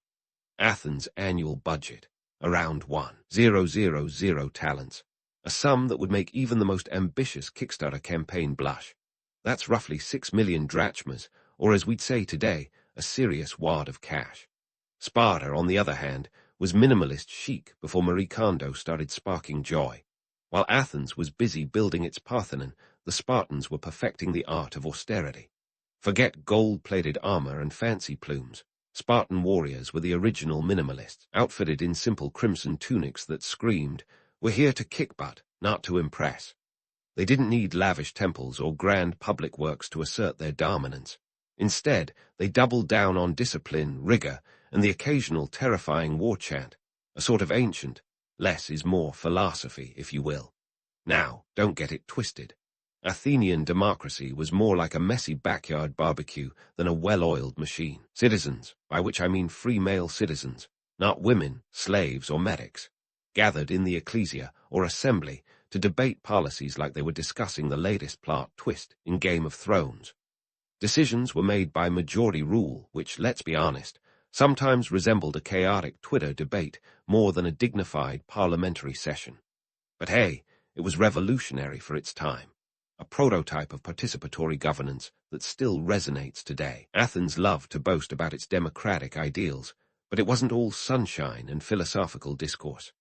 S1: Athens' annual budget, around 1,000 talents, a sum that would make even the most ambitious Kickstarter campaign blush. That's roughly 6 million drachmas, or as we'd say today, a serious wad of cash. Sparta, on the other hand, was minimalist chic before Marie Kondo started sparking joy. While Athens was busy building its Parthenon, the Spartans were perfecting the art of austerity. Forget gold-plated armor and fancy plumes. Spartan warriors were the original minimalists, outfitted in simple crimson tunics that screamed, "We're here to kick butt, not to impress." They didn't need lavish temples or grand public works to assert their dominance. Instead, they doubled down on discipline, rigor, and the occasional terrifying war chant, a sort of ancient, less is more philosophy, if you will. Now, don't get it twisted. Athenian democracy was more like a messy backyard barbecue than a well-oiled machine. Citizens, by which I mean free male citizens, not women, slaves, or medics, gathered in the ecclesia or assembly to debate policies like they were discussing the latest plot twist in Game of Thrones. Decisions were made by majority rule, which, let's be honest, sometimes resembled a chaotic Twitter debate more than a dignified parliamentary session. But hey, it was revolutionary for its time, a prototype of participatory governance that still resonates today. Athens loved to boast about its democratic ideals, but it wasn't all sunshine and philosophical discourse.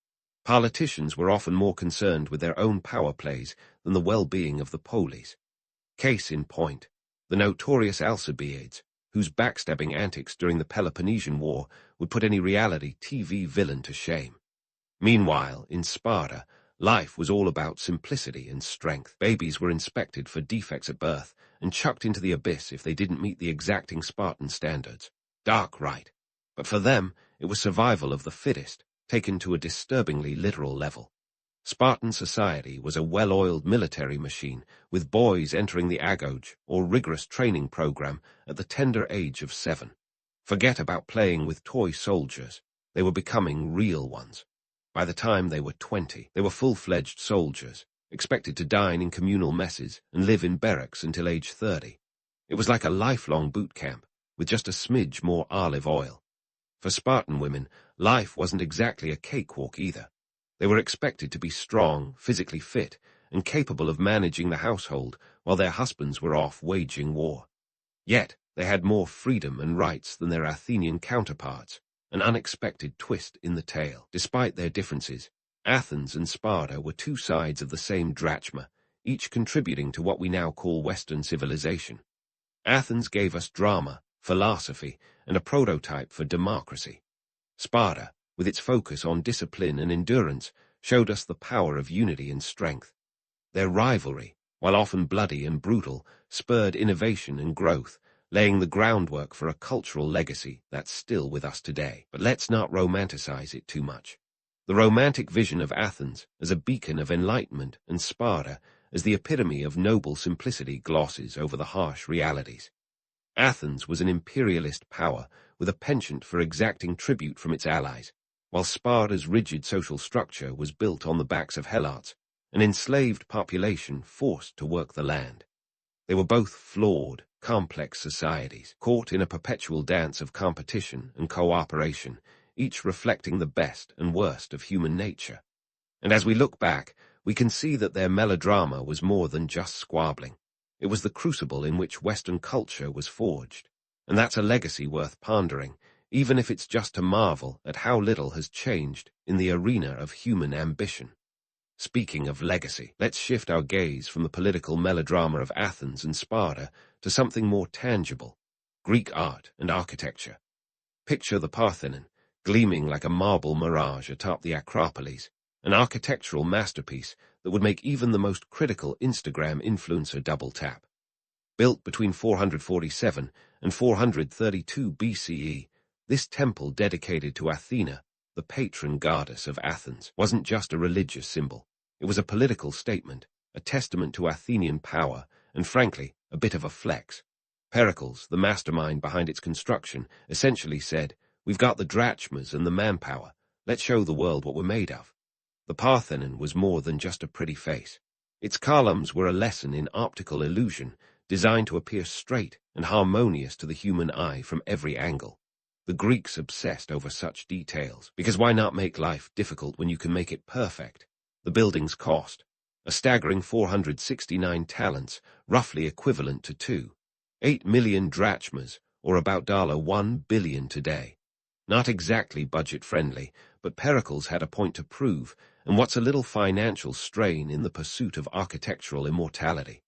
S1: Politicians were often more concerned with their own power plays than the well-being of the polis. Case in point, the notorious Alcibiades, whose backstabbing antics during the Peloponnesian War would put any reality TV villain to shame. Meanwhile, in Sparta, life was all about simplicity and strength. Babies were inspected for defects at birth and chucked into the abyss if they didn't meet the exacting Spartan standards. Dark right. But for them, it was survival of the fittest, taken to a disturbingly literal level. Spartan society was a well-oiled military machine, with boys entering the agoge, or rigorous training program, at the tender age of 7. Forget about playing with toy soldiers. They were becoming real ones. By the time they were 20, they were full-fledged soldiers, expected to dine in communal messes and live in barracks until age 30. It was like a lifelong boot camp, with just a smidge more olive oil. For Spartan women, life wasn't exactly a cakewalk either. They were expected to be strong, physically fit, and capable of managing the household while their husbands were off waging war. Yet, they had more freedom and rights than their Athenian counterparts, an unexpected twist in the tale. Despite their differences, Athens and Sparta were two sides of the same drachma, each contributing to what we now call Western civilization. Athens gave us drama, philosophy, and a prototype for democracy. Sparta, with its focus on discipline and endurance, showed us the power of unity and strength. Their rivalry, while often bloody and brutal, spurred innovation and growth, laying the groundwork for a cultural legacy that's still with us today. But let's not romanticize it too much. The romantic vision of Athens as a beacon of enlightenment and Sparta as the epitome of noble simplicity glosses over the harsh realities. Athens was an imperialist power with a penchant for exacting tribute from its allies, while Sparta's rigid social structure was built on the backs of helots, an enslaved population forced to work the land. They were both flawed, complex societies, caught in a perpetual dance of competition and cooperation, each reflecting the best and worst of human nature. And as we look back, we can see that their melodrama was more than just squabbling. It was the crucible in which Western culture was forged, and that's a legacy worth pondering, even if it's just to marvel at how little has changed in the arena of human ambition. Speaking of legacy, let's shift our gaze from the political melodrama of Athens and Sparta to something more tangible, Greek art and architecture. Picture the Parthenon, gleaming like a marble mirage atop the Acropolis, an architectural masterpiece that would make even the most critical Instagram influencer double tap. Built between 447 and 432 BCE, this temple dedicated to Athena, the patron goddess of Athens, wasn't just a religious symbol. It was a political statement, a testament to Athenian power, and frankly, a bit of a flex. Pericles, the mastermind behind its construction, essentially said, "We've got the drachmas and the manpower. Let's show the world what we're made of." The Parthenon was more than just a pretty face. Its columns were a lesson in optical illusion, designed to appear straight and harmonious to the human eye from every angle. The Greeks obsessed over such details, because why not make life difficult when you can make it perfect? The building's cost, a staggering 469 talents, roughly equivalent to 2.8 million drachmas, or about $1 billion today. Not exactly budget-friendly, but Pericles had a point to prove, and what's a little financial strain in the pursuit of architectural immortality.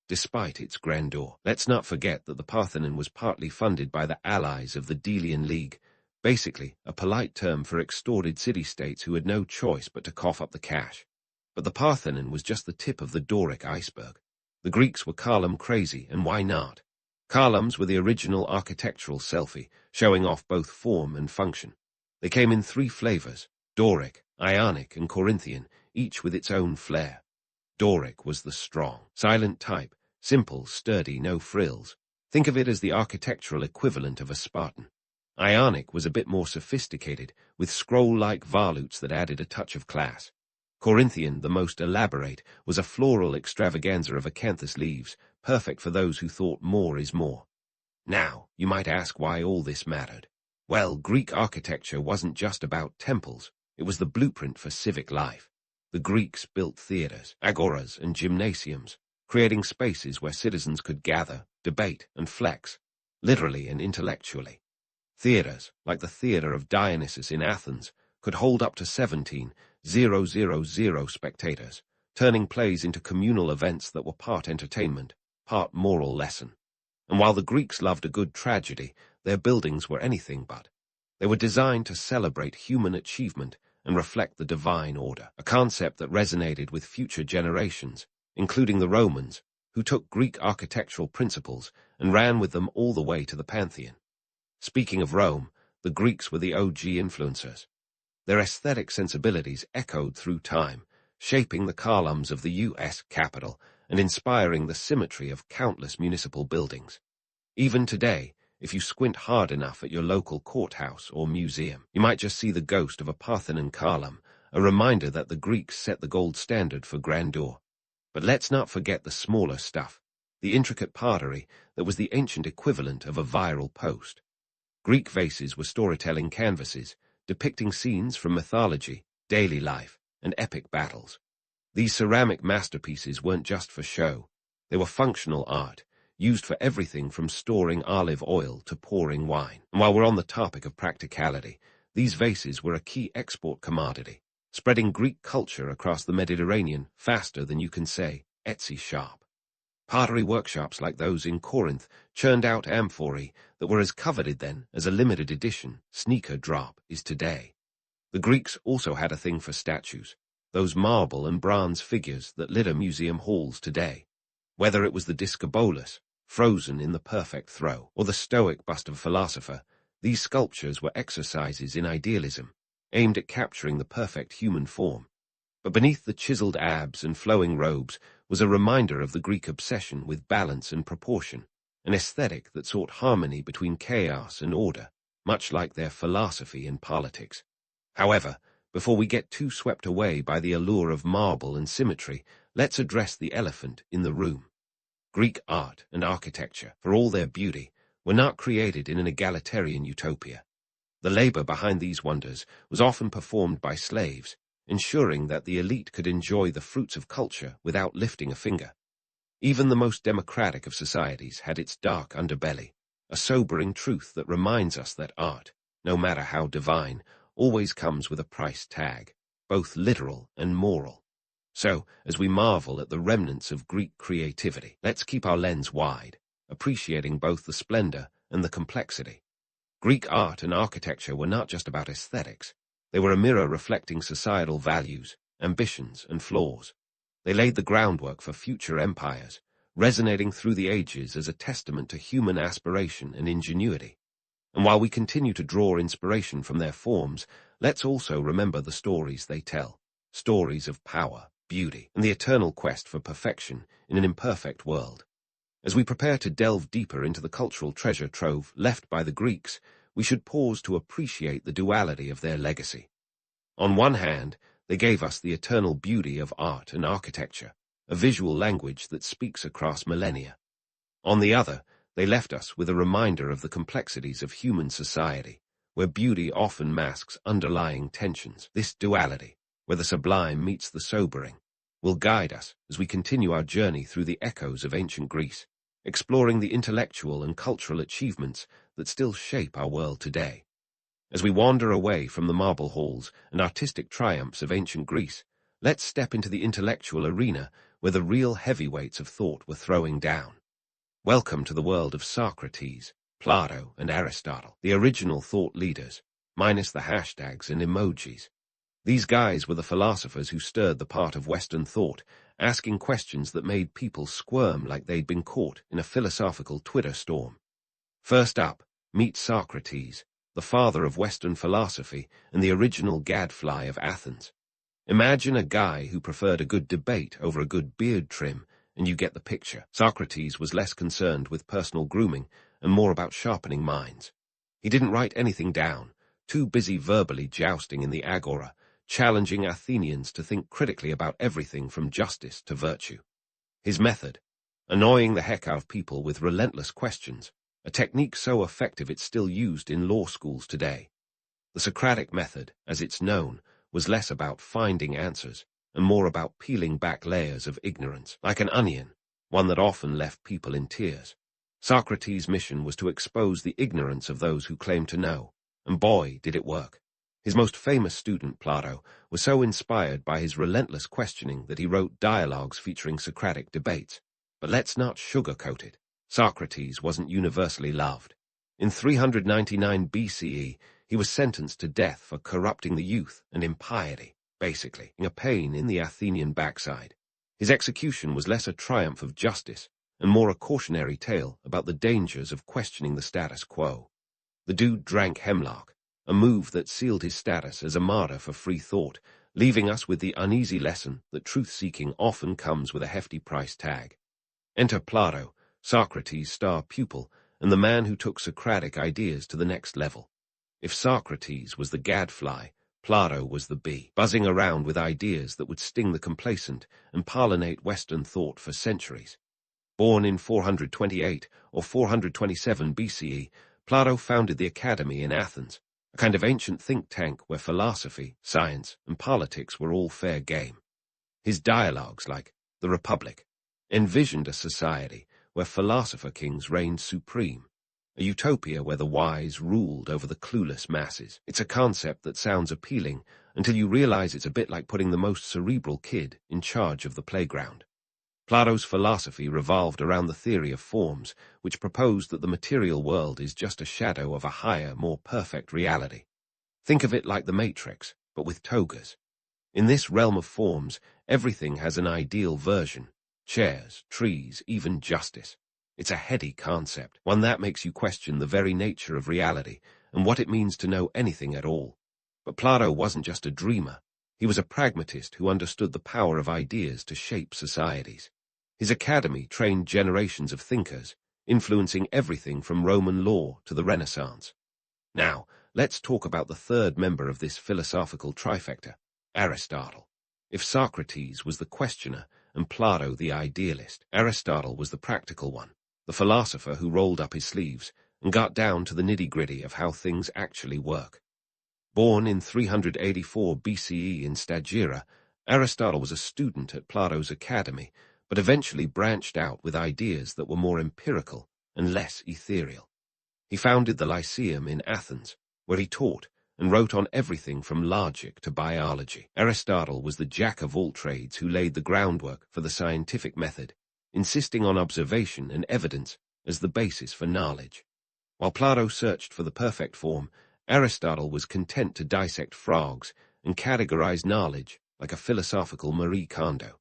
S1: Despite its grandeur, let's not forget that the Parthenon was partly funded by the allies of the Delian League, basically a polite term for extorted city-states who had no choice but to cough up the cash. But the Parthenon was just the tip of the Doric iceberg. The Greeks were column crazy, and why not? Columns were the original architectural selfie, showing off both form and function. They came in 3 flavors, Doric, Ionic, and Corinthian, each with its own flair. Doric was the strong, silent type, simple, sturdy, no frills. Think of it as the architectural equivalent of a Spartan. Ionic was a bit more sophisticated, with scroll-like volutes that added a touch of class. Corinthian, the most elaborate, was a floral extravaganza of acanthus leaves, perfect for those who thought more is more. Now, you might ask why all this mattered. Well, Greek architecture wasn't just about temples, it was the blueprint for civic life. The Greeks built theaters, agoras, and gymnasiums, creating spaces where citizens could gather, debate, and flex, literally and intellectually. Theaters, like the Theater of Dionysus in Athens, could hold up to 17,000 spectators, turning plays into communal events that were part entertainment, part moral lesson. And while the Greeks loved a good tragedy, their buildings were anything but. They were designed to celebrate human achievement and reflect the divine order, a concept that resonated with future generations, including the Romans, who took Greek architectural principles and ran with them all the way to the Pantheon. Speaking of Rome, the Greeks were the OG influencers. Their aesthetic sensibilities echoed through time, shaping the columns of the U.S. Capitol and inspiring the symmetry of countless municipal buildings. Even today, if you squint hard enough at your local courthouse or museum, you might just see the ghost of a Parthenon column, a reminder that the Greeks set the gold standard for grandeur. But let's not forget the smaller stuff, the intricate pottery that was the ancient equivalent of a viral post. Greek vases were storytelling canvases, depicting scenes from mythology, daily life, and epic battles. These ceramic masterpieces weren't just for show. They were functional art, used for everything from storing olive oil to pouring wine. And while we're on the topic of practicality, these vases were a key export commodity, spreading Greek culture across the Mediterranean faster than you can say, Etsy shop. Pottery workshops like those in Corinth churned out amphorae that were as coveted then as a limited edition sneaker drop is today. The Greeks also had a thing for statues, those marble and bronze figures that litter museum halls today. Whether it was the Discobolus, frozen in the perfect throw, or the Stoic bust of a philosopher, these sculptures were exercises in idealism, aimed at capturing the perfect human form. But beneath the chiseled abs and flowing robes was a reminder of the Greek obsession with balance and proportion, an aesthetic that sought harmony between chaos and order, much like their philosophy and politics. However, before we get too swept away by the allure of marble and symmetry, let's address the elephant in the room. Greek art and architecture, for all their beauty, were not created in an egalitarian utopia. The labor behind these wonders was often performed by slaves, ensuring that the elite could enjoy the fruits of culture without lifting a finger. Even the most democratic of societies had its dark underbelly, a sobering truth that reminds us that art, no matter how divine, always comes with a price tag, both literal and moral. So, as we marvel at the remnants of Greek creativity, let's keep our lens wide, appreciating both the splendor and the complexity. Greek art and architecture were not just about aesthetics. They were a mirror reflecting societal values, ambitions, and flaws. They laid the groundwork for future empires, resonating through the ages as a testament to human aspiration and ingenuity. And while we continue to draw inspiration from their forms, let's also remember the stories they tell, stories of power, beauty, and the eternal quest for perfection in an imperfect world. As we prepare to delve deeper into the cultural treasure trove left by the Greeks, we should pause to appreciate the duality of their legacy. On one hand, they gave us the eternal beauty of art and architecture, a visual language that speaks across millennia. On the other, they left us with a reminder of the complexities of human society, where beauty often masks underlying tensions. This duality, where the sublime meets the sobering, will guide us as we continue our journey through the echoes of ancient Greece, exploring the intellectual and cultural achievements that still shape our world today. As we wander away from the marble halls and artistic triumphs of ancient Greece, let's step into the intellectual arena where the real heavyweights of thought were throwing down. Welcome to the world of Socrates, Plato, and Aristotle, the original thought leaders, minus the hashtags and emojis. These guys were the philosophers who stirred the pot of Western thought, asking questions that made people squirm like they'd been caught in a philosophical Twitter storm. First up, meet Socrates, the father of Western philosophy and the original gadfly of Athens. Imagine a guy who preferred a good debate over a good beard trim, and you get the picture. Socrates was less concerned with personal grooming and more about sharpening minds. He didn't write anything down, too busy verbally jousting in the agora, challenging Athenians to think critically about everything from justice to virtue. His method, annoying the heck out of people with relentless questions, a technique so effective it's still used in law schools today. The Socratic method, as it's known, was less about finding answers and more about peeling back layers of ignorance, like an onion, one that often left people in tears. Socrates' mission was to expose the ignorance of those who claimed to know, and boy, did it work. His most famous student, Plato, was so inspired by his relentless questioning that he wrote dialogues featuring Socratic debates. But let's not sugarcoat it. Socrates wasn't universally loved. In 399 BCE, he was sentenced to death for corrupting the youth and impiety, basically a pain in the Athenian backside. His execution was less a triumph of justice and more a cautionary tale about the dangers of questioning the status quo. The dude drank hemlock, a move that sealed his status as a martyr for free thought, leaving us with the uneasy lesson that truth-seeking often comes with a hefty price tag. Enter Plato, Socrates' star pupil, and the man who took Socratic ideas to the next level. If Socrates was the gadfly, Plato was the bee, buzzing around with ideas that would sting the complacent and pollinate Western thought for centuries. Born in 428 or 427 BCE, Plato founded the Academy in Athens, a kind of ancient think tank where philosophy, science, and politics were all fair game. His dialogues, like The Republic, envisioned a society where philosopher kings reigned supreme, a utopia where the wise ruled over the clueless masses. It's a concept that sounds appealing until you realize it's a bit like putting the most cerebral kid in charge of the playground. Plato's philosophy revolved around the theory of forms, which proposed that the material world is just a shadow of a higher, more perfect reality. Think of it like the Matrix, but with togas. In this realm of forms, everything has an ideal version: chairs, trees, even justice. It's a heady concept, one that makes you question the very nature of reality and what it means to know anything at all. But Plato wasn't just a dreamer. He was a pragmatist who understood the power of ideas to shape societies. His academy trained generations of thinkers, influencing everything from Roman law to the Renaissance. Now, let's talk about the third member of this philosophical trifecta, Aristotle. If Socrates was the questioner and Plato the idealist, Aristotle was the practical one, the philosopher who rolled up his sleeves and got down to the nitty-gritty of how things actually work. Born in 384 BCE in Stagira, Aristotle was a student at Plato's academy, but eventually branched out with ideas that were more empirical and less ethereal. He founded the Lyceum in Athens, where he taught and wrote on everything from logic to biology. Aristotle was the jack of all trades who laid the groundwork for the scientific method, insisting on observation and evidence as the basis for knowledge. While Plato searched for the perfect form, Aristotle was content to dissect frogs and categorize knowledge like a philosophical Marie Kondo.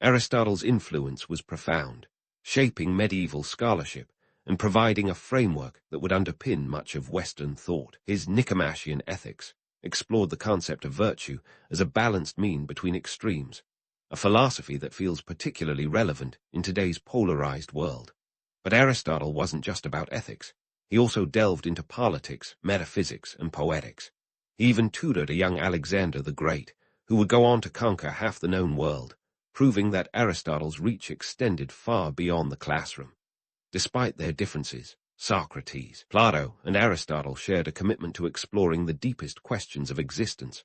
S1: Aristotle's influence was profound, shaping medieval scholarship and providing a framework that would underpin much of Western thought. His Nicomachean Ethics explored the concept of virtue as a balanced mean between extremes, a philosophy that feels particularly relevant in today's polarized world. But Aristotle wasn't just about ethics. He also delved into politics, metaphysics, and poetics. He even tutored a young Alexander the Great, who would go on to conquer half the known world, proving that Aristotle's reach extended far beyond the classroom. Despite their differences, Socrates, Plato, and Aristotle shared a commitment to exploring the deepest questions of existence.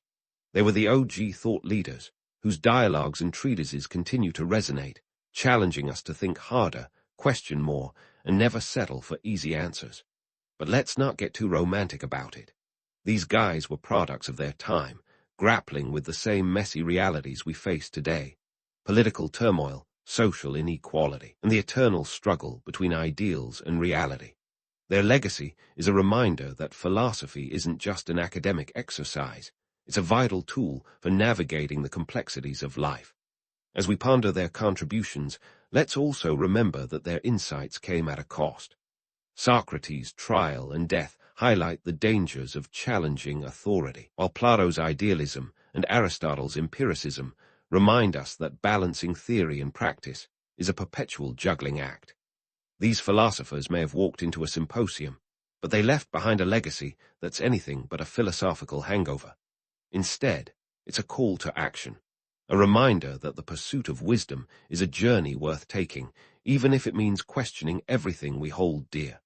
S1: They were the OG thought leaders, whose dialogues and treatises continue to resonate, challenging us to think harder, question more, and never settle for easy answers. But let's not get too romantic about it. These guys were products of their time, grappling with the same messy realities we face today: political turmoil, social inequality, and the eternal struggle between ideals and reality. Their legacy is a reminder that philosophy isn't just an academic exercise. It's a vital tool for navigating the complexities of life. As we ponder their contributions, let's also remember that their insights came at a cost. Socrates' trial and death highlight the dangers of challenging authority, while Plato's idealism and Aristotle's empiricism remind us that balancing theory and practice is a perpetual juggling act. These philosophers may have walked into a symposium, but they left behind a legacy that's anything but a philosophical hangover. Instead, it's a call to action, a reminder that the pursuit of wisdom is a journey worth taking, even if it means questioning everything we hold dear.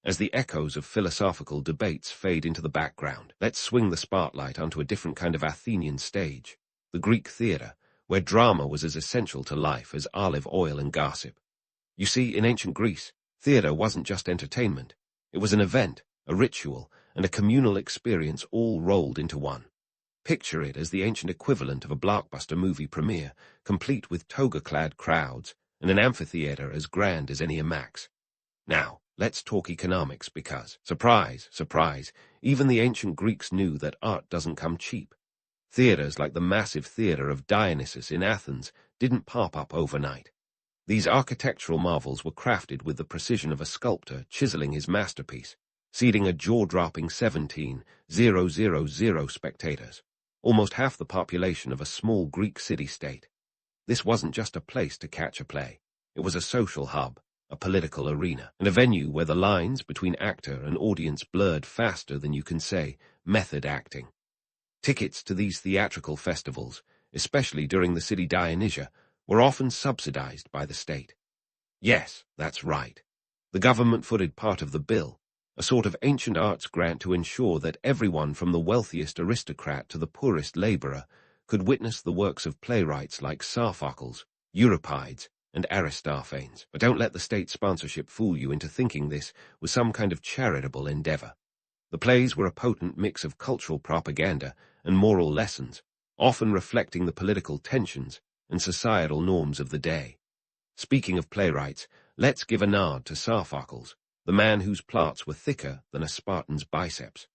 S1: As the echoes of philosophical debates fade into the background, let's swing the spotlight onto a different kind of Athenian stage, the Greek theater, where drama was as essential to life as olive oil and gossip. You see, in ancient Greece, theater wasn't just entertainment. It was an event, a ritual, and a communal experience all rolled into one. Picture it as the ancient equivalent of a blockbuster movie premiere, complete with toga-clad crowds and an amphitheater as grand as any IMAX. Now, let's talk economics because, surprise, surprise, even the ancient Greeks knew that art doesn't come cheap. Theaters like the massive theater of Dionysus in Athens didn't pop up overnight. These architectural marvels were crafted with the precision of a sculptor chiseling his masterpiece, seating a jaw-dropping 17,000 spectators, almost half the population of a small Greek city-state. This wasn't just a place to catch a play. It was a social hub, a political arena, and a venue where the lines between actor and audience blurred faster than you can say method acting. Tickets to these theatrical festivals, especially during the city Dionysia, were often subsidized by the state. Yes, that's right. The government footed part of the bill, a sort of ancient arts grant to ensure that everyone from the wealthiest aristocrat to the poorest laborer could witness the works of playwrights like Sophocles, Euripides, and Aristophanes. But don't let the state sponsorship fool you into thinking this was some kind of charitable endeavor. The plays were a potent mix of cultural propaganda and moral lessons, often reflecting the political tensions and societal norms of the day. Speaking of playwrights, let's give a nod to Sophocles, the man whose plots were thicker than a Spartan's biceps.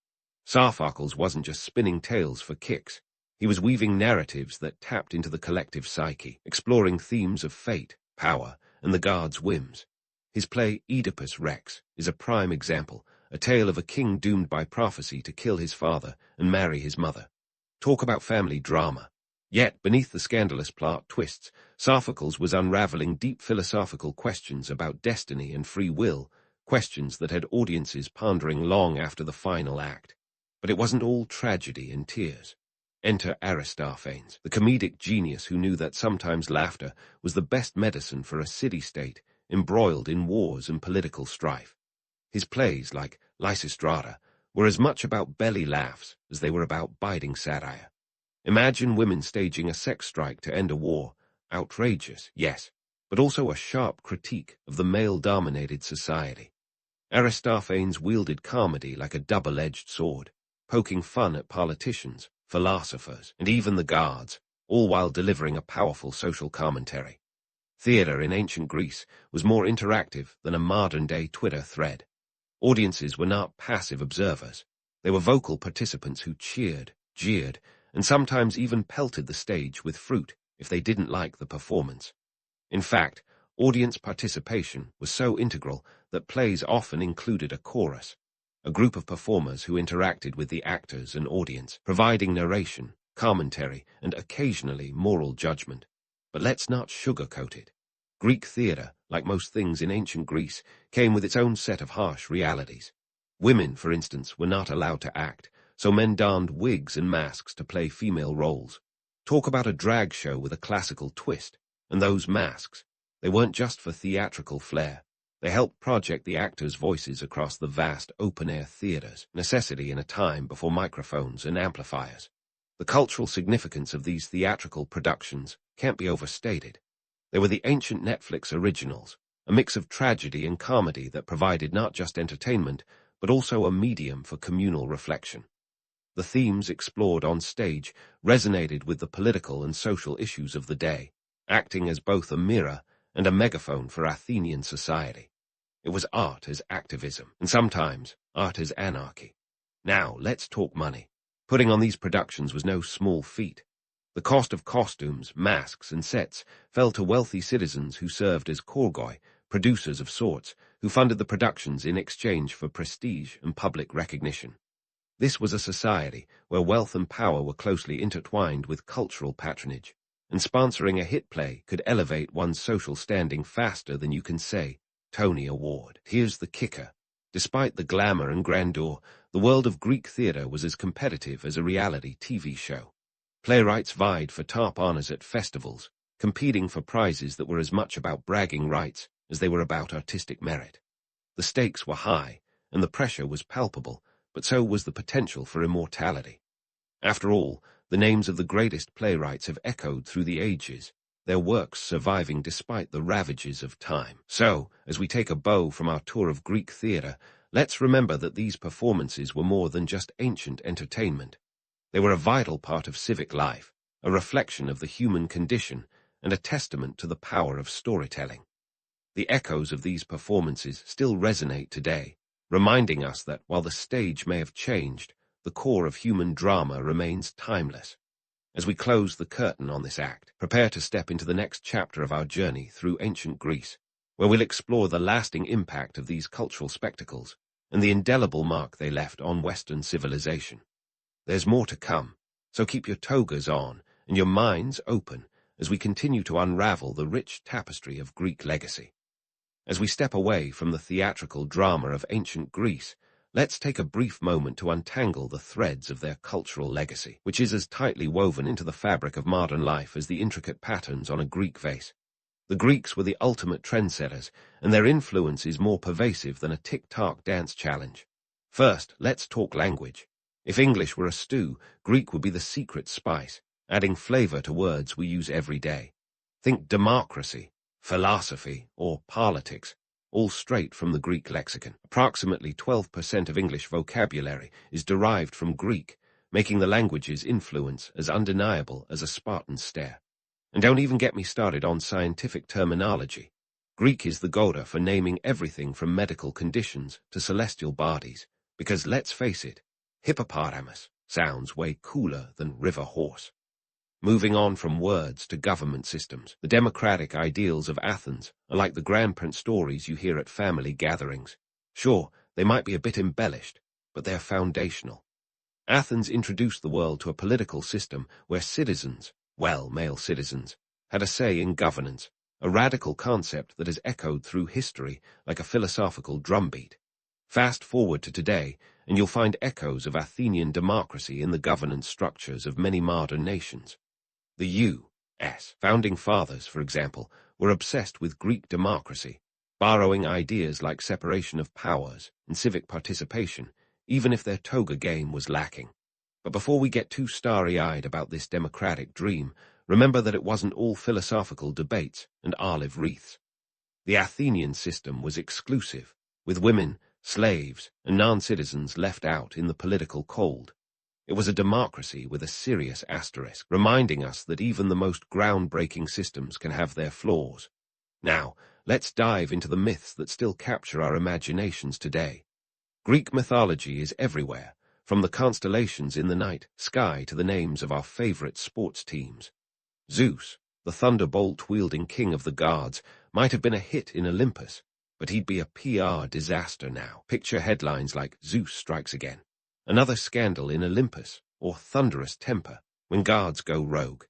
S1: Sophocles wasn't just spinning tales for kicks. He was weaving narratives that tapped into the collective psyche, exploring themes of fate, power, and the gods' whims. His play Oedipus Rex is a prime example, a tale of a king doomed by prophecy to kill his father and marry his mother. Talk about family drama. Yet, beneath the scandalous plot twists, Sophocles was unraveling deep philosophical questions about destiny and free will, questions that had audiences pondering long after the final act. But it wasn't all tragedy and tears. Enter Aristophanes, the comedic genius who knew that sometimes laughter was the best medicine for a city-state embroiled in wars and political strife. His plays, like Lysistrata, were as much about belly laughs as they were about biting satire. Imagine women staging a sex strike to end a war. Outrageous, yes, but also a sharp critique of the male-dominated society. Aristophanes wielded comedy like a double-edged sword, poking fun at politicians, philosophers, and even the gods, all while delivering a powerful social commentary. Theatre in ancient Greece was more interactive than a modern-day Twitter thread. Audiences were not passive observers. They were vocal participants who cheered, jeered, and sometimes even pelted the stage with fruit if they didn't like the performance. In fact, audience participation was so integral that plays often included a chorus, a group of performers who interacted with the actors and audience, providing narration, commentary, and occasionally moral judgment. But let's not sugarcoat it. Greek theatre, like most things in ancient Greece, came with its own set of harsh realities. Women, for instance, were not allowed to act, so men donned wigs and masks to play female roles. Talk about a drag show with a classical twist. And those masks, they weren't just for theatrical flair. They helped project the actors' voices across the vast open-air theatres, necessity in a time before microphones and amplifiers. The cultural significance of these theatrical productions can't be overstated. They were the ancient Netflix originals, a mix of tragedy and comedy that provided not just entertainment, but also a medium for communal reflection. The themes explored on stage resonated with the political and social issues of the day, acting as both a mirror and a megaphone for Athenian society. It was art as activism, and sometimes art as anarchy. Now, let's talk money. Putting on these productions was no small feat. The cost of costumes, masks, and sets fell to wealthy citizens who served as choirgoi, producers of sorts, who funded the productions in exchange for prestige and public recognition. This was a society where wealth and power were closely intertwined with cultural patronage, and sponsoring a hit play could elevate one's social standing faster than you can say, Tony Award. Here's the kicker. Despite the glamour and grandeur, the world of Greek theatre was as competitive as a reality TV show. Playwrights vied for top honors at festivals, competing for prizes that were as much about bragging rights as they were about artistic merit. The stakes were high, and the pressure was palpable, but so was the potential for immortality. After all, the names of the greatest playwrights have echoed through the ages, their works surviving despite the ravages of time. So, as we take a bow from our tour of Greek theatre, let's remember that these performances were more than just ancient entertainment. They were a vital part of civic life, a reflection of the human condition, and a testament to the power of storytelling. The echoes of these performances still resonate today, reminding us that while the stage may have changed, the core of human drama remains timeless. As we close the curtain on this act, prepare to step into the next chapter of our journey through ancient Greece, where we'll explore the lasting impact of these cultural spectacles and the indelible mark they left on Western civilization. There's more to come, so keep your togas on and your minds open as we continue to unravel the rich tapestry of Greek legacy. As we step away from the theatrical drama of ancient Greece, let's take a brief moment to untangle the threads of their cultural legacy, which is as tightly woven into the fabric of modern life as the intricate patterns on a Greek vase. The Greeks were the ultimate trendsetters, and their influence is more pervasive than a TikTok dance challenge. First, let's talk language. If English were a stew, Greek would be the secret spice, adding flavor to words we use every day. Think democracy, philosophy, or politics, all straight from the Greek lexicon. Approximately 12% of English vocabulary is derived from Greek, making the language's influence as undeniable as a Spartan stare. And don't even get me started on scientific terminology. Greek is the Goda for naming everything from medical conditions to celestial bodies, because let's face it, hippopotamus sounds way cooler than river horse. Moving on from words to government systems, the democratic ideals of Athens are like the grandparent stories you hear at family gatherings. Sure, they might be a bit embellished, but they're foundational. Athens introduced the world to a political system where citizens, well, male citizens, had a say in governance, a radical concept that has echoed through history like a philosophical drumbeat. Fast forward to today, and you'll find echoes of Athenian democracy in the governance structures of many modern nations. The U.S. founding fathers, for example, were obsessed with Greek democracy, borrowing ideas like separation of powers and civic participation, even if their toga game was lacking. But before we get too starry-eyed about this democratic dream, remember that it wasn't all philosophical debates and olive wreaths. The Athenian system was exclusive, with women, slaves, and non-citizens left out in the political cold. It was a democracy with a serious asterisk, reminding us that even the most groundbreaking systems can have their flaws. Now, let's dive into the myths that still capture our imaginations today. Greek mythology is everywhere, from the constellations in the night sky to the names of our favorite sports teams. Zeus, the thunderbolt-wielding king of the gods, might have been a hit in Olympus, but he'd be a PR disaster now. Picture headlines like Zeus strikes again, another scandal in Olympus, or thunderous temper when gods go rogue.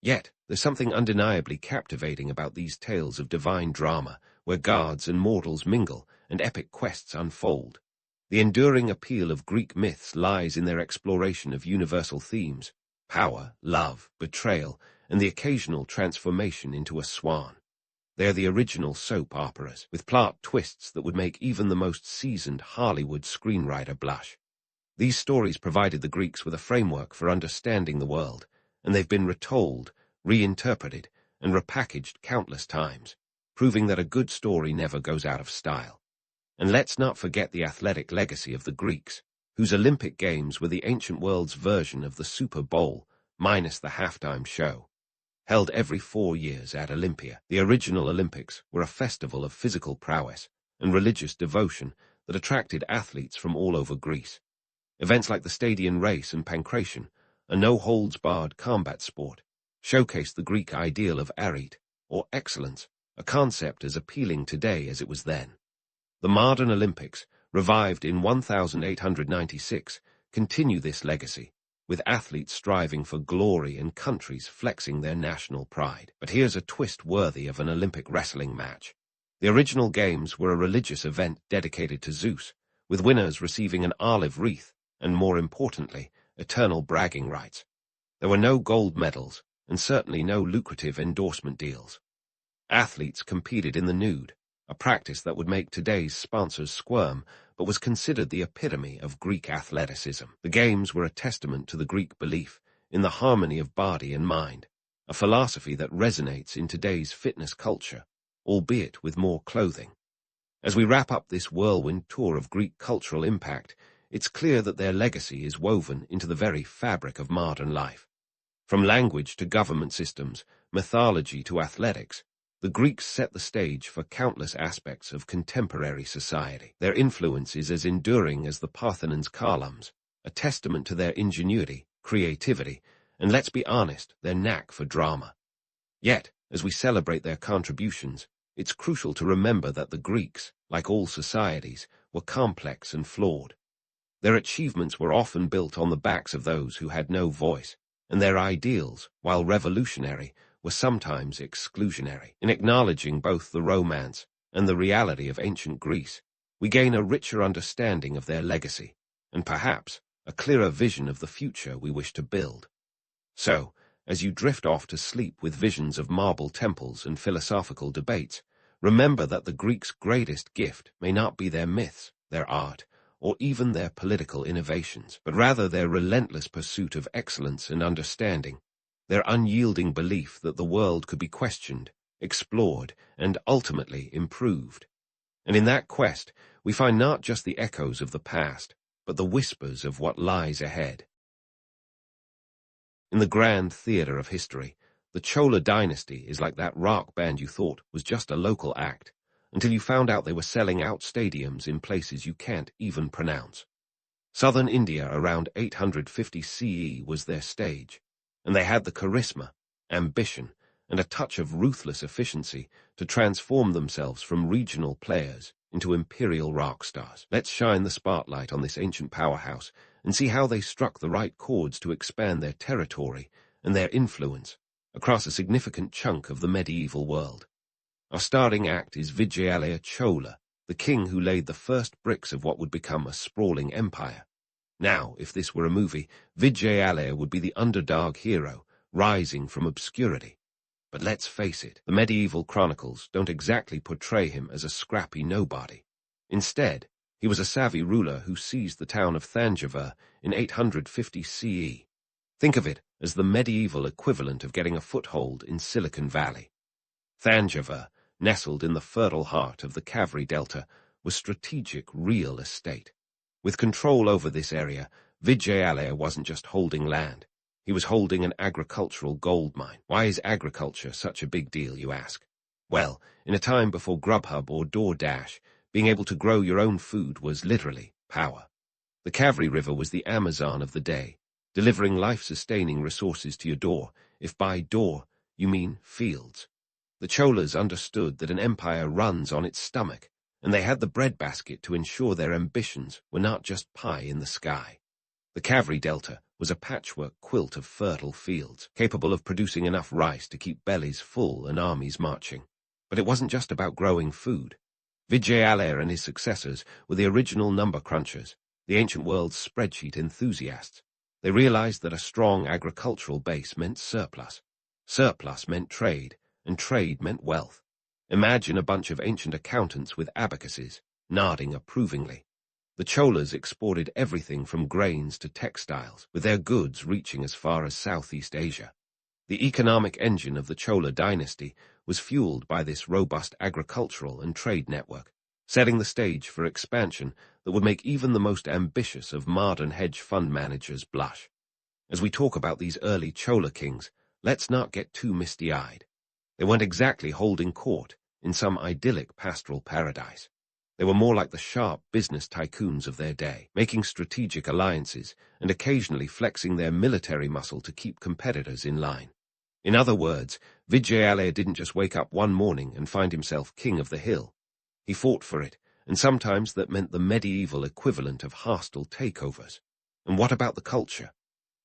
S1: Yet, there's something undeniably captivating about these tales of divine drama, where gods and mortals mingle and epic quests unfold. The enduring appeal of Greek myths lies in their exploration of universal themes: power, love, betrayal, and the occasional transformation into a swan. They are the original soap operas, with plot twists that would make even the most seasoned Hollywood screenwriter blush. These stories provided the Greeks with a framework for understanding the world, and they've been retold, reinterpreted, and repackaged countless times, proving that a good story never goes out of style. And let's not forget the athletic legacy of the Greeks, whose Olympic Games were the ancient world's version of the Super Bowl, minus the halftime show. Held every 4 years at Olympia, the original Olympics were a festival of physical prowess and religious devotion that attracted athletes from all over Greece. Events like the Stadion Race and Pancration, a no-holds-barred combat sport, showcased the Greek ideal of arete, or excellence, a concept as appealing today as it was then. The modern Olympics, revived in 1896, continue this legacy, with athletes striving for glory and countries flexing their national pride. But here's a twist worthy of an Olympic wrestling match. The original games were a religious event dedicated to Zeus, with winners receiving an olive wreath and, more importantly, eternal bragging rights. There were no gold medals, and certainly no lucrative endorsement deals. Athletes competed in the nude, a practice that would make today's sponsors squirm, but was considered the epitome of Greek athleticism. The games were a testament to the Greek belief in the harmony of body and mind, a philosophy that resonates in today's fitness culture, albeit with more clothing. As we wrap up this whirlwind tour of Greek cultural impact, it's clear that their legacy is woven into the very fabric of modern life. From language to government systems, mythology to athletics, the Greeks set the stage for countless aspects of contemporary society. Their influence is as enduring as the Parthenon's columns, a testament to their ingenuity, creativity, and, let's be honest, their knack for drama. Yet, as we celebrate their contributions, it's crucial to remember that the Greeks, like all societies, were complex and flawed. Their achievements were often built on the backs of those who had no voice, and their ideals, while revolutionary, were sometimes exclusionary. In acknowledging both the romance and the reality of ancient Greece, we gain a richer understanding of their legacy, and perhaps a clearer vision of the future we wish to build. So, as you drift off to sleep with visions of marble temples and philosophical debates, remember that the Greeks' greatest gift may not be their myths, their art, or even their political innovations, but rather their relentless pursuit of excellence and understanding, their unyielding belief that the world could be questioned, explored, and ultimately improved. And in that quest, we find not just the echoes of the past, but the whispers of what lies ahead. In the grand theater of history, the Chola dynasty is like that rock band you thought was just a local act, until you found out they were selling out stadiums in places you can't even pronounce. Southern India around 850 CE was their stage, and they had the charisma, ambition, and a touch of ruthless efficiency to transform themselves from regional players into imperial rock stars. Let's shine the spotlight on this ancient powerhouse and see how they struck the right chords to expand their territory and their influence across a significant chunk of the medieval world. Our starting act is Victorian Chola, the king who laid the first bricks of what would become a sprawling empire. Now, if this were a movie, Victorian would be the underdog hero, rising from obscurity. But let's face it, the medieval chronicles don't exactly portray him as a scrappy nobody. Instead, he was a savvy ruler who seized the town of Thanjavur in 850 CE. Think of it as the medieval equivalent of getting a foothold in Silicon Valley. Thanjavur, nestled in the fertile heart of the Kaveri Delta, was strategic real estate. With control over this area, Victorian wasn't just holding land. He was holding an agricultural gold mine. Why is agriculture such a big deal, you ask? Well, in a time before Grubhub or DoorDash, being able to grow your own food was literally power. The Kaveri River was the Amazon of the day, delivering life-sustaining resources to your door, if by door you mean fields. The Cholas understood that an empire runs on its stomach, and they had the breadbasket to ensure their ambitions were not just pie in the sky. The Kaveri Delta was a patchwork quilt of fertile fields, capable of producing enough rice to keep bellies full and armies marching. But it wasn't just about growing food. Victorian and his successors were the original number crunchers, the ancient world's spreadsheet enthusiasts. They realized that a strong agricultural base meant surplus. Surplus meant trade, and trade meant wealth. Imagine a bunch of ancient accountants with abacuses, nodding approvingly. The Cholas exported everything from grains to textiles, with their goods reaching as far as Southeast Asia. The economic engine of the Chola dynasty was fueled by this robust agricultural and trade network, setting the stage for expansion that would make even the most ambitious of modern hedge fund managers blush. As we talk about these early Chola kings, let's not get too misty-eyed. They weren't exactly holding court in some idyllic pastoral paradise. They were more like the sharp business tycoons of their day, making strategic alliances and occasionally flexing their military muscle to keep competitors in line. In other words, Victorian didn't just wake up one morning and find himself king of the hill. He fought for it, and sometimes that meant the medieval equivalent of hostile takeovers. And what about the culture?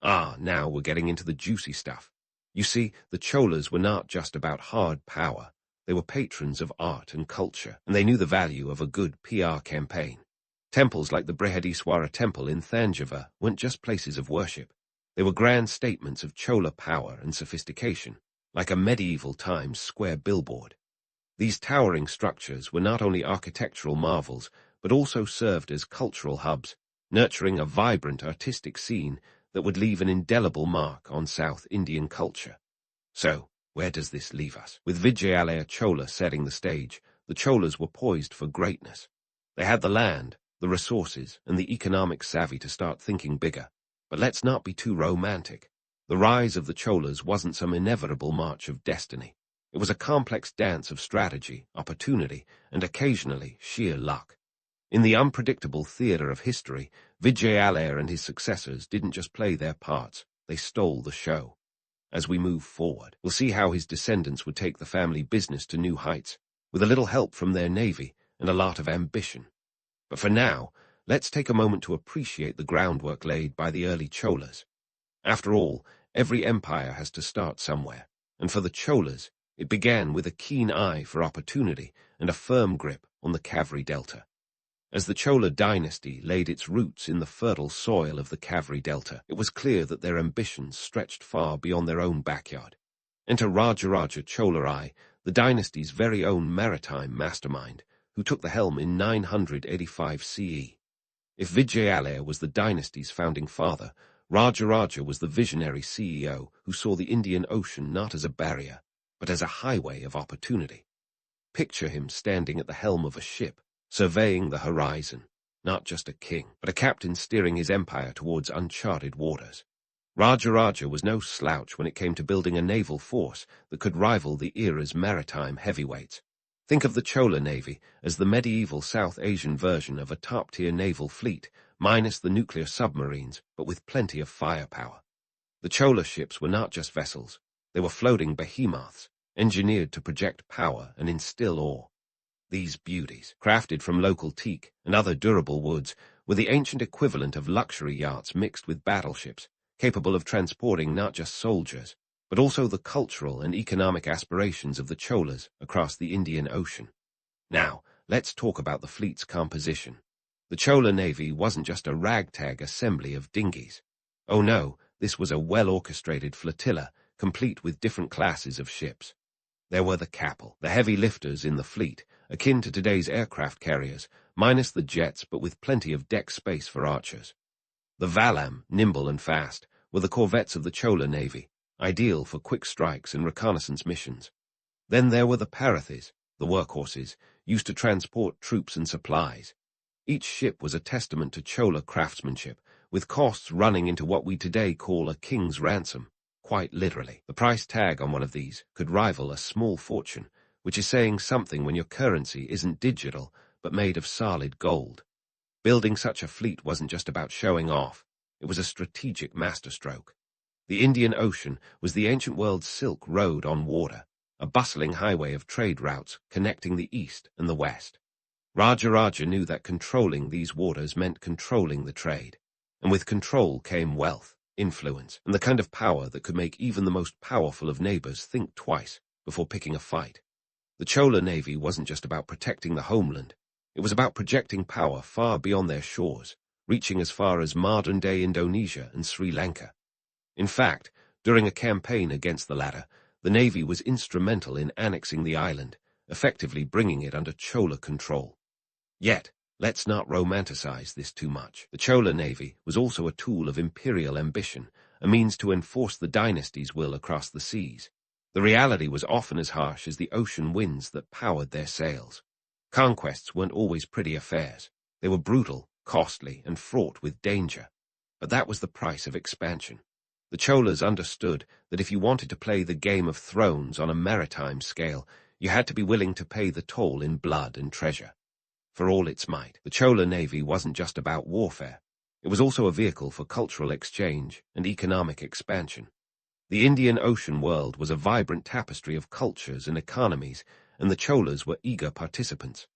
S1: Now we're getting into the juicy stuff. You see, the Cholas were not just about hard power. They were patrons of art and culture, and they knew the value of a good PR campaign. Temples like the Brihadiswara Temple in Thanjavur weren't just places of worship. They were grand statements of Chola power and sophistication, like a medieval Times Square billboard. These towering structures were not only architectural marvels, but also served as cultural hubs, nurturing a vibrant artistic scene that would leave an indelible mark on South Indian culture. So, where does this leave us? With Victorian Chola setting the stage, the Cholas were poised for greatness. They had the land, the resources, and the economic savvy to start thinking bigger. But let's not be too romantic. The rise of the Cholas wasn't some inevitable march of destiny. It was a complex dance of strategy, opportunity, and occasionally sheer luck. In the unpredictable theater of history, Victorian and his successors didn't just play their parts, they stole the show. As we move forward, we'll see how his descendants would take the family business to new heights, with a little help from their navy and a lot of ambition. But for now, let's take a moment to appreciate the groundwork laid by the early Cholas. After all, every empire has to start somewhere, and for the Cholas, it began with a keen eye for opportunity and a firm grip on the Kaveri Delta. As the Chola dynasty laid its roots in the fertile soil of the Kaveri Delta, it was clear that their ambitions stretched far beyond their own backyard. Enter Rajaraja Chola, the dynasty's very own maritime mastermind, who took the helm in 985 CE. If Vijayalaya was the dynasty's founding father, Rajaraja was the visionary CEO who saw the Indian Ocean not as a barrier, but as a highway of opportunity. Picture him standing at the helm of a ship, surveying the horizon, not just a king, but a captain steering his empire towards uncharted waters. Rajaraja was no slouch when it came to building a naval force that could rival the era's maritime heavyweights. Think of the Chola Navy as the medieval South Asian version of a top-tier naval fleet, minus the nuclear submarines, but with plenty of firepower. The Chola ships were not just vessels, they were floating behemoths, engineered to project power and instill awe. These beauties, crafted from local teak and other durable woods, were the ancient equivalent of luxury yachts mixed with battleships, capable of transporting not just soldiers, but also the cultural and economic aspirations of the Cholas across the Indian Ocean. Now, let's talk about the fleet's composition. The Chola Navy wasn't just a ragtag assembly of dinghies. Oh no, this was a well-orchestrated flotilla, complete with different classes of ships. There were the Kapal, the heavy lifters in the fleet, akin to today's aircraft carriers, minus the jets but with plenty of deck space for archers. The Valam, nimble and fast, were the corvettes of the Chola Navy, ideal for quick strikes and reconnaissance missions. Then there were the Parathis, the workhorses, used to transport troops and supplies. Each ship was a testament to Chola craftsmanship, with costs running into what we today call a king's ransom. Quite literally, the price tag on one of these could rival a small fortune, which is saying something when your currency isn't digital, but made of solid gold. Building such a fleet wasn't just about showing off, it was a strategic masterstroke. The Indian Ocean was the ancient world's Silk Road on water, a bustling highway of trade routes connecting the East and the West. Rajaraja knew that controlling these waters meant controlling the trade, and with control came wealth, influence, and the kind of power that could make even the most powerful of neighbors think twice before picking a fight. The Chola Navy wasn't just about protecting the homeland, it was about projecting power far beyond their shores, reaching as far as modern-day Indonesia and Sri Lanka. In fact, during a campaign against the latter, the Navy was instrumental in annexing the island, effectively bringing it under Chola control. Yet, let's not romanticize this too much. The Chola Navy was also a tool of imperial ambition, a means to enforce the dynasty's will across the seas. The reality was often as harsh as the ocean winds that powered their sails. Conquests weren't always pretty affairs. They were brutal, costly, and fraught with danger. But that was the price of expansion. The Cholas understood that if you wanted to play the Game of Thrones on a maritime scale, you had to be willing to pay the toll in blood and treasure. For all its might, the Chola Navy wasn't just about warfare. It was also a vehicle for cultural exchange and economic expansion. The Indian Ocean world was a vibrant tapestry of cultures and economies, and the Cholas were eager participants.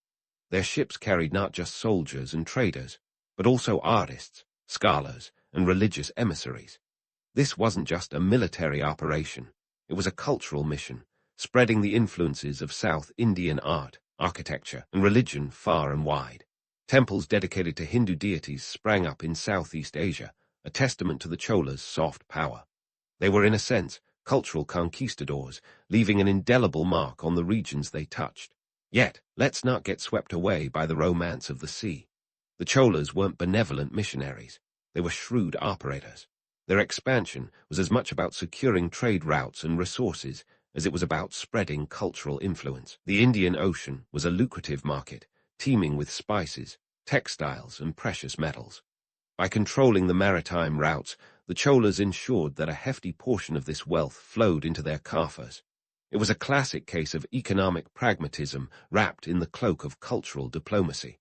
S1: Their ships carried not just soldiers and traders, but also artists, scholars, and religious emissaries. This wasn't just a military operation, it was a cultural mission, spreading the influences of South Indian art, architecture, and religion far and wide. Temples dedicated to Hindu deities sprang up in Southeast Asia, a testament to the Cholas' soft power. They were, in a sense, cultural conquistadors, leaving an indelible mark on the regions they touched. Yet, let's not get swept away by the romance of the sea. The Cholas weren't benevolent missionaries. They were shrewd operators. Their expansion was as much about securing trade routes and resources as it was about spreading cultural influence. The Indian Ocean was a lucrative market, teeming with spices, textiles, and precious metals. By controlling the maritime routes, the Cholas ensured that a hefty portion of this wealth flowed into their coffers. It was a classic case of economic pragmatism wrapped in the cloak of cultural diplomacy.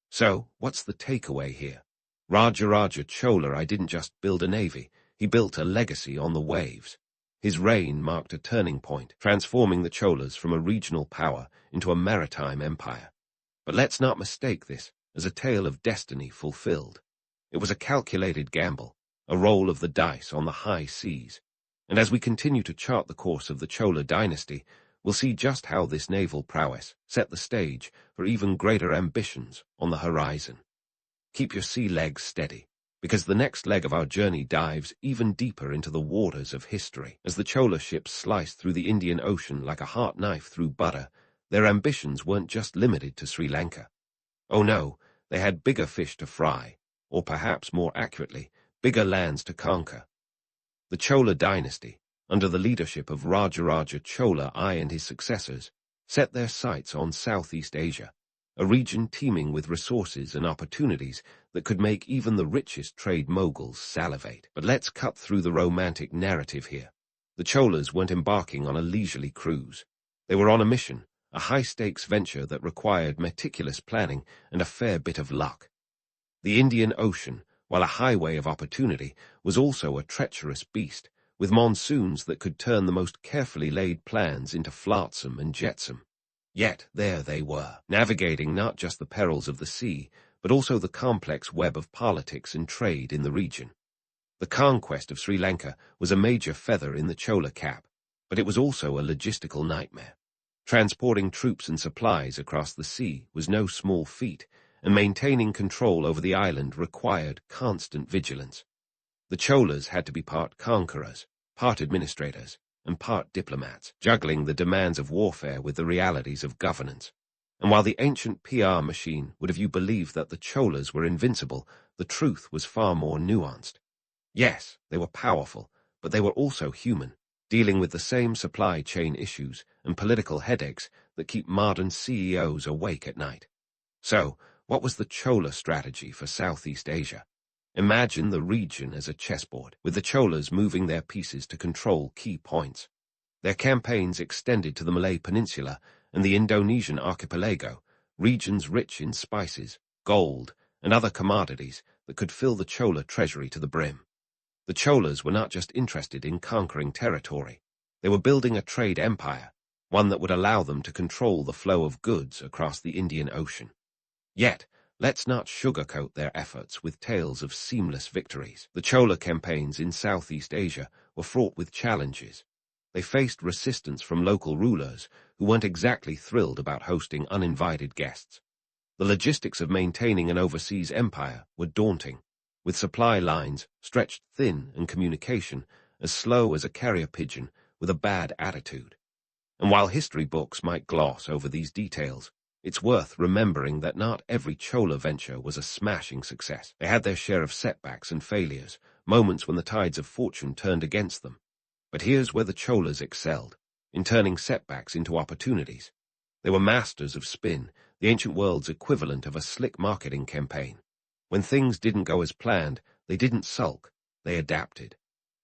S1: So, what's the takeaway here? Rajaraja Chola didn't just build a navy, he built a legacy on the waves. His reign marked a turning point, transforming the Cholas from a regional power into a maritime empire. But let's not mistake this as a tale of destiny fulfilled. It was a calculated gamble, a roll of the dice on the high seas. And as we continue to chart the course of the Chola dynasty, we'll see just how this naval prowess set the stage for even greater ambitions on the horizon. Keep your sea legs steady, because the next leg of our journey dives even deeper into the waters of history. As the Chola ships sliced through the Indian Ocean like a hot knife through butter, their ambitions weren't just limited to Sri Lanka. Oh no, they had bigger fish to fry, or perhaps more accurately, bigger lands to conquer. The Chola dynasty, under the leadership of Rajaraja Chola I and his successors, set their sights on Southeast Asia, a region teeming with resources and opportunities that could make even the richest trade moguls salivate. But let's cut through the romantic narrative here. The Cholas weren't embarking on a leisurely cruise. They were on a mission, a high-stakes venture that required meticulous planning and a fair bit of luck. The Indian Ocean, while a highway of opportunity, was also a treacherous beast, with monsoons that could turn the most carefully laid plans into flotsam and jetsam. Yet there they were, navigating not just the perils of the sea, but also the complex web of politics and trade in the region. The conquest of Sri Lanka was a major feather in the Chola cap, but it was also a logistical nightmare. Transporting troops and supplies across the sea was no small feat, and maintaining control over the island required constant vigilance. The Cholas had to be part conquerors, part administrators, and part diplomats, juggling the demands of warfare with the realities of governance. And while the ancient PR machine would have you believe that the Cholas were invincible, the truth was far more nuanced. Yes, they were powerful, but they were also human, dealing with the same supply chain issues and political headaches that keep modern CEOs awake at night. So, what was the Chola strategy for Southeast Asia? Imagine the region as a chessboard, with the Cholas moving their pieces to control key points. Their campaigns extended to the Malay Peninsula and the Indonesian archipelago, regions rich in spices, gold, and other commodities that could fill the Chola treasury to the brim. The Cholas were not just interested in conquering territory. They were building a trade empire, one that would allow them to control the flow of goods across the Indian Ocean. Yet, let's not sugarcoat their efforts with tales of seamless victories. The Chola campaigns in Southeast Asia were fraught with challenges. They faced resistance from local rulers who weren't exactly thrilled about hosting uninvited guests. The logistics of maintaining an overseas empire were daunting, with supply lines stretched thin and communication as slow as a carrier pigeon with a bad attitude. And while history books might gloss over these details, it's worth remembering that not every Chola venture was a smashing success. They had their share of setbacks and failures, moments when the tides of fortune turned against them. But here's where the Cholas excelled, in turning setbacks into opportunities. They were masters of spin, the ancient world's equivalent of a slick marketing campaign. When things didn't go as planned, they didn't sulk, they adapted.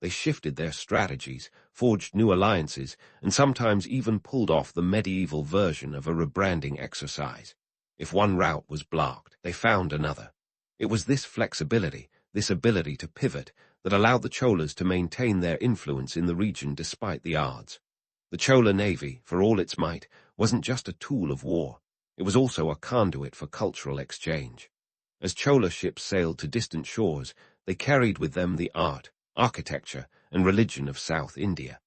S1: They shifted their strategies, forged new alliances, and sometimes even pulled off the medieval version of a rebranding exercise. If one route was blocked, they found another. It was this flexibility, this ability to pivot, that allowed the Cholas to maintain their influence in the region despite the odds. The Chola navy, for all its might, wasn't just a tool of war. It was also a conduit for cultural exchange. As Chola ships sailed to distant shores, they carried with them the art, architecture, and religion of South India.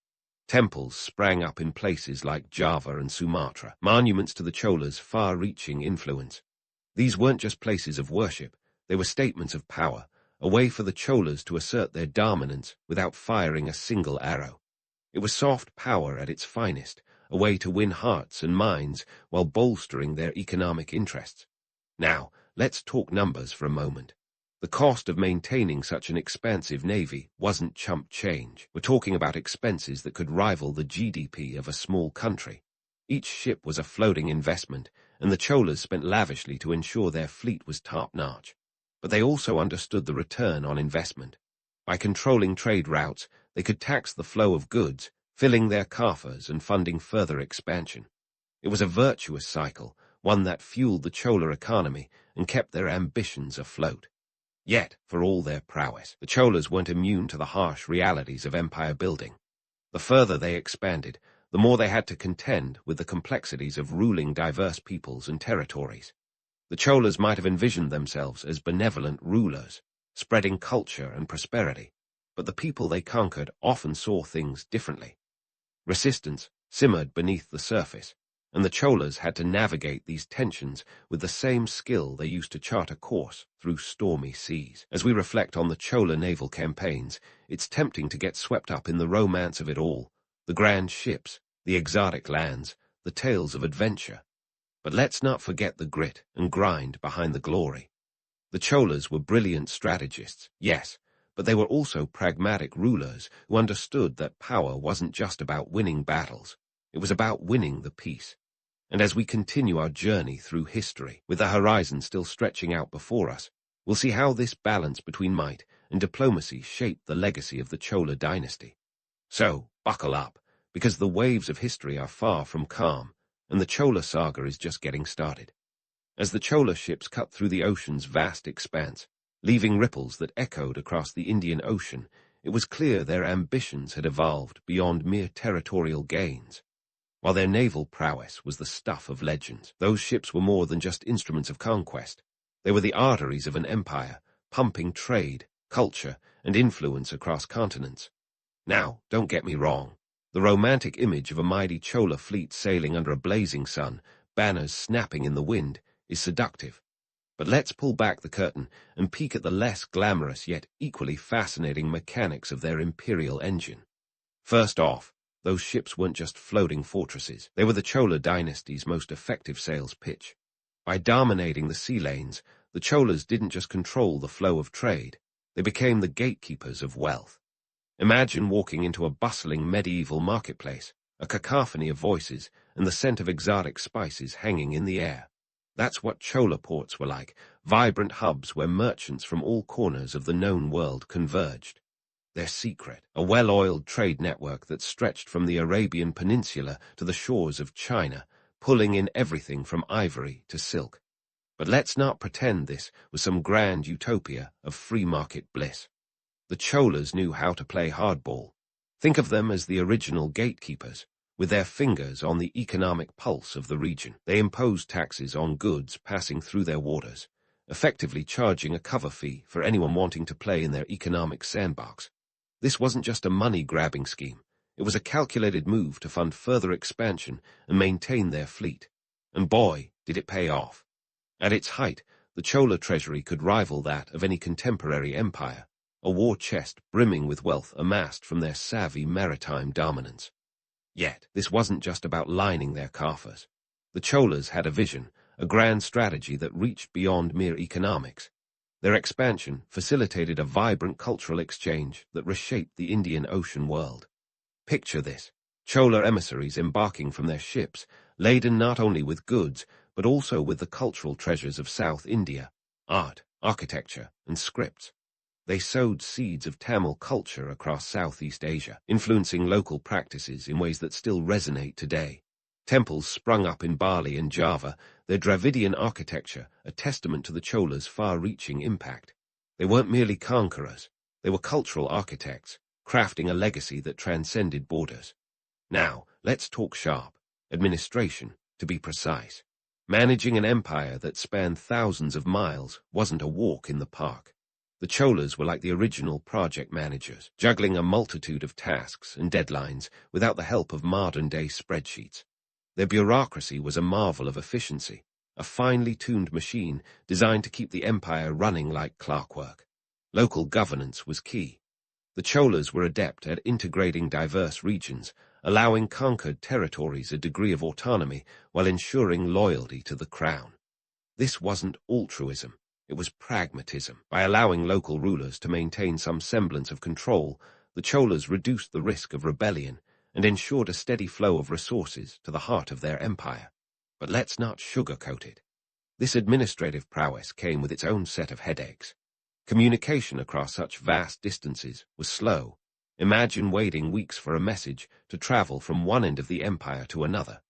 S1: Temples sprang up in places like Java and Sumatra, monuments to the Cholas' far-reaching influence. These weren't just places of worship, they were statements of power, a way for the Cholas to assert their dominance without firing a single arrow. It was soft power at its finest, a way to win hearts and minds while bolstering their economic interests. Now, let's talk numbers for a moment. The cost of maintaining such an expansive navy wasn't chump change. We're talking about expenses that could rival the GDP of a small country. Each ship was a floating investment, and the Cholas spent lavishly to ensure their fleet was top-notch. But they also understood the return on investment. By controlling trade routes, they could tax the flow of goods, filling their coffers and funding further expansion. It was a virtuous cycle, one that fueled the Chola economy and kept their ambitions afloat. Yet, for all their prowess, the Cholas weren't immune to the harsh realities of empire building. The further they expanded, the more they had to contend with the complexities of ruling diverse peoples and territories. The Cholas might have envisioned themselves as benevolent rulers, spreading culture and prosperity, but the people they conquered often saw things differently. Resistance, simmered beneath the surface, and the Cholas had to navigate these tensions with the same skill they used to chart a course through stormy seas. As we reflect on the Chola naval campaigns, it's tempting to get swept up in the romance of it all, the grand ships, the exotic lands, the tales of adventure. But let's not forget the grit and grind behind the glory. The Cholas were brilliant strategists, yes, but they were also pragmatic rulers who understood that power wasn't just about winning battles, it was about winning the peace. And as we continue our journey through history, with the horizon still stretching out before us, we'll see how this balance between might and diplomacy shaped the legacy of the Chola dynasty. So, buckle up, because the waves of history are far from calm, and the Chola saga is just getting started. As the Chola ships cut through the ocean's vast expanse, leaving ripples that echoed across the Indian Ocean, it was clear their ambitions had evolved beyond mere territorial gains. While their naval prowess was the stuff of legends, those ships were more than just instruments of conquest. They were the arteries of an empire, pumping trade, culture, and influence across continents. Now, don't get me wrong. The romantic image of a mighty Chola fleet sailing under a blazing sun, banners snapping in the wind, is seductive. But let's pull back the curtain and peek at the less glamorous yet equally fascinating mechanics of their imperial engine. First off, those ships weren't just floating fortresses. They were the Chola dynasty's most effective sales pitch. By dominating the sea lanes, the Cholas didn't just control the flow of trade, they became the gatekeepers of wealth. Imagine walking into a bustling medieval marketplace, a cacophony of voices and the scent of exotic spices hanging in the air. That's what Chola ports were like, vibrant hubs where merchants from all corners of the known world converged. Their secret, a well-oiled trade network that stretched from the Arabian Peninsula to the shores of China, pulling in everything from ivory to silk. But let's not pretend this was some grand utopia of free-market bliss. The Cholas knew how to play hardball. Think of them as the original gatekeepers, with their fingers on the economic pulse of the region. They imposed taxes on goods passing through their waters, effectively charging a cover fee for anyone wanting to play in their economic sandbox. This wasn't just a money-grabbing scheme. It was a calculated move to fund further expansion and maintain their fleet. And boy, did it pay off. At its height, the Chola treasury could rival that of any contemporary empire, a war chest brimming with wealth amassed from their savvy maritime dominance. Yet, this wasn't just about lining their coffers. The Cholas had a vision, a grand strategy that reached beyond mere economics. Their expansion facilitated a vibrant cultural exchange that reshaped the Indian Ocean world. Picture this: Chola emissaries embarking from their ships, laden not only with goods, but also with the cultural treasures of South India, art, architecture, and scripts. They sowed seeds of Tamil culture across Southeast Asia, influencing local practices in ways that still resonate today. Temples sprung up in Bali and Java, their Dravidian architecture a testament to the Cholas' far-reaching impact. They weren't merely conquerors, they were cultural architects, crafting a legacy that transcended borders. Now, let's talk sharp. Administration, to be precise. Managing an empire that spanned thousands of miles wasn't a walk in the park. The Cholas were like the original project managers, juggling a multitude of tasks and deadlines without the help of modern-day spreadsheets. Their bureaucracy was a marvel of efficiency, a finely tuned machine designed to keep the empire running like clockwork. Local governance was key. The Cholas were adept at integrating diverse regions, allowing conquered territories a degree of autonomy while ensuring loyalty to the crown. This wasn't altruism, it was pragmatism. By allowing local rulers to maintain some semblance of control, the Cholas reduced the risk of rebellion and ensured a steady flow of resources to the heart of their empire. But let's not sugarcoat it. This administrative prowess came with its own set of headaches. Communication across such vast distances was slow. Imagine waiting weeks for a message to travel from one end of the empire to another.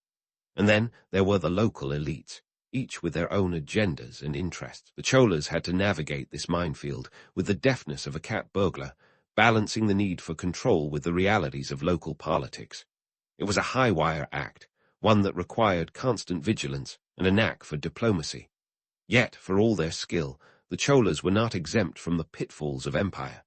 S1: And then there were the local elites, each with their own agendas and interests. The Cholas had to navigate this minefield with the deftness of a cat burglar, balancing the need for control with the realities of local politics. It was a high-wire act, one that required constant vigilance and a knack for diplomacy. Yet, for all their skill, the Cholas were not exempt from the pitfalls of empire.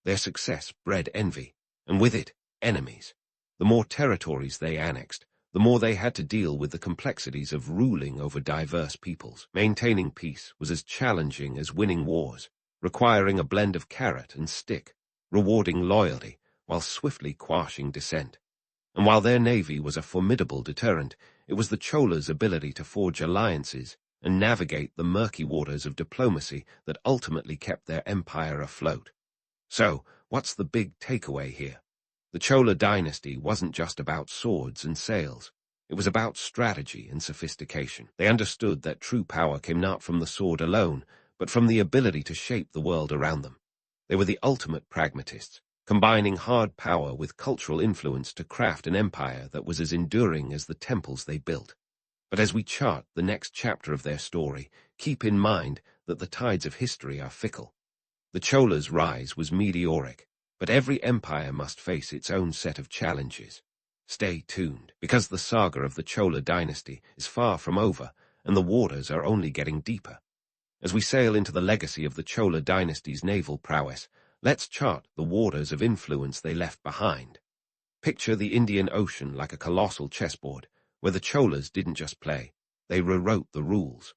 S1: Their success bred envy, and with it, enemies. The more territories they annexed, the more they had to deal with the complexities of ruling over diverse peoples. Maintaining peace was as challenging as winning wars, requiring a blend of carrot and stick, rewarding loyalty while swiftly quashing dissent. And while their navy was a formidable deterrent, it was the Cholas' ability to forge alliances and navigate the murky waters of diplomacy that ultimately kept their empire afloat. So, what's the big takeaway here? The Chola dynasty wasn't just about swords and sails. It was about strategy and sophistication. They understood that true power came not from the sword alone, but from the ability to shape the world around them. They were the ultimate pragmatists, combining hard power with cultural influence to craft an empire that was as enduring as the temples they built. But as we chart the next chapter of their story, keep in mind that the tides of history are fickle. The Cholas' rise was meteoric, but every empire must face its own set of challenges. Stay tuned, because the saga of the Chola dynasty is far from over, and the waters are only getting deeper. As we sail into the legacy of the Chola dynasty's naval prowess, let's chart the waters of influence they left behind. Picture the Indian Ocean like a colossal chessboard, where the Cholas didn't just play, they rewrote the rules.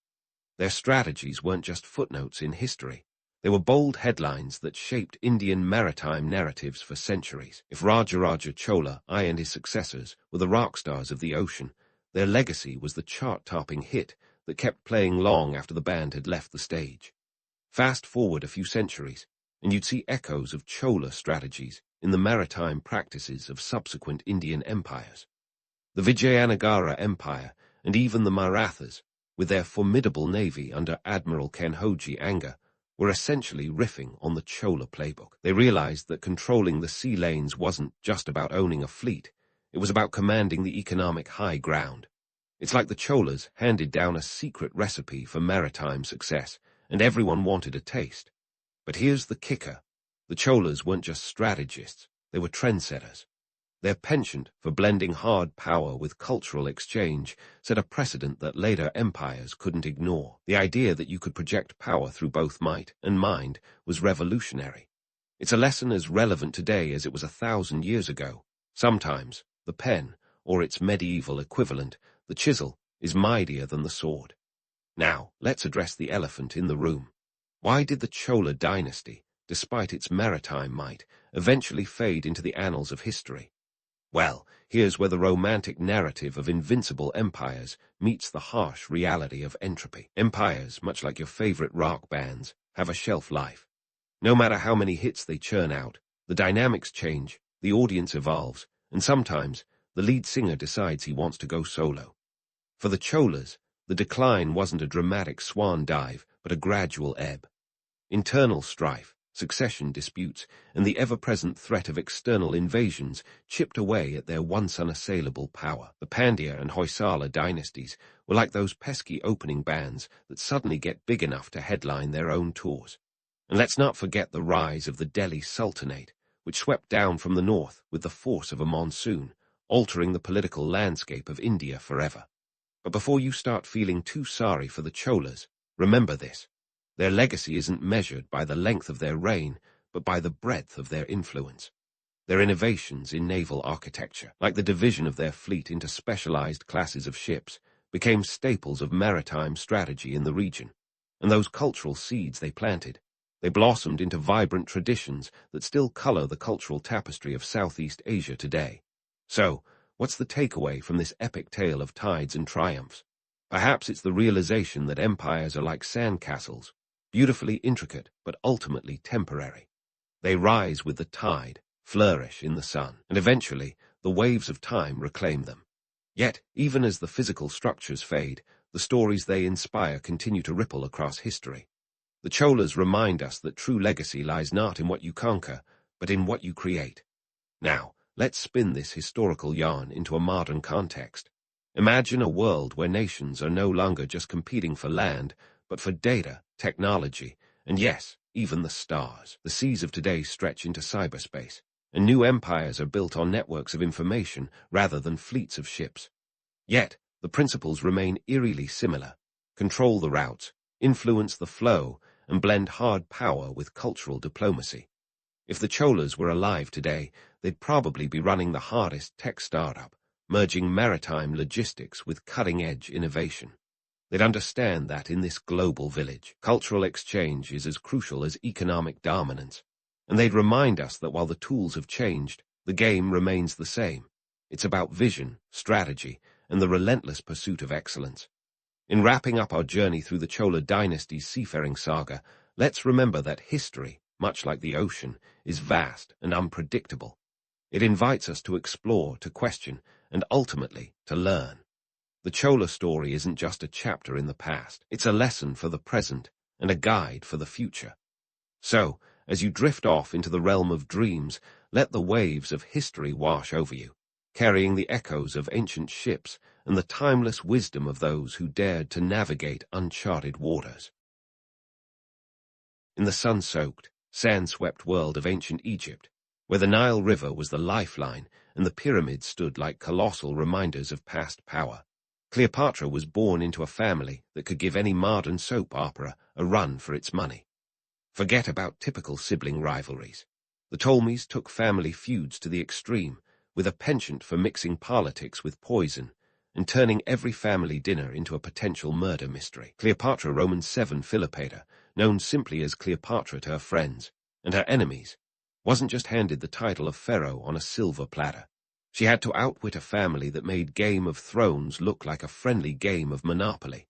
S1: Their strategies weren't just footnotes in history. They were bold headlines that shaped Indian maritime narratives for centuries. If Rajaraja Chola, I and his successors, were the rock stars of the ocean, their legacy was the chart-topping hit that kept playing long after the band had left the stage. Fast forward a few centuries, and you'd see echoes of Chola strategies in the maritime practices of subsequent Indian empires. The Vijayanagara Empire, and even the Marathas, with their formidable navy under Admiral Kanhoji Anga, were essentially riffing on the Chola playbook. They realized that controlling the sea lanes wasn't just about owning a fleet, it was about commanding the economic high ground. It's like the Cholas handed down a secret recipe for maritime success, and everyone wanted a taste. But here's the kicker. The Cholas weren't just strategists, they were trendsetters. Their penchant for blending hard power with cultural exchange set a precedent that later empires couldn't ignore. The idea that you could project power through both might and mind was revolutionary. It's a lesson as relevant today as it was 1,000 years ago. Sometimes, the pen, or its medieval equivalent, the chisel, is mightier than the sword. Now, let's address the elephant in the room. Why did the Chola dynasty, despite its maritime might, eventually fade into the annals of history? Well, here's where the romantic narrative of invincible empires meets the harsh reality of entropy. Empires, much like your favorite rock bands, have a shelf life. No matter how many hits they churn out, the dynamics change, the audience evolves, and sometimes the lead singer decides he wants to go solo. For the Cholas, the decline wasn't a dramatic swan dive, but a gradual ebb. Internal strife, succession disputes, and the ever-present threat of external invasions chipped away at their once unassailable power. The Pandya and Hoysala dynasties were like those pesky opening bands that suddenly get big enough to headline their own tours. And let's not forget the rise of the Delhi Sultanate, which swept down from the north with the force of a monsoon, altering the political landscape of India forever. But before you start feeling too sorry for the Cholas, remember this. Their legacy isn't measured by the length of their reign, but by the breadth of their influence. Their innovations in naval architecture, like the division of their fleet into specialized classes of ships, became staples of maritime strategy in the region. And those cultural seeds they planted, they blossomed into vibrant traditions that still color the cultural tapestry of Southeast Asia today. So, what's the takeaway from this epic tale of tides and triumphs? Perhaps it's the realization that empires are like sandcastles, beautifully intricate but ultimately temporary. They rise with the tide, flourish in the sun, and eventually the waves of time reclaim them. Yet, even as the physical structures fade, the stories they inspire continue to ripple across history. The Cholas remind us that true legacy lies not in what you conquer, but in what you create. Now, let's spin this historical yarn into a modern context. Imagine a world where nations are no longer just competing for land, but for data, technology, and yes, even the stars. The seas of today stretch into cyberspace, and new empires are built on networks of information rather than fleets of ships. Yet, the principles remain eerily similar. Control the routes, influence the flow, and blend hard power with cultural diplomacy. If the Cholas were alive today, they'd probably be running the hardest tech startup, merging maritime logistics with cutting-edge innovation. They'd understand that in this global village, cultural exchange is as crucial as economic dominance, and they'd remind us that while the tools have changed, the game remains the same. It's about vision, strategy, and the relentless pursuit of excellence. In wrapping up our journey through the Chola dynasty's seafaring saga, let's remember that history, much like the ocean, is vast and unpredictable. It invites us to explore, to question, and ultimately to learn. The Chola story isn't just a chapter in the past, it's a lesson for the present and a guide for the future. So, as you drift off into the realm of dreams, let the waves of history wash over you, carrying the echoes of ancient ships and the timeless wisdom of those who dared to navigate uncharted waters. In the sun-soaked, sand-swept world of ancient Egypt, where the Nile River was the lifeline and the pyramids stood like colossal reminders of past power, Cleopatra was born into a family that could give any modern soap opera a run for its money. Forget about typical sibling rivalries. The Ptolemies took family feuds to the extreme, with a penchant for mixing politics with poison and turning every family dinner into a potential murder mystery. Cleopatra Roman 7 Philippa, known simply as Cleopatra to her friends and her enemies, wasn't just handed the title of pharaoh on a silver platter. She had to outwit a family that made Game of Thrones look like a friendly game of Monopoly.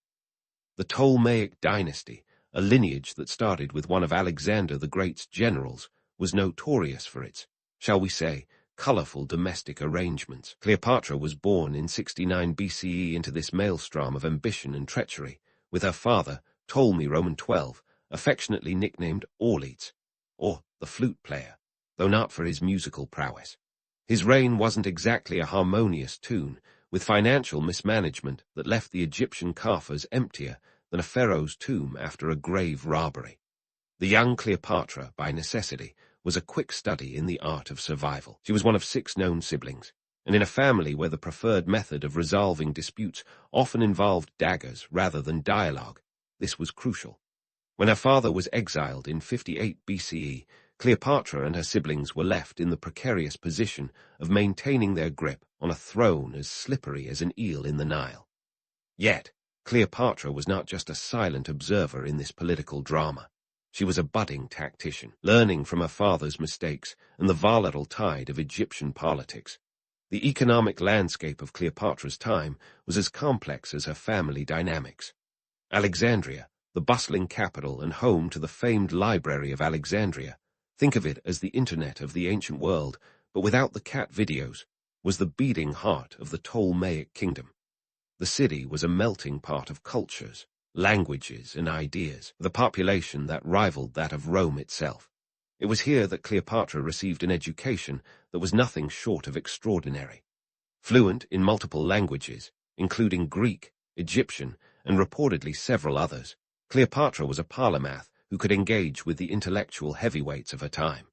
S1: The Ptolemaic dynasty, a lineage that started with one of Alexander the Great's generals, was notorious for its, shall we say, colorful domestic arrangements. Cleopatra was born in 69 BCE into this maelstrom of ambition and treachery, with her father, Ptolemy Roman 12, affectionately nicknamed Orleats, or the flute player, though not for his musical prowess. His reign wasn't exactly a harmonious tune, with financial mismanagement that left the Egyptian coffers emptier than a pharaoh's tomb after a grave robbery. The young Cleopatra, by necessity, was a quick study in the art of survival. She was one of 6 known siblings, and in a family where the preferred method of resolving disputes often involved daggers rather than dialogue, this was crucial. When her father was exiled in 58 BCE, Cleopatra and her siblings were left in the precarious position of maintaining their grip on a throne as slippery as an eel in the Nile. Yet, Cleopatra was not just a silent observer in this political drama. She was a budding tactician, learning from her father's mistakes and the volatile tide of Egyptian politics. The economic landscape of Cleopatra's time was as complex as her family dynamics. Alexandria, the bustling capital and home to the famed Library of Alexandria, think of it as the internet of the ancient world, but without the cat videos, was the beating heart of the Ptolemaic kingdom. The city was a melting pot of cultures, languages, and ideas, with a population that rivaled that of Rome itself. It was here that Cleopatra received an education that was nothing short of extraordinary. Fluent in multiple languages, including Greek, Egyptian, and reportedly several others, Cleopatra was a polymath who could engage with the intellectual heavyweights of her time.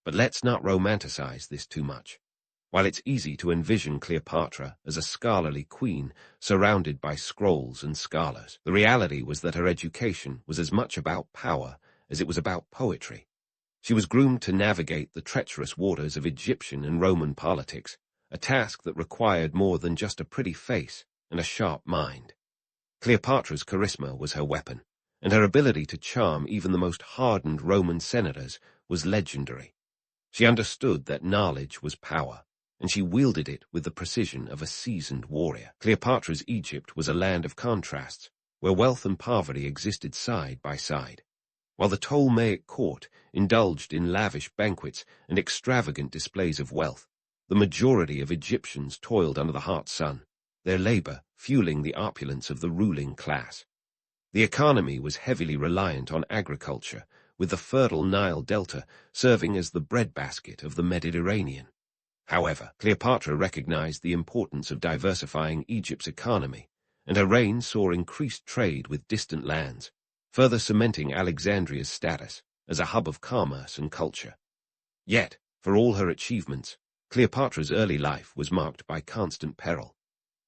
S1: But let's not romanticize this too much. While it's easy to envision Cleopatra as a scholarly queen surrounded by scrolls and scholars, the reality was that her education was as much about power as it was about poetry. She was groomed to navigate the treacherous waters of Egyptian and Roman politics, a task that required more than just a pretty face and a sharp mind. Cleopatra's charisma was her weapon, and her ability to charm even the most hardened Roman senators was legendary. She understood that knowledge was power, and she wielded it with the precision of a seasoned warrior. Cleopatra's Egypt was a land of contrasts, where wealth and poverty existed side by side. While the Ptolemaic court indulged in lavish banquets and extravagant displays of wealth, the majority of Egyptians toiled under the hot sun, their labor fueling the opulence of the ruling class. The economy was heavily reliant on agriculture, with the fertile Nile Delta serving as the breadbasket of the Mediterranean. However, Cleopatra recognized the importance of diversifying Egypt's economy, and her reign saw increased trade with distant lands, further cementing Alexandria's status as a hub of commerce and culture. Yet, for all her achievements, Cleopatra's early life was marked by constant peril.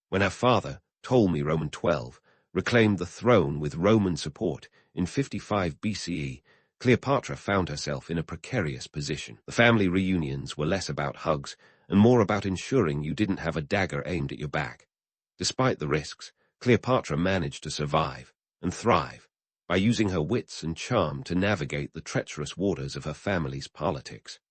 S1: When her father, Ptolemy Roman 12, reclaimed the throne with Roman support in 55 BCE, Cleopatra found herself in a precarious position. The family reunions were less about hugs and more about ensuring you didn't have a dagger aimed at your back. Despite the risks, Cleopatra managed to survive and thrive by using her wits and charm to navigate the treacherous waters of her family's politics.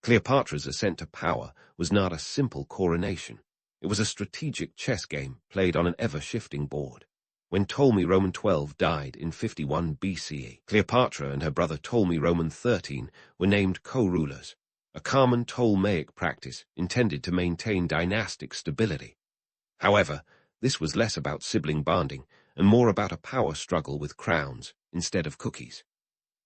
S1: Cleopatra's ascent to power was not a simple coronation. It was a strategic chess game played on an ever-shifting board. When Ptolemy Roman XII died in 51 BCE, Cleopatra and her brother Ptolemy Roman XIII were named co-rulers, a common Ptolemaic practice intended to maintain dynastic stability. However, this was less about sibling bonding and more about a power struggle with crowns instead of cookies.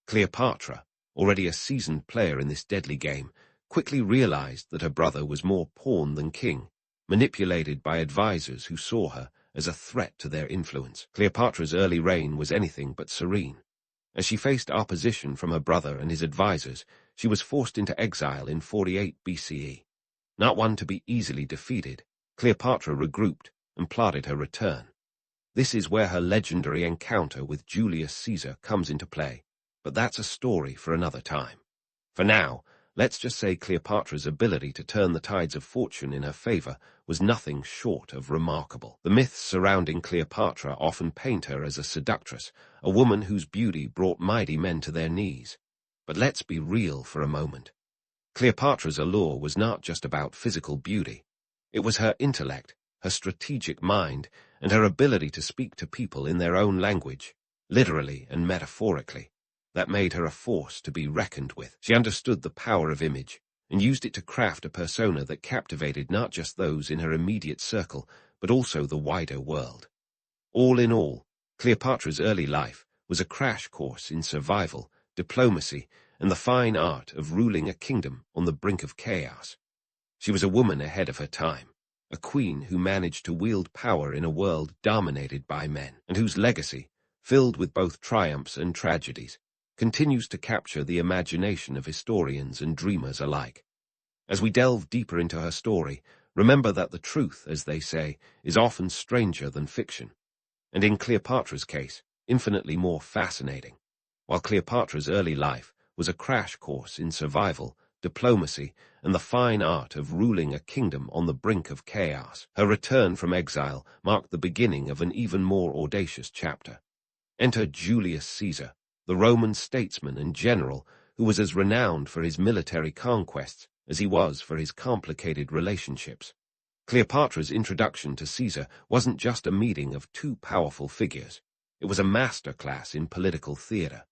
S1: Cleopatra, already a seasoned player in this deadly game, quickly realized that her brother was more pawn than king, manipulated by advisors who saw her as a threat to their influence. Cleopatra's early reign was anything but serene. As she faced opposition from her brother and his advisors, she was forced into exile in 48 BCE. Not one to be easily defeated, Cleopatra regrouped and plotted her return. This is where her legendary encounter with Julius Caesar comes into play, but that's a story for another time. For now, let's just say Cleopatra's ability to turn the tides of fortune in her favor was nothing short of remarkable. The myths surrounding Cleopatra often paint her as a seductress, a woman whose beauty brought mighty men to their knees. But let's be real for a moment. Cleopatra's allure was not just about physical beauty. It was her intellect, her strategic mind, and her ability to speak to people in their own language, literally and metaphorically, that made her a force to be reckoned with. She understood the power of image and used it to craft a persona that captivated not just those in her immediate circle, but also the wider world. All in all, Cleopatra's early life was a crash course in survival, diplomacy, and the fine art of ruling a kingdom on the brink of chaos. She was a woman ahead of her time, a queen who managed to wield power in a world dominated by men, and whose legacy, filled with both triumphs and tragedies, continues to capture the imagination of historians and dreamers alike. As we delve deeper into her story, remember that the truth, as they say, is often stranger than fiction, and in Cleopatra's case, infinitely more fascinating. While Cleopatra's early life was a crash course in survival, diplomacy, and the fine art of ruling a kingdom on the brink of chaos, her return from exile marked the beginning of an even more audacious chapter. Enter Julius Caesar, the Roman statesman and general who was as renowned for his military conquests as he was for his complicated relationships. Cleopatra's introduction to Caesar wasn't just a meeting of two powerful figures. It was a masterclass in political theater.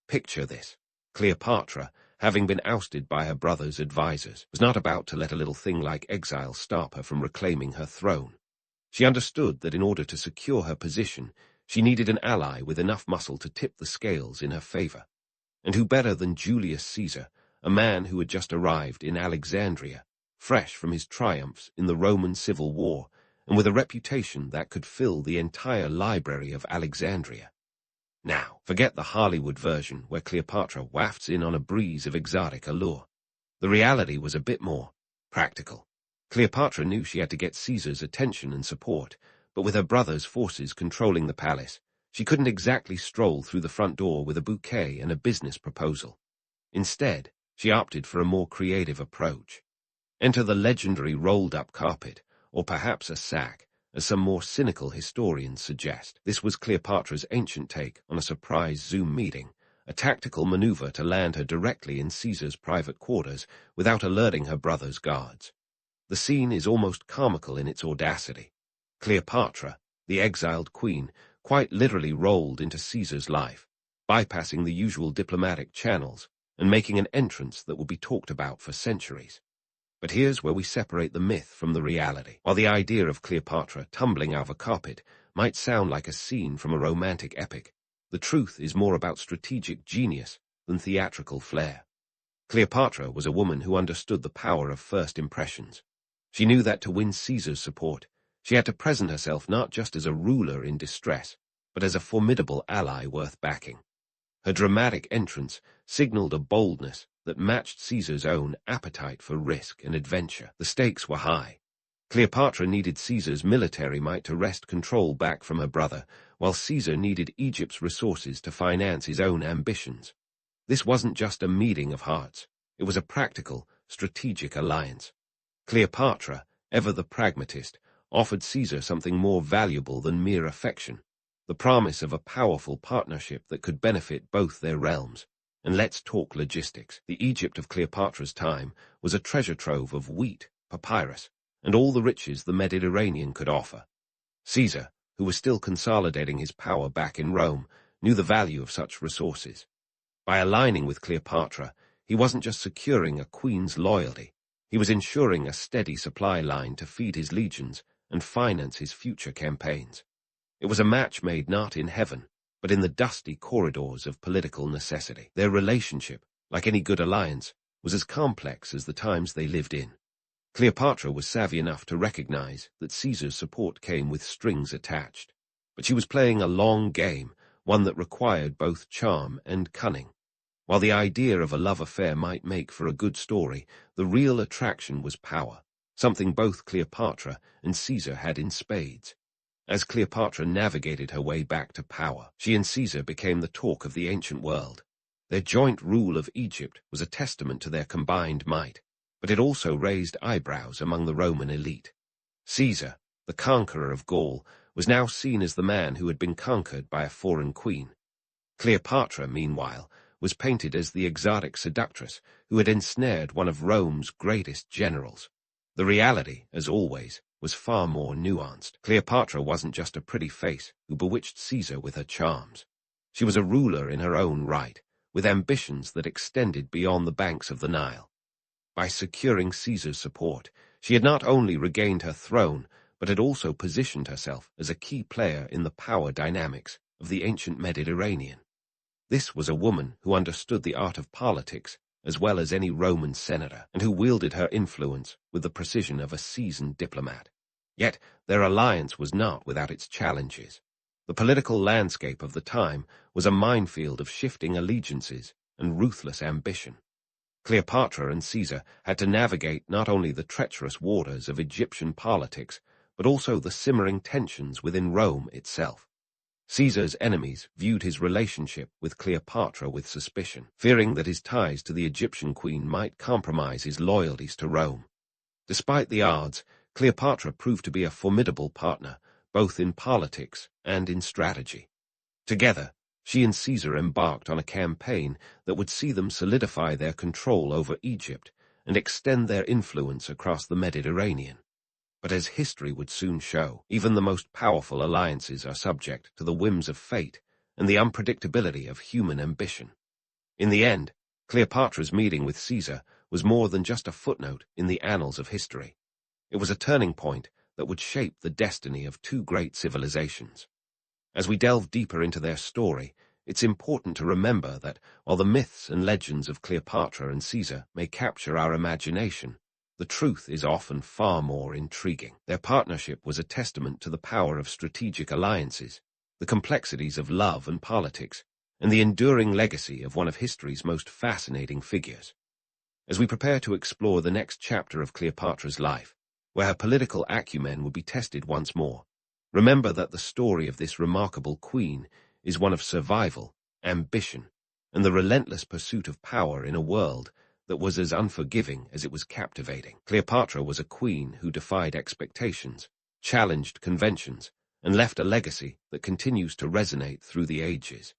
S1: Picture this. Cleopatra, having been ousted by her brother's advisors, was not about to let a little thing like exile stop her from reclaiming her throne. She understood that in order to secure her position, she needed an ally with enough muscle to tip the scales in her favor. And who better than Julius Caesar, a man who had just arrived in Alexandria, fresh from his triumphs in the Roman Civil War, and with a reputation that could fill the entire library of Alexandria. Now, forget the Hollywood version where Cleopatra wafts in on a breeze of exotic allure. The reality was a bit more practical. Cleopatra knew she had to get Caesar's attention and support, but with her brother's forces controlling the palace, she couldn't exactly stroll through the front door with a bouquet and a business proposal. Instead, she opted for a more creative approach. Enter the legendary rolled-up carpet, or perhaps a sack, as some more cynical historians suggest. This was Cleopatra's ancient take on a surprise Zoom meeting, a tactical maneuver to land her directly in Caesar's private quarters without alerting her brother's guards. The scene is almost comical in its audacity. Cleopatra, the exiled queen, quite literally rolled into Caesar's life, bypassing the usual diplomatic channels and making an entrance that will be talked about for centuries. But here's where we separate the myth from the reality. While the idea of Cleopatra tumbling out of a carpet might sound like a scene from a romantic epic, the truth is more about strategic genius than theatrical flair. Cleopatra was a woman who understood the power of first impressions. She knew that to win Caesar's support, she had to present herself not just as a ruler in distress, but as a formidable ally worth backing. Her dramatic entrance signaled a boldness that matched Caesar's own appetite for risk and adventure. The stakes were high. Cleopatra needed Caesar's military might to wrest control back from her brother, while Caesar needed Egypt's resources to finance his own ambitions. This wasn't just a meeting of hearts. It was a practical, strategic alliance. Cleopatra, ever the pragmatist, offered Caesar something more valuable than mere affection, the promise of a powerful partnership that could benefit both their realms. And let's talk logistics. The Egypt of Cleopatra's time was a treasure trove of wheat, papyrus, and all the riches the Mediterranean could offer. Caesar, who was still consolidating his power back in Rome, knew the value of such resources. By aligning with Cleopatra, he wasn't just securing a queen's loyalty, he was ensuring a steady supply line to feed his legions and finance his future campaigns. It was a match made not in heaven, but in the dusty corridors of political necessity. Their relationship, like any good alliance, was as complex as the times they lived in. Cleopatra was savvy enough to recognize that Caesar's support came with strings attached, but she was playing a long game, one that required both charm and cunning. While the idea of a love affair might make for a good story, the real attraction was power, something both Cleopatra and Caesar had in spades. As Cleopatra navigated her way back to power, she and Caesar became the talk of the ancient world. Their joint rule of Egypt was a testament to their combined might, but it also raised eyebrows among the Roman elite. Caesar, the conqueror of Gaul, was now seen as the man who had been conquered by a foreign queen. Cleopatra, meanwhile, was painted as the exotic seductress who had ensnared one of Rome's greatest generals. The reality, as always, was far more nuanced. Cleopatra wasn't just a pretty face who bewitched Caesar with her charms. She was a ruler in her own right, with ambitions that extended beyond the banks of the Nile. By securing Caesar's support, she had not only regained her throne, but had also positioned herself as a key player in the power dynamics of the ancient Mediterranean. This was a woman who understood the art of politics as well as any Roman senator, and who wielded her influence with the precision of a seasoned diplomat. Yet their alliance was not without its challenges. The political landscape of the time was a minefield of shifting allegiances and ruthless ambition. Cleopatra and Caesar had to navigate not only the treacherous waters of Egyptian politics, but also the simmering tensions within Rome itself. Caesar's enemies viewed his relationship with Cleopatra with suspicion, fearing that his ties to the Egyptian queen might compromise his loyalties to Rome. Despite the odds, Cleopatra proved to be a formidable partner, both in politics and in strategy. Together, she and Caesar embarked on a campaign that would see them solidify their control over Egypt and extend their influence across the Mediterranean. But as history would soon show, even the most powerful alliances are subject to the whims of fate and the unpredictability of human ambition. In the end, Cleopatra's meeting with Caesar was more than just a footnote in the annals of history. It was a turning point that would shape the destiny of two great civilizations. As we delve deeper into their story, it's important to remember that while the myths and legends of Cleopatra and Caesar may capture our imagination, the truth is often far more intriguing. Their partnership was a testament to the power of strategic alliances, the complexities of love and politics, and the enduring legacy of one of history's most fascinating figures. As we prepare to explore the next chapter of Cleopatra's life, where her political acumen would be tested once more, remember that the story of this remarkable queen is one of survival, ambition, and the relentless pursuit of power in a world that was as unforgiving as it was captivating. Cleopatra was a queen who defied expectations, challenged conventions, and left a legacy that continues to resonate through the ages.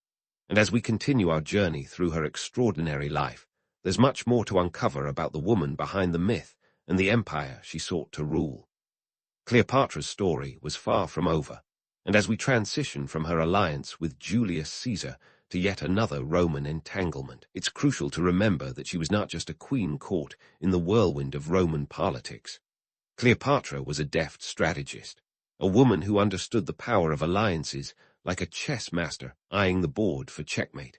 S1: And as we continue our journey through her extraordinary life, there's much more to uncover about the woman behind the myth and the empire she sought to rule. Cleopatra's story was far from over, and as we transition from her alliance with Julius Caesar to yet another Roman entanglement, it's crucial to remember that she was not just a queen caught in the whirlwind of Roman politics. Cleopatra was a deft strategist, a woman who understood the power of alliances like a chess master eyeing the board for checkmate.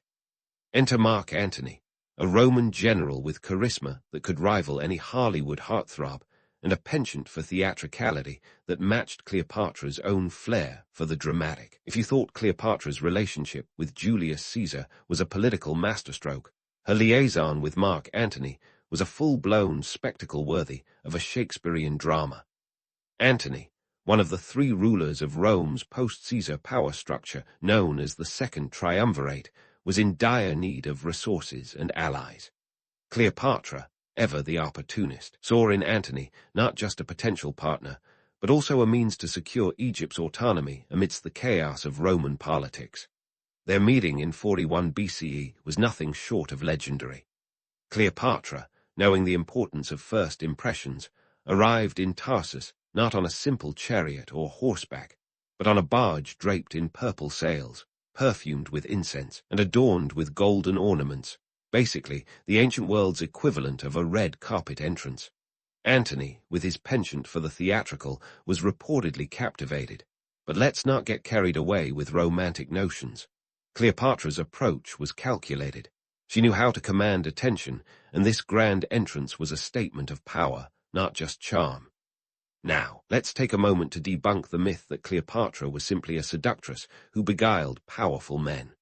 S1: Enter Mark Antony, a Roman general with charisma that could rival any Hollywood heartthrob, and a penchant for theatricality that matched Cleopatra's own flair for the dramatic. If you thought Cleopatra's relationship with Julius Caesar was a political masterstroke, her liaison with Mark Antony was a full-blown spectacle worthy of a Shakespearean drama. Antony, one of the three rulers of Rome's post-Caesar power structure known as the Second Triumvirate, was in dire need of resources and allies. Cleopatra, ever the opportunist, saw in Antony not just a potential partner, but also a means to secure Egypt's autonomy amidst the chaos of Roman politics. Their meeting in 41 BCE was nothing short of legendary. Cleopatra, knowing the importance of first impressions, arrived in Tarsus not on a simple chariot or horseback, but on a barge draped in purple sails, perfumed with incense, and adorned with golden ornaments, basically the ancient world's equivalent of a red carpet entrance. Antony, with his penchant for the theatrical, was reportedly captivated, but let's not get carried away with romantic notions. Cleopatra's approach was calculated. She knew how to command attention, and this grand entrance was a statement of power, not just charm. Now, let's take a moment to debunk the myth that Cleopatra was simply a seductress who beguiled powerful men.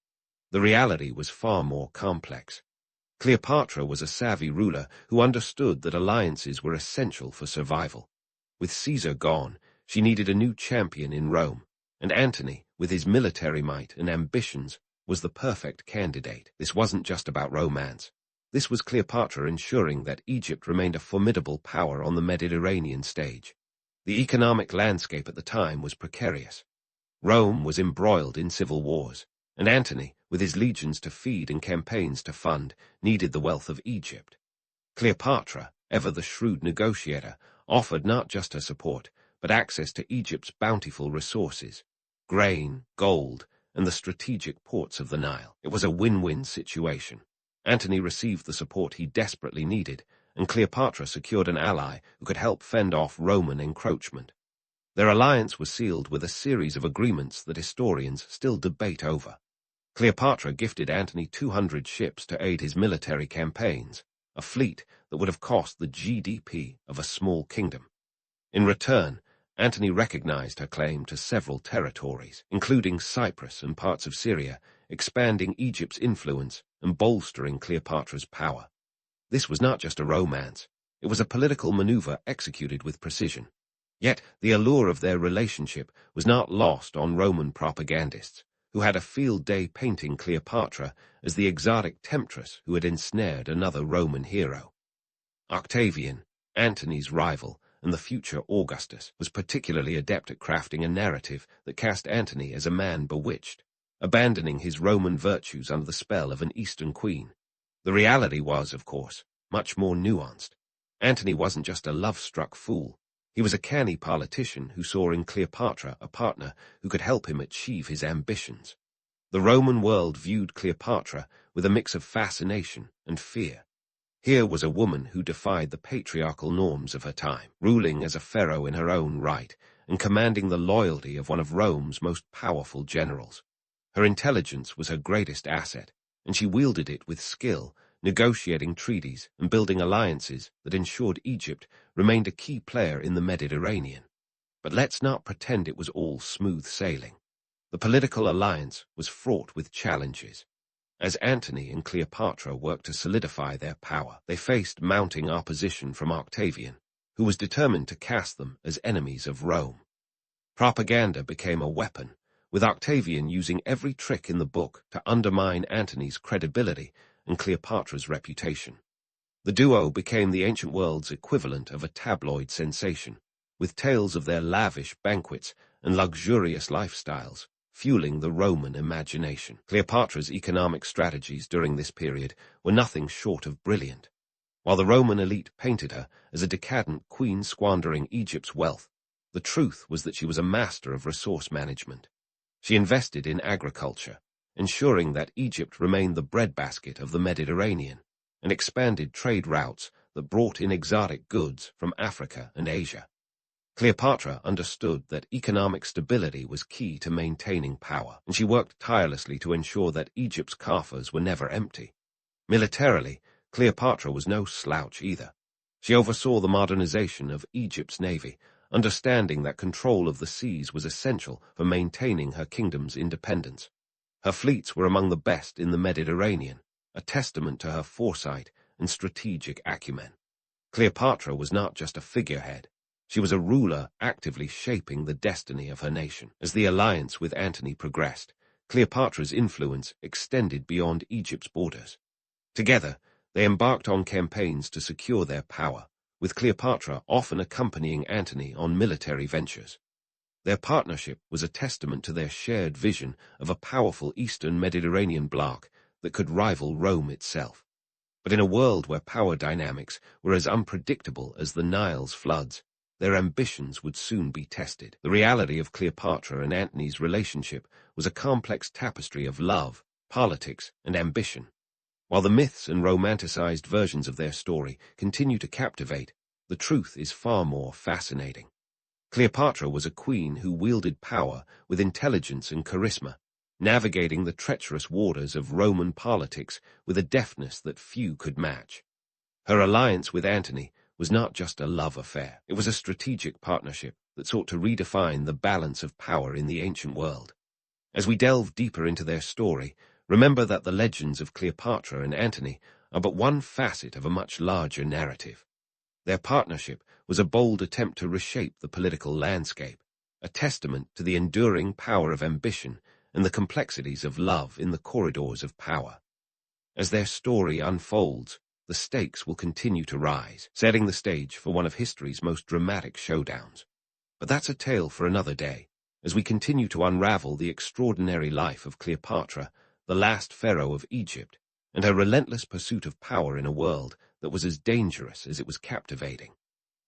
S1: The reality was far more complex. Cleopatra was a savvy ruler who understood that alliances were essential for survival. With Caesar gone, she needed a new champion in Rome, and Antony, with his military might and ambitions, was the perfect candidate. This wasn't just about romance. This was Cleopatra ensuring that Egypt remained a formidable power on the Mediterranean stage. The economic landscape at the time was precarious. Rome was embroiled in civil wars, and Antony, with his legions to feed and campaigns to fund, needed the wealth of Egypt. Cleopatra, ever the shrewd negotiator, offered not just her support, but access to Egypt's bountiful resources, grain, gold, and the strategic ports of the Nile. It was a win-win situation. Antony received the support he desperately needed, and Cleopatra secured an ally who could help fend off Roman encroachment. Their alliance was sealed with a series of agreements that historians still debate over. Cleopatra gifted Antony 200 ships to aid his military campaigns, a fleet that would have cost the GDP of a small kingdom. In return, Antony recognized her claim to several territories, including Cyprus and parts of Syria, expanding Egypt's influence and bolstering Cleopatra's power. This was not just a romance, it was a political maneuver executed with precision. Yet the allure of their relationship was not lost on Roman propagandists, who had a field day painting Cleopatra as the exotic temptress who had ensnared another Roman hero. Octavian, Antony's rival, and the future Augustus, was particularly adept at crafting a narrative that cast Antony as a man bewitched, abandoning his Roman virtues under the spell of an Eastern queen. The reality was, of course, much more nuanced. Antony wasn't just a love-struck fool. He was a canny politician who saw in Cleopatra a partner who could help him achieve his ambitions. The Roman world viewed Cleopatra with a mix of fascination and fear. Here was a woman who defied the patriarchal norms of her time, ruling as a pharaoh in her own right, and commanding the loyalty of one of Rome's most powerful generals. Her intelligence was her greatest asset, and she wielded it with skill, negotiating treaties and building alliances that ensured Egypt remained a key player in the Mediterranean. But let's not pretend it was all smooth sailing. The political alliance was fraught with challenges. As Antony and Cleopatra worked to solidify their power, they faced mounting opposition from Octavian, who was determined to cast them as enemies of Rome. Propaganda became a weapon, with Octavian using every trick in the book to undermine Antony's credibility and Cleopatra's reputation. The duo became the ancient world's equivalent of a tabloid sensation, with tales of their lavish banquets and luxurious lifestyles fueling the Roman imagination. Cleopatra's economic strategies during this period were nothing short of brilliant. While the Roman elite painted her as a decadent queen squandering Egypt's wealth, the truth was that she was a master of resource management. She invested in agriculture, ensuring that Egypt remained the breadbasket of the Mediterranean, and expanded trade routes that brought in exotic goods from Africa and Asia. Cleopatra understood that economic stability was key to maintaining power, and she worked tirelessly to ensure that Egypt's coffers were never empty. Militarily, Cleopatra was no slouch either. She oversaw the modernization of Egypt's navy, understanding that control of the seas was essential for maintaining her kingdom's independence. Her fleets were among the best in the Mediterranean, a testament to her foresight and strategic acumen. Cleopatra was not just a figurehead. She was a ruler actively shaping the destiny of her nation. As the alliance with Antony progressed, Cleopatra's influence extended beyond Egypt's borders. Together, they embarked on campaigns to secure their power, with Cleopatra often accompanying Antony on military ventures. Their partnership was a testament to their shared vision of a powerful Eastern Mediterranean bloc that could rival Rome itself. But in a world where power dynamics were as unpredictable as the Nile's floods, their ambitions would soon be tested. The reality of Cleopatra and Antony's relationship was a complex tapestry of love, politics, and ambition. While the myths and romanticized versions of their story continue to captivate, the truth is far more fascinating. Cleopatra was a queen who wielded power with intelligence and charisma, navigating the treacherous waters of Roman politics with a deftness that few could match. Her alliance with Antony was not just a love affair. It was a strategic partnership that sought to redefine the balance of power in the ancient world. As we delve deeper into their story, remember that the legends of Cleopatra and Antony are but one facet of a much larger narrative. Their partnership was a bold attempt to reshape the political landscape, a testament to the enduring power of ambition and the complexities of love in the corridors of power. As their story unfolds, the stakes will continue to rise, setting the stage for one of history's most dramatic showdowns. But that's a tale for another day, as we continue to unravel the extraordinary life of Cleopatra, the last pharaoh of Egypt, and her relentless pursuit of power in a world that was as dangerous as it was captivating.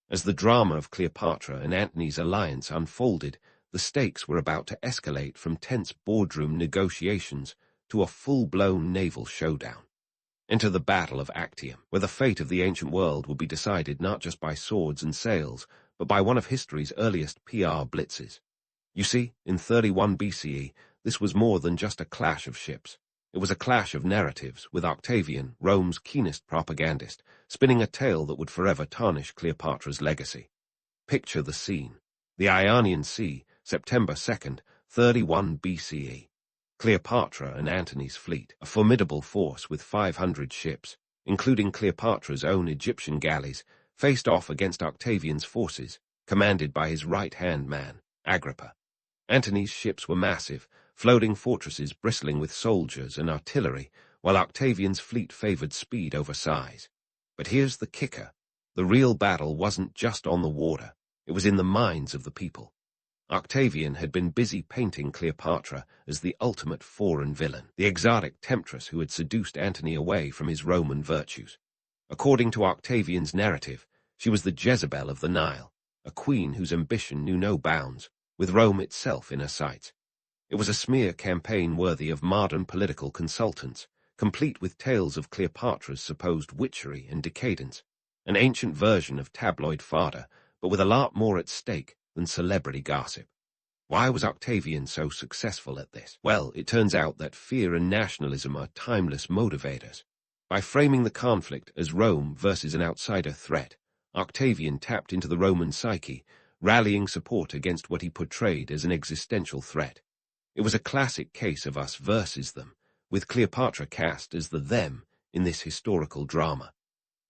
S1: As the drama of Cleopatra and Antony's alliance unfolded, the stakes were about to escalate from tense boardroom negotiations to a full-blown naval showdown. Enter the Battle of Actium, where the fate of the ancient world would be decided not just by swords and sails, but by one of history's earliest PR blitzes. You see, in 31 BCE, this was more than just a clash of ships. It was a clash of narratives, with Octavian, Rome's keenest propagandist, spinning a tale that would forever tarnish Cleopatra's legacy. Picture the scene. The Ionian Sea, September 2nd, 31 BCE. Cleopatra and Antony's fleet, a formidable force with 500 ships, including Cleopatra's own Egyptian galleys, faced off against Octavian's forces, commanded by his right-hand man, Agrippa. Antony's ships were massive, floating fortresses bristling with soldiers and artillery, while Octavian's fleet favored speed over size. But here's the kicker. The real battle wasn't just on the water, it was in the minds of the people. Octavian had been busy painting Cleopatra as the ultimate foreign villain, the exotic temptress who had seduced Antony away from his Roman virtues. According to Octavian's narrative, she was the Jezebel of the Nile, a queen whose ambition knew no bounds, with Rome itself in her sights. It was a smear campaign worthy of modern political consultants, complete with tales of Cleopatra's supposed witchery and decadence, an ancient version of tabloid fodder, but with a lot more at stake than celebrity gossip. Why was Octavian so successful at this? Well, it turns out that fear and nationalism are timeless motivators. By framing the conflict as Rome versus an outsider threat, Octavian tapped into the Roman psyche, rallying support against what he portrayed as an existential threat. It was a classic case of us versus them, with Cleopatra cast as the them in this historical drama.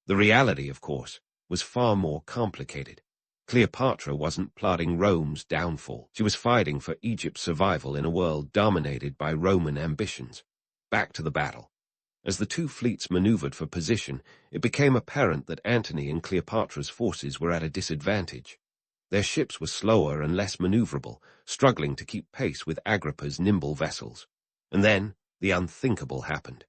S1: The reality, of course, was far more complicated. Cleopatra wasn't plotting Rome's downfall. She was fighting for Egypt's survival in a world dominated by Roman ambitions. Back to the battle. As the two fleets maneuvered for position, it became apparent that Antony and Cleopatra's forces were at a disadvantage. Their ships were slower and less maneuverable, struggling to keep pace with Agrippa's nimble vessels. And then, the unthinkable happened.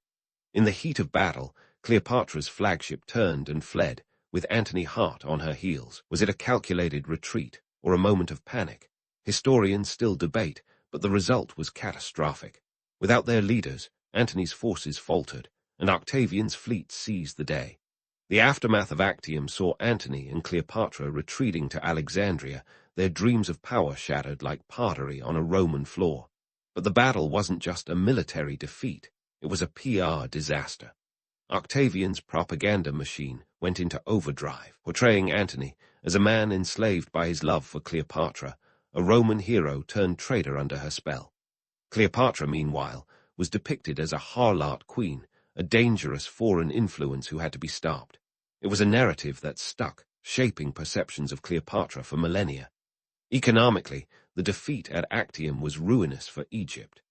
S1: In the heat of battle, Cleopatra's flagship turned and fled, with Antony hot on her heels. Was it a calculated retreat, or a moment of panic? Historians still debate, but the result was catastrophic. Without their leaders, Antony's forces faltered, and Octavian's fleet seized the day. The aftermath of Actium saw Antony and Cleopatra retreating to Alexandria, their dreams of power shattered like pottery on a Roman floor. But the battle wasn't just a military defeat, it was a PR disaster. Octavian's propaganda machine went into overdrive, portraying Antony as a man enslaved by his love for Cleopatra, a Roman hero turned traitor under her spell. Cleopatra, meanwhile, was depicted as a harlot queen, a dangerous foreign influence who had to be stopped. It was a narrative that stuck, shaping perceptions of Cleopatra for millennia. Economically, the defeat at Actium was ruinous for Egypt.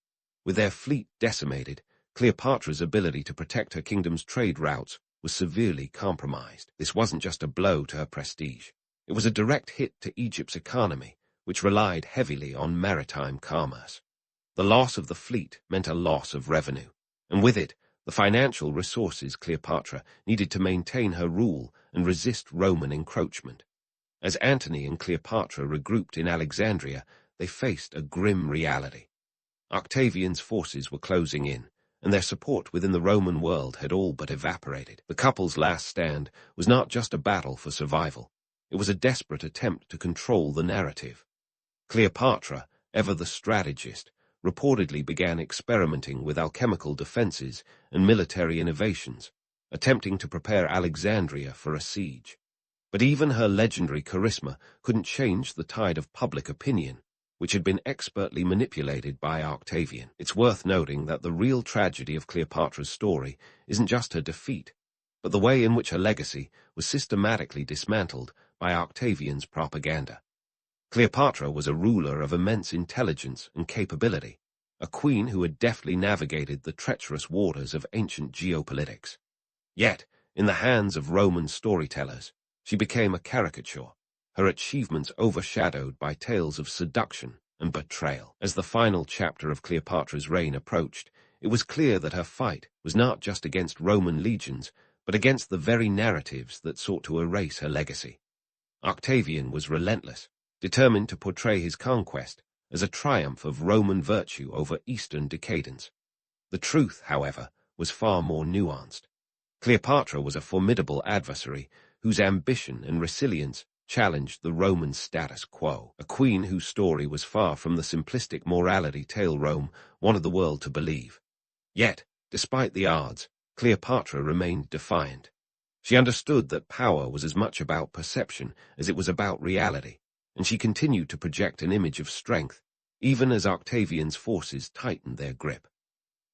S1: With their fleet decimated, Cleopatra's ability to protect her kingdom's trade routes was severely compromised. This wasn't just a blow to her prestige. It was a direct hit to Egypt's economy, which relied heavily on maritime commerce. The loss of the fleet meant a loss of revenue, and with it, the financial resources Cleopatra needed to maintain her rule and resist Roman encroachment. As Antony and Cleopatra regrouped in Alexandria, they faced a grim reality. Octavian's forces were closing in, and their support within the Roman world had all but evaporated. The couple's last stand was not just a battle for survival. It was a desperate attempt to control the narrative. Cleopatra, ever the strategist, reportedly began experimenting with alchemical defenses and military innovations, attempting to prepare Alexandria for a siege. But even her legendary charisma couldn't change the tide of public opinion, which had been expertly manipulated by Octavian. It's worth noting that the real tragedy of Cleopatra's story isn't just her defeat, but the way in which her legacy was systematically dismantled by Octavian's propaganda. Cleopatra was a ruler of immense intelligence and capability, a queen who had deftly navigated the treacherous waters of ancient geopolitics. Yet, in the hands of Roman storytellers, she became a caricature, her achievements overshadowed by tales of seduction and betrayal. As the final chapter of Cleopatra's reign approached, it was clear that her fight was not just against Roman legions, but against the very narratives that sought to erase her legacy. Octavian was relentless, determined to portray his conquest as a triumph of Roman virtue over Eastern decadence. The truth, however, was far more nuanced. Cleopatra was a formidable adversary whose ambition and resilience challenged the Roman status quo, a queen whose story was far from the simplistic morality tale Rome wanted the world to believe. Yet, despite the odds, Cleopatra remained defiant. She understood that power was as much about perception as it was about reality, and she continued to project an image of strength, even as Octavian's forces tightened their grip.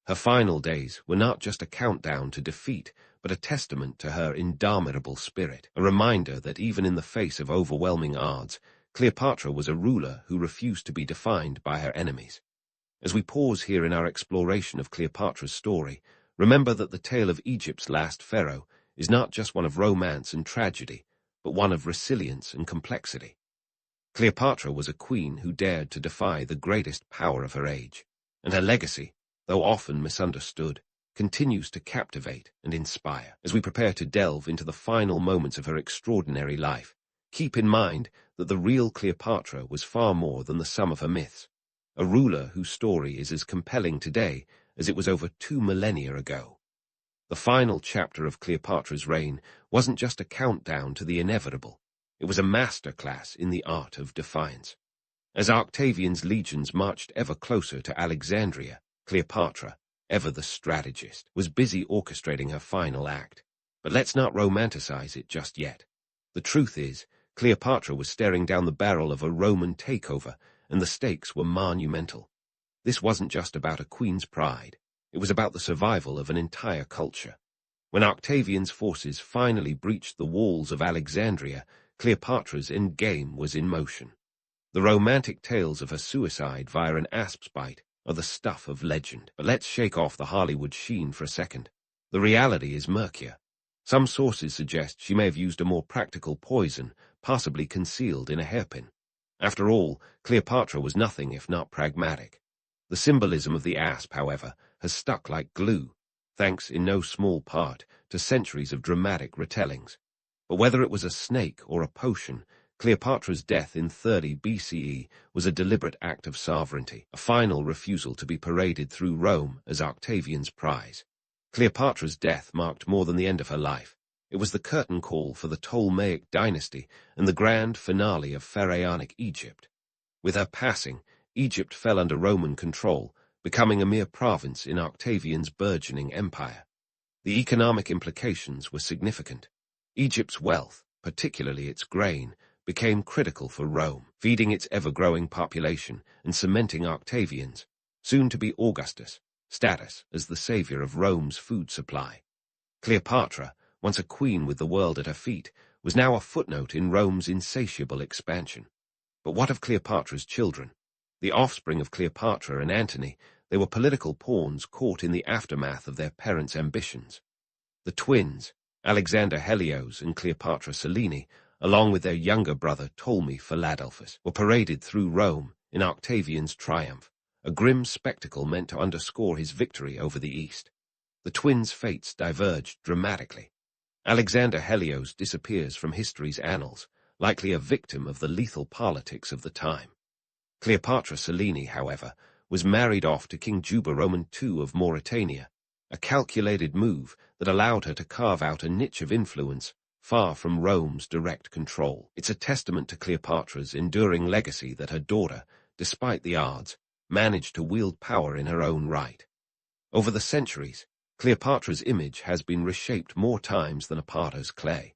S1: Her final days were not just a countdown to defeat, but a testament to her indomitable spirit, a reminder that even in the face of overwhelming odds, Cleopatra was a ruler who refused to be defined by her enemies. As we pause here in our exploration of Cleopatra's story, remember that the tale of Egypt's last pharaoh is not just one of romance and tragedy, but one of resilience and complexity. Cleopatra was a queen who dared to defy the greatest power of her age, and her legacy, though often misunderstood, continues to captivate and inspire. As we prepare to delve into the final moments of her extraordinary life, keep in mind that the real Cleopatra was far more than the sum of her myths, a ruler whose story is as compelling today as it was over 2 millennia ago. The final chapter of Cleopatra's reign wasn't just a countdown to the inevitable, it was a masterclass in the art of defiance. As Octavian's legions marched ever closer to Alexandria, Cleopatra, ever the strategist, was busy orchestrating her final act. But let's not romanticize it just yet. The truth is, Cleopatra was staring down the barrel of a Roman takeover, and the stakes were monumental. This wasn't just about a queen's pride. It was about the survival of an entire culture. When Octavian's forces finally breached the walls of Alexandria, Cleopatra's endgame was in motion. The romantic tales of her suicide via an asp's bite are the stuff of legend. But let's shake off the Hollywood sheen for a second. The reality is murkier. Some sources suggest she may have used a more practical poison, possibly concealed in a hairpin. After all, Cleopatra was nothing if not pragmatic. The symbolism of the asp, however, has stuck like glue, thanks in no small part to centuries of dramatic retellings. But whether it was a snake or a potion, Cleopatra's death in 30 BCE was a deliberate act of sovereignty, a final refusal to be paraded through Rome as Octavian's prize. Cleopatra's death marked more than the end of her life. It was the curtain call for the Ptolemaic dynasty and the grand finale of pharaonic Egypt. With her passing, Egypt fell under Roman control, becoming a mere province in Octavian's burgeoning empire. The economic implications were significant. Egypt's wealth, particularly its grain, became critical for Rome, feeding its ever-growing population and cementing Octavian's, soon-to-be Augustus, status as the savior of Rome's food supply. Cleopatra, once a queen with the world at her feet, was now a footnote in Rome's insatiable expansion. But what of Cleopatra's children? The offspring of Cleopatra and Antony, They were political pawns caught in the aftermath of their parents' ambitions. The twins, Alexander Helios and Cleopatra Selene, along with their younger brother Ptolemy Philadelphus, were paraded through Rome in Octavian's triumph, a grim spectacle meant to underscore his victory over the East. The twins' fates diverged dramatically. Alexander Helios disappears from history's annals, likely a victim of the lethal politics of the time. Cleopatra Selene, however, was married off to King Juba Roman II of Mauritania, a calculated move that allowed her to carve out a niche of influence far from Rome's direct control. It's a testament to Cleopatra's enduring legacy that her daughter, despite the odds, managed to wield power in her own right. Over the centuries, Cleopatra's image has been reshaped more times than a potter's clay.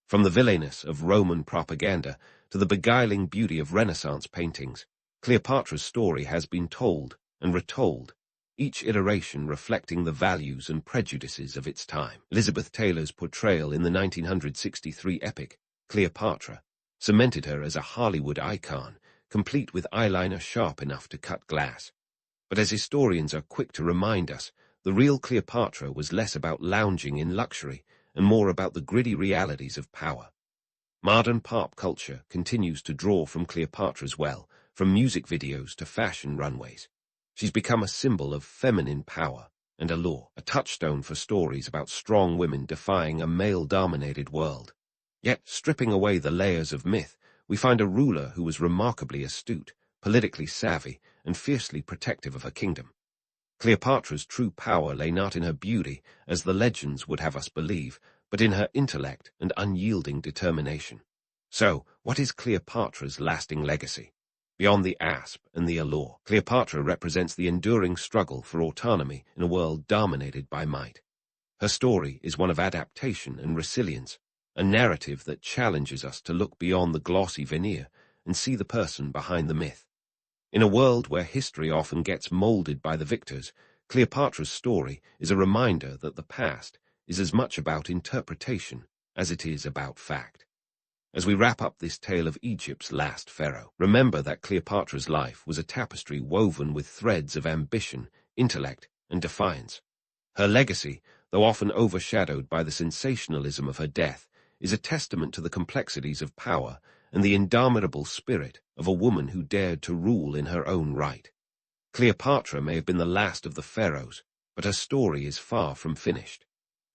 S1: From the villainous of Roman propaganda to the beguiling beauty of Renaissance paintings, Cleopatra's story has been told and retold, each iteration reflecting the values and prejudices of its time. Elizabeth Taylor's portrayal in the 1963 epic, Cleopatra, cemented her as a Hollywood icon, complete with eyeliner sharp enough to cut glass. But as historians are quick to remind us, the real Cleopatra was less about lounging in luxury and more about the gritty realities of power. Modern pop culture continues to draw from Cleopatra's well, from music videos to fashion runways. She's become a symbol of feminine power and allure, a touchstone for stories about strong women defying a male-dominated world. Yet, stripping away the layers of myth, we find a ruler who was remarkably astute, politically savvy, and fiercely protective of her kingdom. Cleopatra's true power lay not in her beauty, as the legends would have us believe, but in her intellect and unyielding determination. So, what is Cleopatra's lasting legacy? Beyond the asp and the allure, Cleopatra represents the enduring struggle for autonomy in a world dominated by might. Her story is one of adaptation and resilience, a narrative that challenges us to look beyond the glossy veneer and see the person behind the myth. In a world where history often gets molded by the victors, Cleopatra's story is a reminder that the past is as much about interpretation as it is about fact. As we wrap up this tale of Egypt's last pharaoh, remember that Cleopatra's life was a tapestry woven with threads of ambition, intellect, and defiance. Her legacy, though often overshadowed by the sensationalism of her death, is a testament to the complexities of power and the indomitable spirit of a woman who dared to rule in her own right. Cleopatra may have been the last of the pharaohs, but her story is far from finished.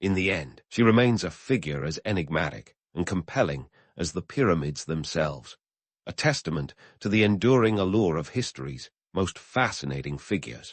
S1: In the end, she remains a figure as enigmatic and compelling as the pyramids themselves, a testament to the enduring allure of history's most fascinating figures.